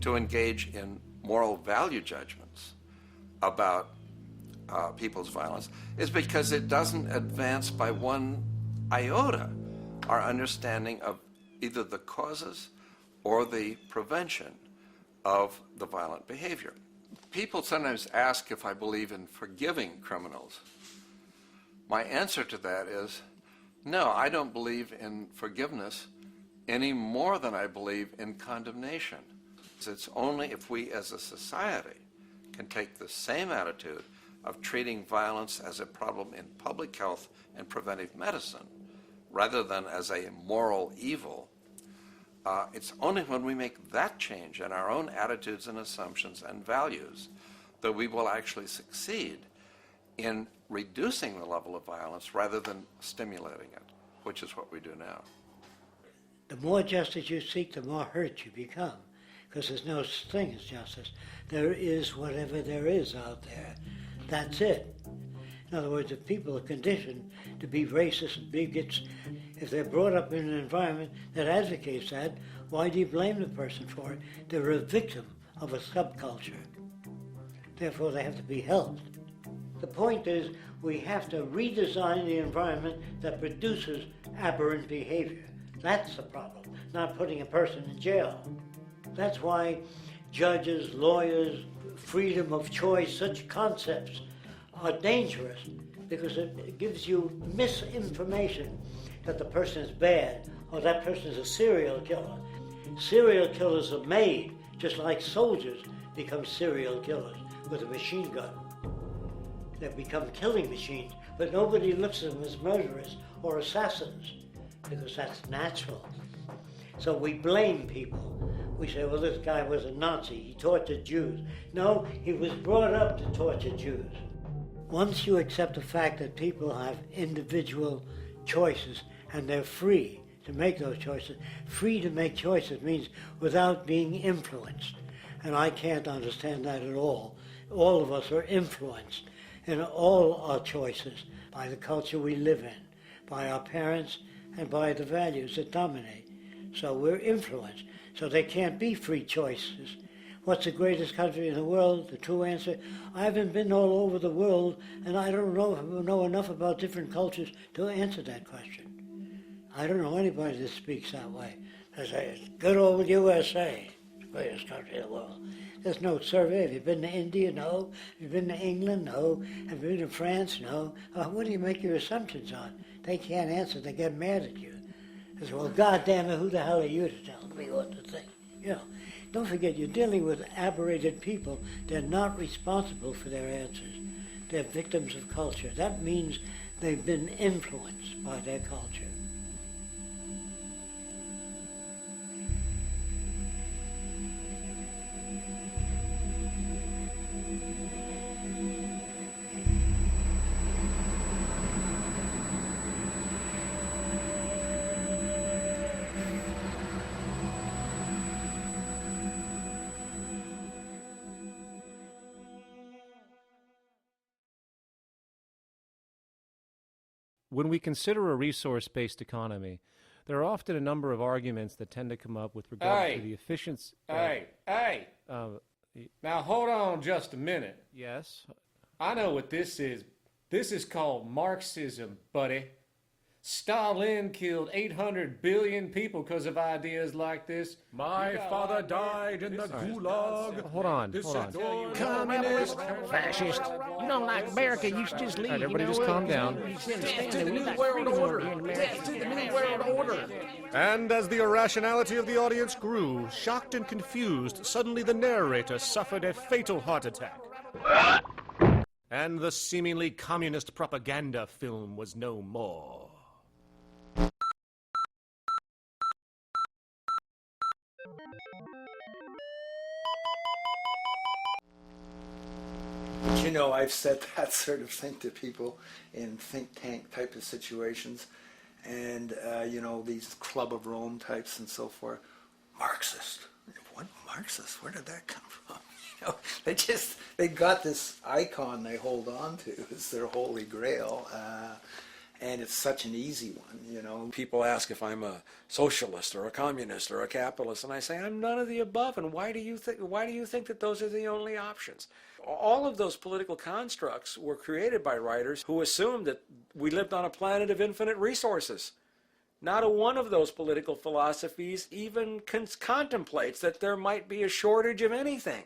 S11: to engage in moral value judgments about people's violence is because it doesn't advance by one iota our understanding of either the causes or the prevention of the violent behavior. People sometimes ask if I believe in forgiving criminals. My answer to that is, no, I don't believe in forgiveness any more than I believe in condemnation. It's only if we as a society can take the same attitude of treating violence as a problem in public health and preventive medicine rather than as a moral evil. It's only when we make that change in our own attitudes and assumptions and values that we will actually succeed in reducing the level of violence rather than stimulating it, which is what we do now.
S7: The more justice you seek, the more hurt you become, because there's no such thing as justice. There is whatever there is out there. That's it. In other words, if people are conditioned to be racist and bigots, if they're brought up in an environment that advocates that, why do you blame the person for it? They're a victim of a subculture. Therefore, they have to be helped. The point is, we have to redesign the environment that produces aberrant behavior. That's the problem, not putting a person in jail. That's why judges, lawyers, freedom of choice, such concepts are dangerous, because it gives you misinformation that the person is bad or that person is a serial killer. Serial killers are made, just like soldiers become serial killers with a machine gun. They become killing machines, but nobody looks at them as murderers or assassins, because that's natural. So we blame people. We say, well, this guy was a Nazi, he tortured Jews. No, he was brought up to torture Jews. Once you accept the fact that people have individual choices and they're free to make those choices, free to make choices means without being influenced. And I can't understand that at all. All of us are influenced in all our choices by the culture we live in, by our parents, and by the values that dominate. So we're influenced. So there can't be free choices. What's the greatest country in the world? The true answer, I haven't been all over the world, and I don't know enough about different cultures to answer that question. I don't know anybody that speaks that way. They say, it's good old USA, the greatest country in the world. There's no survey. Have you been to India? No. Have you been to England? No. Have you been to France? No. What do you make your assumptions on? They can't answer. They get mad at you. They say, well, goddamn it, who the hell are you to tell me what to think? You know, don't forget, you're dealing with aberrated people. They're not responsible for their answers. They're victims of culture. That means they've been influenced by their culture.
S12: When we consider a resource-based economy, there are often a number of arguments that tend to come up with regard to the efficiency.
S6: Now hold on just a minute.
S12: Yes?
S6: I know what this is. This is called Marxism, buddy. Stalin killed 800 billion people because of ideas like this.
S14: My father died in the gulag.
S12: Hold on.
S18: Communist, fascist. You know, like America used to just leave.
S12: All right, everybody just calm down.
S14: Death to the New World Order. Death to the New World Order.
S9: And as the irrationality of the audience grew, shocked and confused, suddenly the narrator suffered a fatal heart attack. And the seemingly communist propaganda film was no more.
S15: You know, I've said that sort of thing to people in think tank type of situations, and you know, these Club of Rome types and so forth. Marxist. What Marxist? Where did that come from? You know, they got this icon they hold on to. It's their holy grail. And it's such an easy one, you know.
S14: People ask if I'm a socialist or a communist or a capitalist, and I say I'm none of the above. And why do you think that those are the only options? All of those political constructs were created by writers who assumed that we lived on a planet of infinite resources. Not a one of those political philosophies even contemplates that there might be a shortage of anything.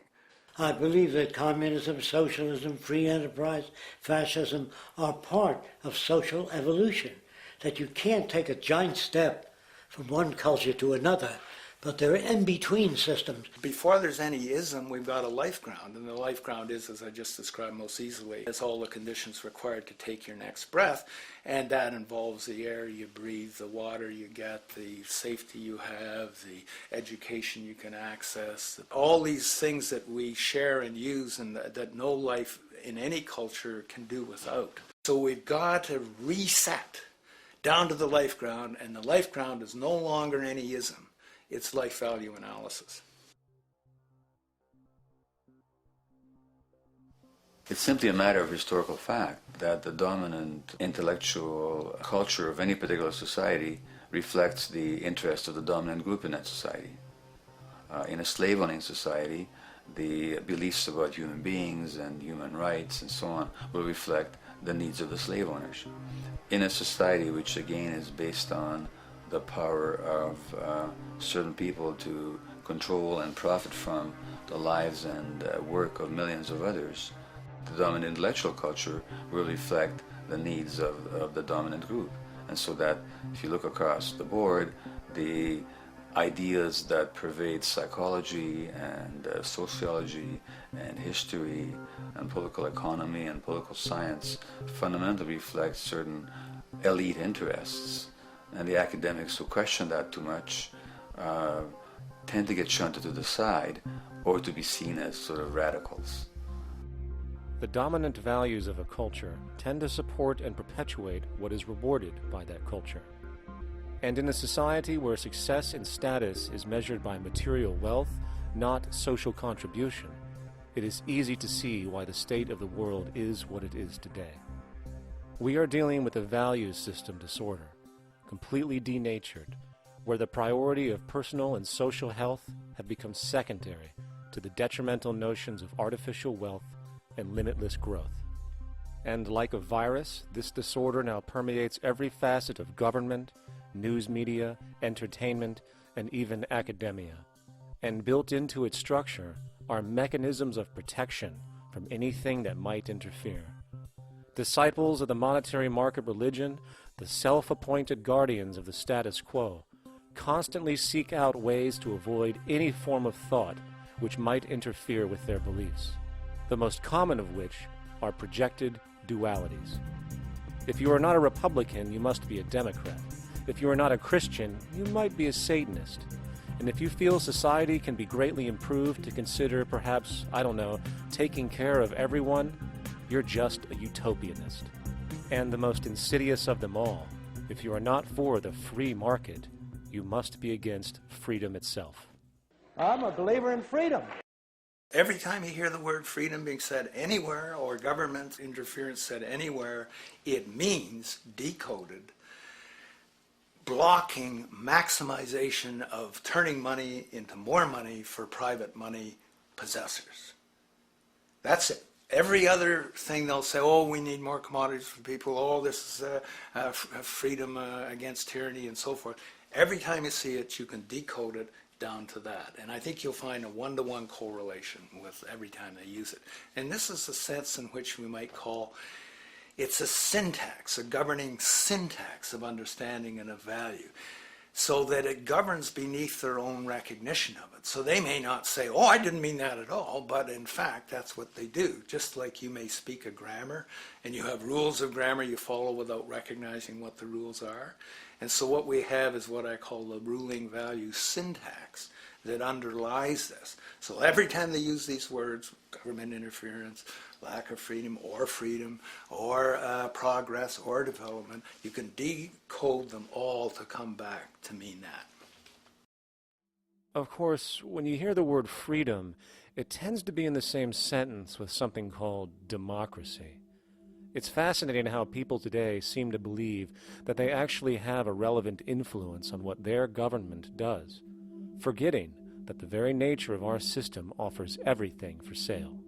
S7: I believe that communism, socialism, free enterprise, fascism are part of social evolution, that you can't take a giant step from one culture to another, but they're in-between systems.
S15: Before there's any ism, we've got a life ground, and the life ground is, as I just described most easily, it's all the conditions required to take your next breath, and that involves the air you breathe, the water you get, the safety you have, the education you can access, all these things that we share and use and that no life in any culture can do without. So we've got to reset down to the life ground, and the life ground is no longer any ism. It's life value analysis.
S13: It's simply a matter of historical fact that the dominant intellectual culture of any particular society reflects the interest of the dominant group in that society. In a slave-owning society, the beliefs about human beings and human rights and so on will reflect the needs of the slave owners. In a society which again is based on the power of certain people to control and profit from the lives and work of millions of others, the dominant intellectual culture will reflect the needs of the dominant group. And so that if you look across the board, the ideas that pervade psychology and sociology and history and political economy and political science fundamentally reflect certain elite interests. And the academics who question that too much tend to get shunted to the side or to be seen as sort of radicals.
S12: The dominant values of a culture tend to support and perpetuate what is rewarded by that culture. And in a society where success and status is measured by material wealth, not social contribution, it is easy to see why the state of the world is what it is today. We are dealing with a values system disorder, completely denatured, where the priority of personal and social health have become secondary to the detrimental notions of artificial wealth and limitless growth. And like a virus, this disorder now permeates every facet of government, news media, entertainment, and even academia. And built into its structure are mechanisms of protection from anything that might interfere. Disciples of the monetary market religion, the self-appointed guardians of the status quo, constantly seek out ways to avoid any form of thought which might interfere with their beliefs, the most common of which are projected dualities. If you are not a Republican, you must be a Democrat. If you are not a Christian, you might be a Satanist. And if you feel society can be greatly improved to consider perhaps, taking care of everyone, you're just a utopianist. And the most insidious of them all, if you are not for the free market, you must be against freedom itself.
S15: I'm a believer in freedom. Every time you hear the word freedom being said anywhere or government interference said anywhere, it means, decoded, blocking maximization of turning money into more money for private money possessors. That's it. Every other thing they'll say, oh, we need more commodities for people, oh, this is freedom against tyranny and so forth. Every time you see it, you can decode it down to that. And I think you'll find a one-to-one correlation with every time they use it. And this is the sense in which we might call it's a syntax, a governing syntax of understanding and of value, so that it governs beneath their own recognition of it. So they may not say, oh, I didn't mean that at all, but in fact, that's what they do. Just like you may speak a grammar, and you have rules of grammar you follow without recognizing what the rules are. And so what we have is what I call the ruling value syntax that underlies this. So every time they use these words, government interference, lack of freedom, or progress, or development, you can decode them all to come back to mean that.
S12: Of course, when you hear the word freedom, it tends to be in the same sentence with something called democracy. It's fascinating how people today seem to believe that they actually have a relevant influence on what their government does, forgetting that the very nature of our system offers everything for sale.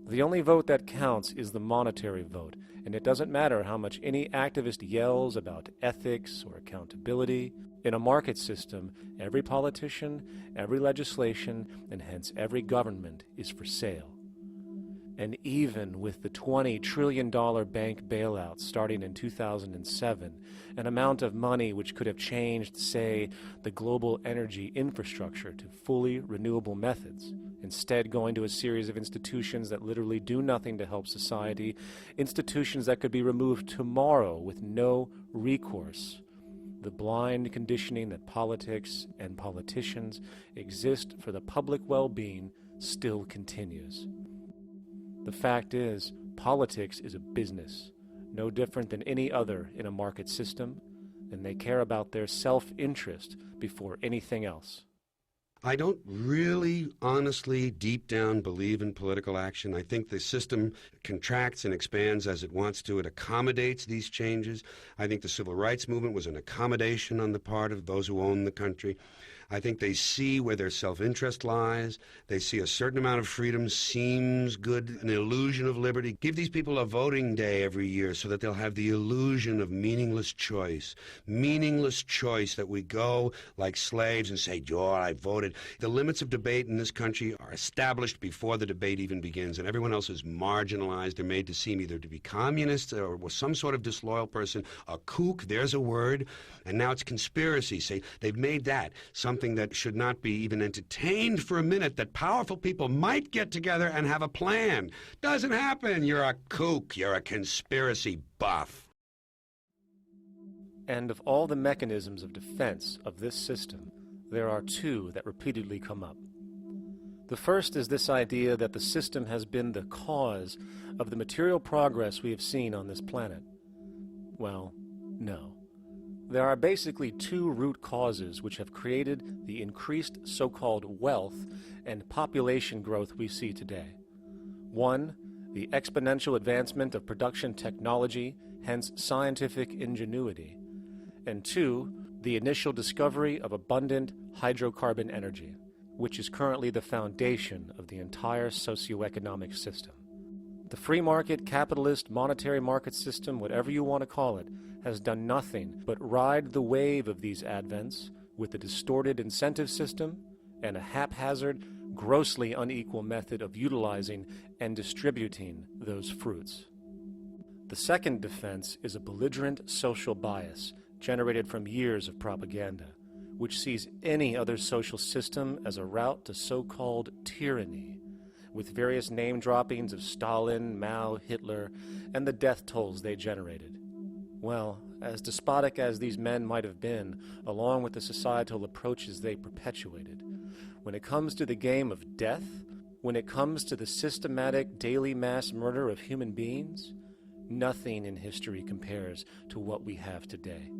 S12: The only vote that counts is the monetary vote, and it doesn't matter how much any activist yells about ethics or accountability. In a market system, every politician, every legislation, and hence every government is for sale. And even with the $20 trillion bank bailout starting in 2007, an amount of money which could have changed, say, the global energy infrastructure to fully renewable methods, instead going to a series of institutions that literally do nothing to help society, institutions that could be removed tomorrow with no recourse. The blind conditioning that politics and politicians exist for the public well-being still continues. The fact is, politics is a business, no different than any other in a market system, and they care about their self-interest before anything else.
S16: I don't really, honestly, deep down believe in political action. I think the system contracts and expands as it wants to. It accommodates these changes. I think the civil rights movement was an accommodation on the part of those who own the country. I think they see where their self-interest lies. They see a certain amount of freedom seems good, an illusion of liberty. Give these people a voting day every year so that they'll have the illusion of meaningless choice. Meaningless choice that we go like slaves and say, "Oh, I voted." The limits of debate in this country are established before the debate even begins, and everyone else is marginalized. They're made to seem either to be communists or some sort of disloyal person, a kook, there's a word, and now it's conspiracy. Say, they've made that something that should not be even entertained for a minute, that powerful people might get together and have a plan. Doesn't happen. You're a kook. You're a conspiracy buff.
S12: And of all the mechanisms of defense of this system, there are two that repeatedly come up. The first is this idea that the system has been the cause of the material progress we have seen on this planet. Well, no. There are basically two root causes which have created the increased so-called wealth and population growth we see today. One, the exponential advancement of production technology, hence scientific ingenuity. And two, the initial discovery of abundant hydrocarbon energy, which is currently the foundation of the entire socioeconomic system. The free market, capitalist, monetary market system, whatever you want to call it, has done nothing but ride the wave of these advents with a distorted incentive system and a haphazard, grossly unequal method of utilizing and distributing those fruits. The second defense is a belligerent social bias generated from years of propaganda, which sees any other social system as a route to so-called tyranny, with various name droppings of Stalin, Mao, Hitler, and the death tolls they generated. Well, as despotic as these men might have been, along with the societal approaches they perpetuated, when it comes to the game of death, when it comes to the systematic daily mass murder of human beings, nothing in history compares to what we have today.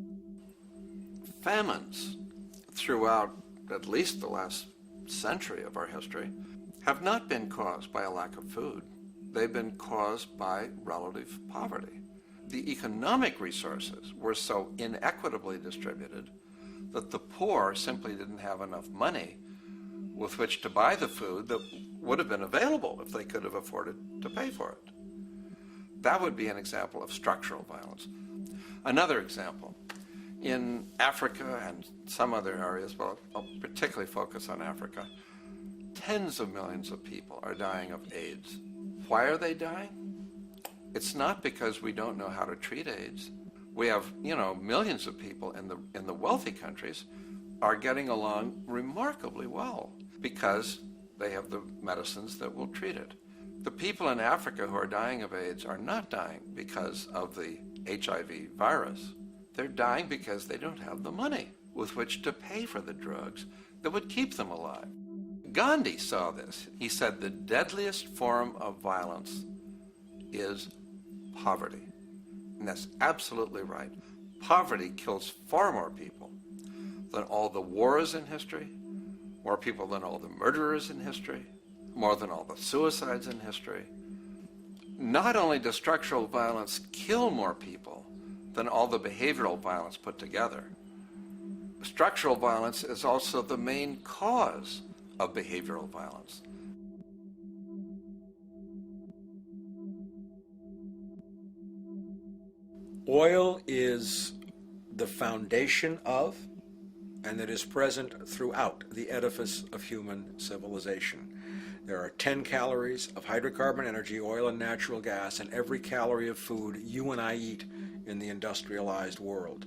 S11: Famines throughout at least the last century of our history have not been caused by a lack of food. They've been caused by relative poverty. The economic resources were so inequitably distributed that the poor simply didn't have enough money with which to buy the food that would have been available if they could have afforded to pay for it. That would be an example of structural violence. Another example, in Africa and some other areas, but I'll particularly focus on Africa, tens of millions of people are dying of AIDS. Why are they dying? It's not because we don't know how to treat AIDS. We have, millions of people in the wealthy countries are getting along remarkably well because they have the medicines that will treat it. The people in Africa who are dying of AIDS are not dying because of the HIV virus. They're dying because they don't have the money with which to pay for the drugs that would keep them alive. Gandhi saw this. He said the deadliest form of violence is poverty. And that's absolutely right. Poverty kills far more people than all the wars in history, more people than all the murderers in history, more than all the suicides in history. Not only does structural violence kill more people than all the behavioral violence put together, structural violence is also the main cause of behavioral violence.
S14: Oil is the foundation of, and it is present throughout the edifice of human civilization. There are 10 calories of hydrocarbon energy, oil and natural gas, in every calorie of food you and I eat in the industrialized world.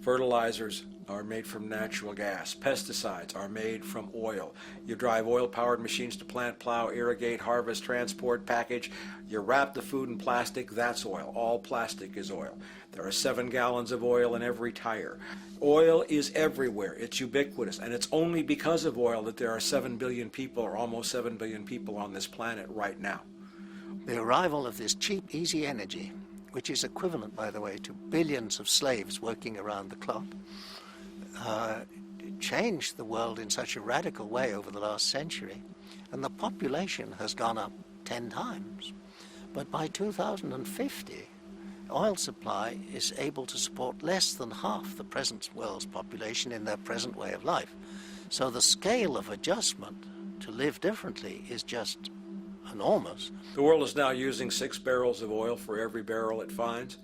S14: Fertilizers are made from natural gas. Pesticides are made from oil. You drive oil-powered machines to plant, plow, irrigate, harvest, transport, package. You wrap the food in plastic, that's oil. All plastic is oil. There are 7 gallons of oil in every tire. Oil is everywhere. It's ubiquitous. And it's only because of oil that there are 7 billion people, or almost 7 billion people on this planet right now.
S8: The arrival of this cheap, easy energy, which is equivalent, by the way, to billions of slaves working around the clock, changed the world in such a radical way over the last century, and the population has gone up 10 times. But by 2050, oil supply is able to support less than half the present world's population in their present way of life. So the scale of adjustment to live differently is just enormous.
S14: The world is now using 6 barrels of oil for every barrel it finds.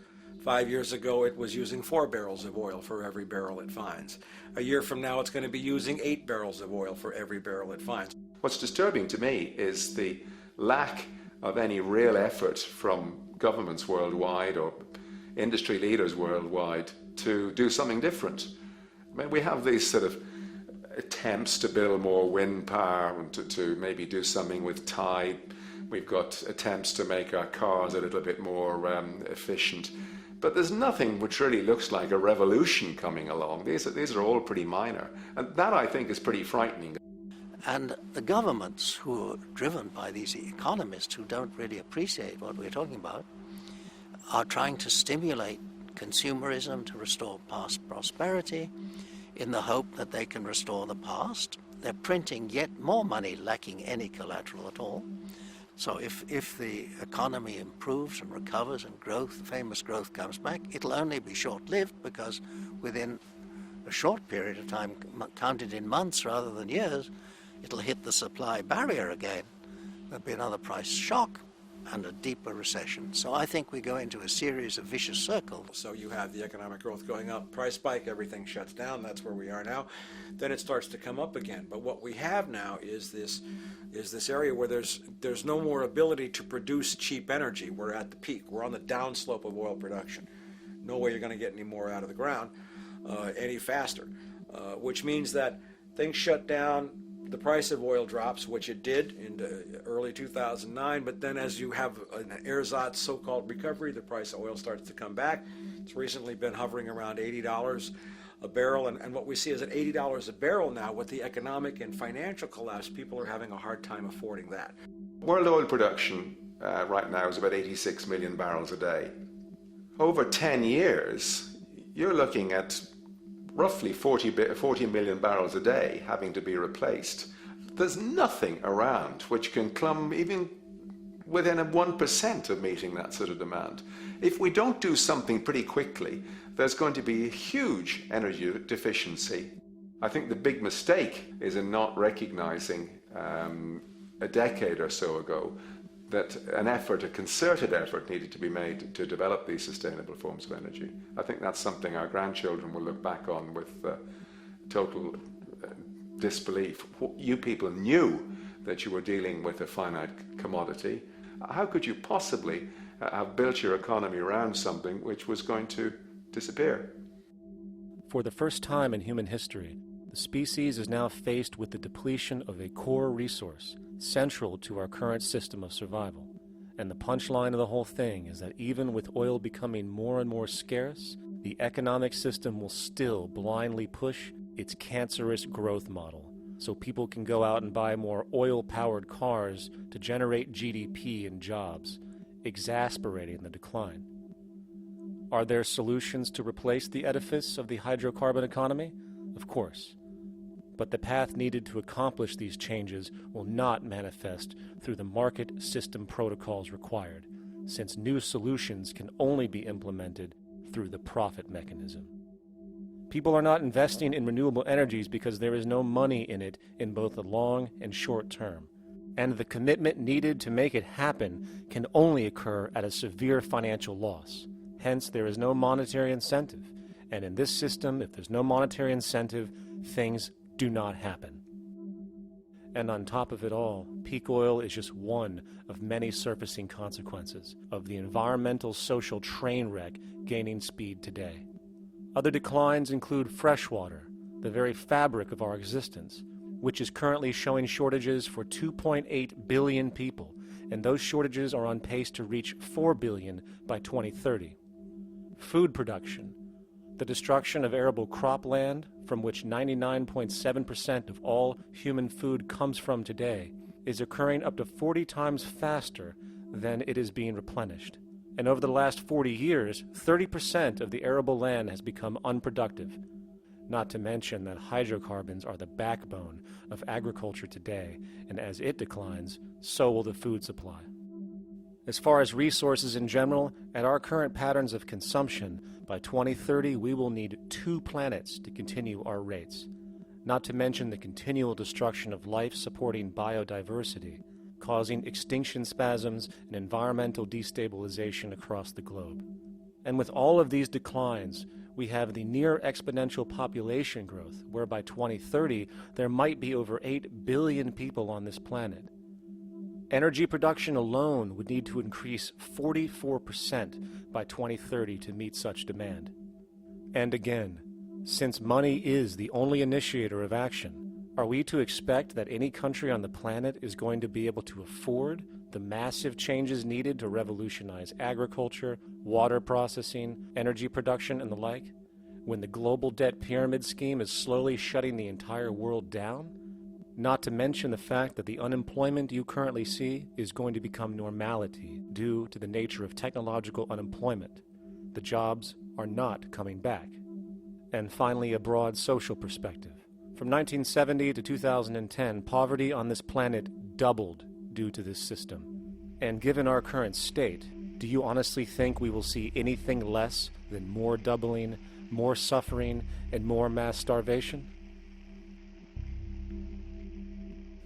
S14: 5 years ago, it was using 4 barrels of oil for every barrel it finds. A year from now, it's going to be using 8 barrels of oil for every barrel it finds.
S10: What's disturbing to me is the lack of any real effort from governments worldwide or industry leaders worldwide to do something different. I mean, we have these sort of attempts to build more wind power and to maybe do something with tide. We've got attempts to make our cars a little bit more efficient. But there's nothing which really looks like a revolution coming along. These are all pretty minor. And that, I think, is pretty frightening.
S8: And the governments who are driven by these economists who don't really appreciate what we're talking about are trying to stimulate consumerism to restore past prosperity in the hope that they can restore the past. They're printing yet more money lacking any collateral at all. So if the economy improves and recovers and famous growth comes back, it'll only be short-lived because within a short period of time, counted in months rather than years, it'll hit the supply barrier again. There'll be another price shock and a deeper recession. So I think we go into a series of vicious circles.
S14: So you have the economic growth going up, price spike, everything shuts down, that's where we are now. Then it starts to come up again. But what we have now is this area where there's no more ability to produce cheap energy. We're at the peak. We're on the downslope of oil production. No way you're going to get any more out of the ground any faster, which means that things shut down. The price of oil drops, which it did in early 2009, but then as you have an ersatz so-called recovery, the price of oil starts to come back. It's recently been hovering around $80 a barrel, and what we see is at $80 a barrel now, with the economic and financial collapse, people are having a hard time affording that.
S10: World oil production right now is about 86 million barrels a day. Over 10 years, you're looking at roughly 40 million barrels a day having to be replaced. There's nothing around which can come even within 1% of meeting that sort of demand. If we don't do something pretty quickly, there's going to be a huge energy deficiency. I think the big mistake is in not recognizing a decade or so ago that a concerted effort needed to be made to develop these sustainable forms of energy. I think that's something our grandchildren will look back on with total disbelief. You people knew that you were dealing with a finite commodity. How could you possibly have built your economy around something which was going to disappear?
S12: For the first time in human history, the species is now faced with the depletion of a core resource central to our current system of survival. And the punchline of the whole thing is that even with oil becoming more and more scarce, the economic system will still blindly push its cancerous growth model, so people can go out and buy more oil-powered cars to generate GDP and jobs, exasperating the decline. Are there solutions to replace the edifice of the hydrocarbon economy? Of course. But the path needed to accomplish these changes will not manifest through the market system protocols required, since new solutions can only be implemented through the profit mechanism. People are not investing in renewable energies because there is no money in it in both the long and short term, and the commitment needed to make it happen can only occur at a severe financial loss. Hence, there is no monetary incentive, and in this system, if there's no monetary incentive, things do not happen. And on top of it all, peak oil is just one of many surfacing consequences of the environmental social train wreck gaining speed today. Other declines include freshwater, the very fabric of our existence, which is currently showing shortages for 2.8 billion people, and those shortages are on pace to reach 4 billion by 2030. Food production, the destruction of arable cropland, from which 99.7% of all human food comes from today, is occurring up to 40 times faster than it is being replenished. And over the last 40 years, 30% of the arable land has become unproductive. Not to mention that hydrocarbons are the backbone of agriculture today, and as it declines, so will the food supply. As far as resources in general, at our current patterns of consumption, by 2030 we will need 2 planets to continue our rates. not to mention the continual destruction of life-supporting biodiversity, causing extinction spasms and environmental destabilization across the globe. And with all of these declines, we have the near exponential population growth, where by 2030 there might be over 8 billion people on this planet. Energy production alone would need to increase 44% by 2030 to meet such demand. And again, since money is the only initiator of action, are we to expect that any country on the planet is going to be able to afford the massive changes needed to revolutionize agriculture, water processing, energy production, and the like, when the global debt pyramid scheme is slowly shutting the entire world down? Not to mention the fact that the unemployment you currently see is going to become normality due to the nature of technological unemployment. The jobs are not coming back. And finally, a broad social perspective. From 1970 to 2010, poverty on this planet doubled due to this system. And given our current state, do you honestly think we will see anything less than more doubling, more suffering, and more mass starvation?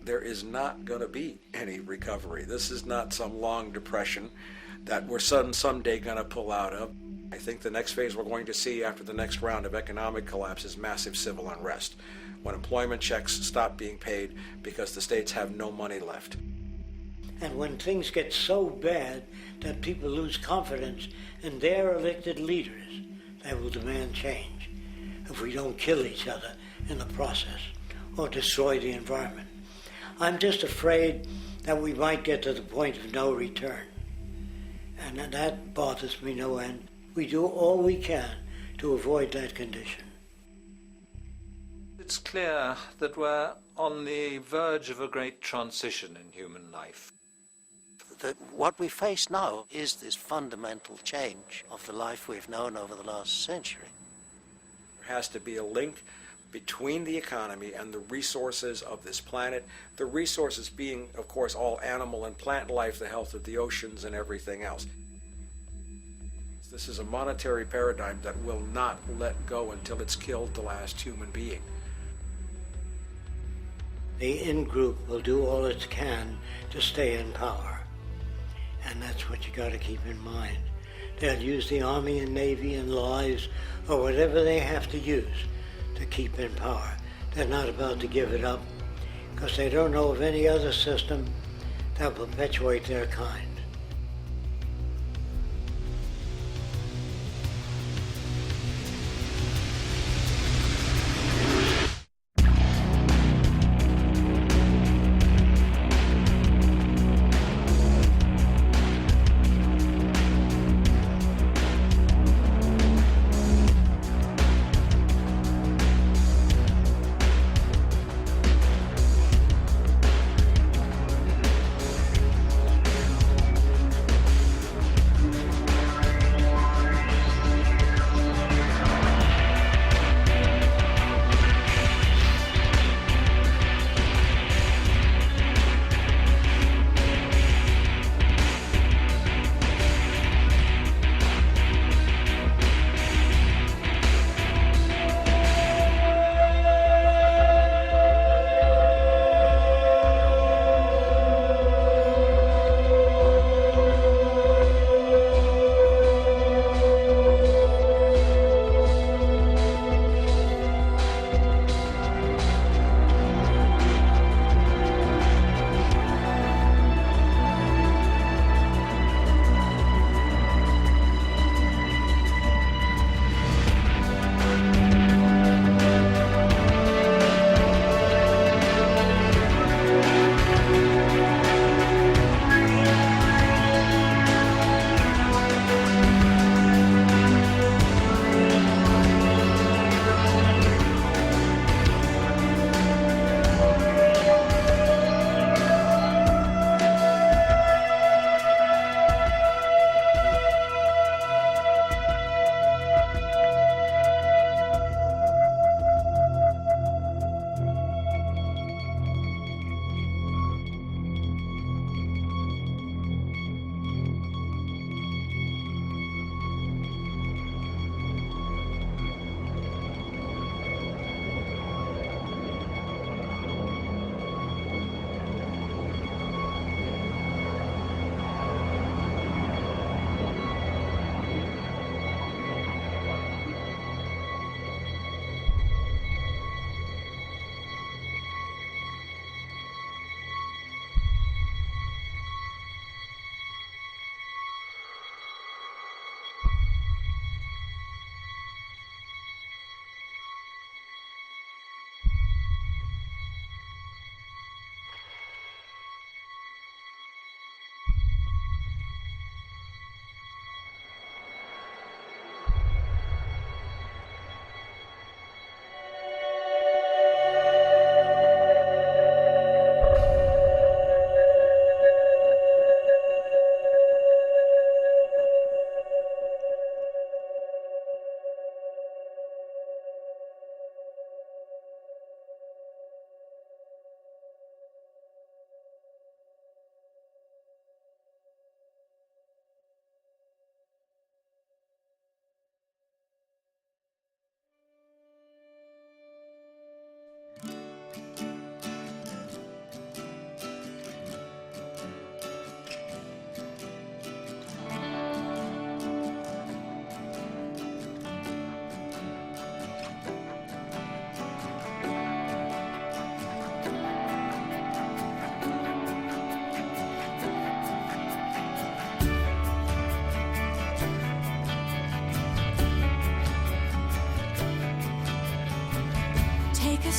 S14: There is not going to be any recovery. This is not some long depression that we're someday going to pull out of. I think the next phase we're going to see after the next round of economic collapse is massive civil unrest, when employment checks stop being paid because the states have no money left.
S7: And when things get so bad that people lose confidence in their elected leaders, they will demand change if we don't kill each other in the process or destroy the environment. I'm just afraid that we might get to the point of no return. And that bothers me no end. We do all we can to avoid that condition.
S17: It's clear that we're on the verge of a great transition in human life.
S8: What we face now is this fundamental change of the life we've known over the last century.
S14: There has to be a link between the economy and the resources of this planet, the resources being, of course, all animal and plant life, the health of the oceans and everything else. This is a monetary paradigm that will not let go until it's killed the last human being.
S7: The in-group will do all it can to stay in power. And that's what you got to keep in mind. They'll use the Army and Navy and lies or whatever they have to use to keep in power. They're not about to give it up because they don't know of any other system that will perpetuate their kind.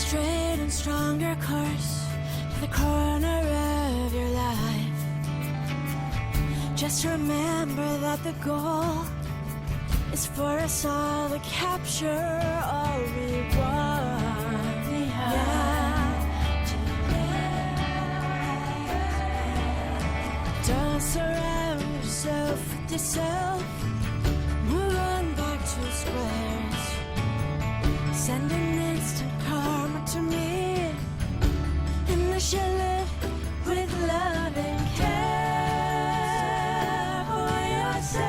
S2: straight and stronger course to the corner of your life. Just remember that the goal is for us all to capture all we want. Don't surround yourself with yourself. Move on back to squares. Send an instant karma to me, and I shall live with love and care for yourself.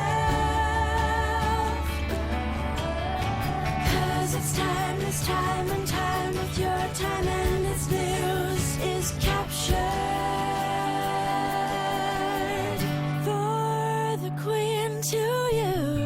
S2: 'Cause it's time and time with your time, and its news is captured for the queen to use.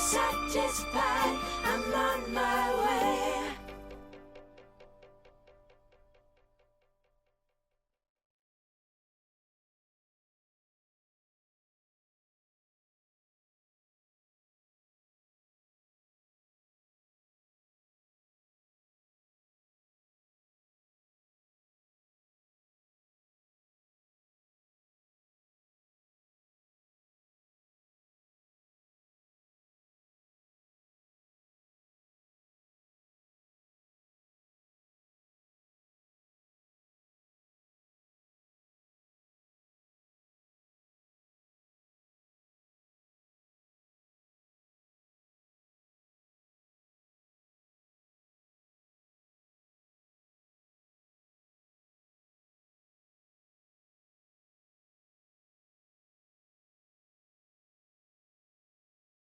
S2: Satisfied, I'm on my way.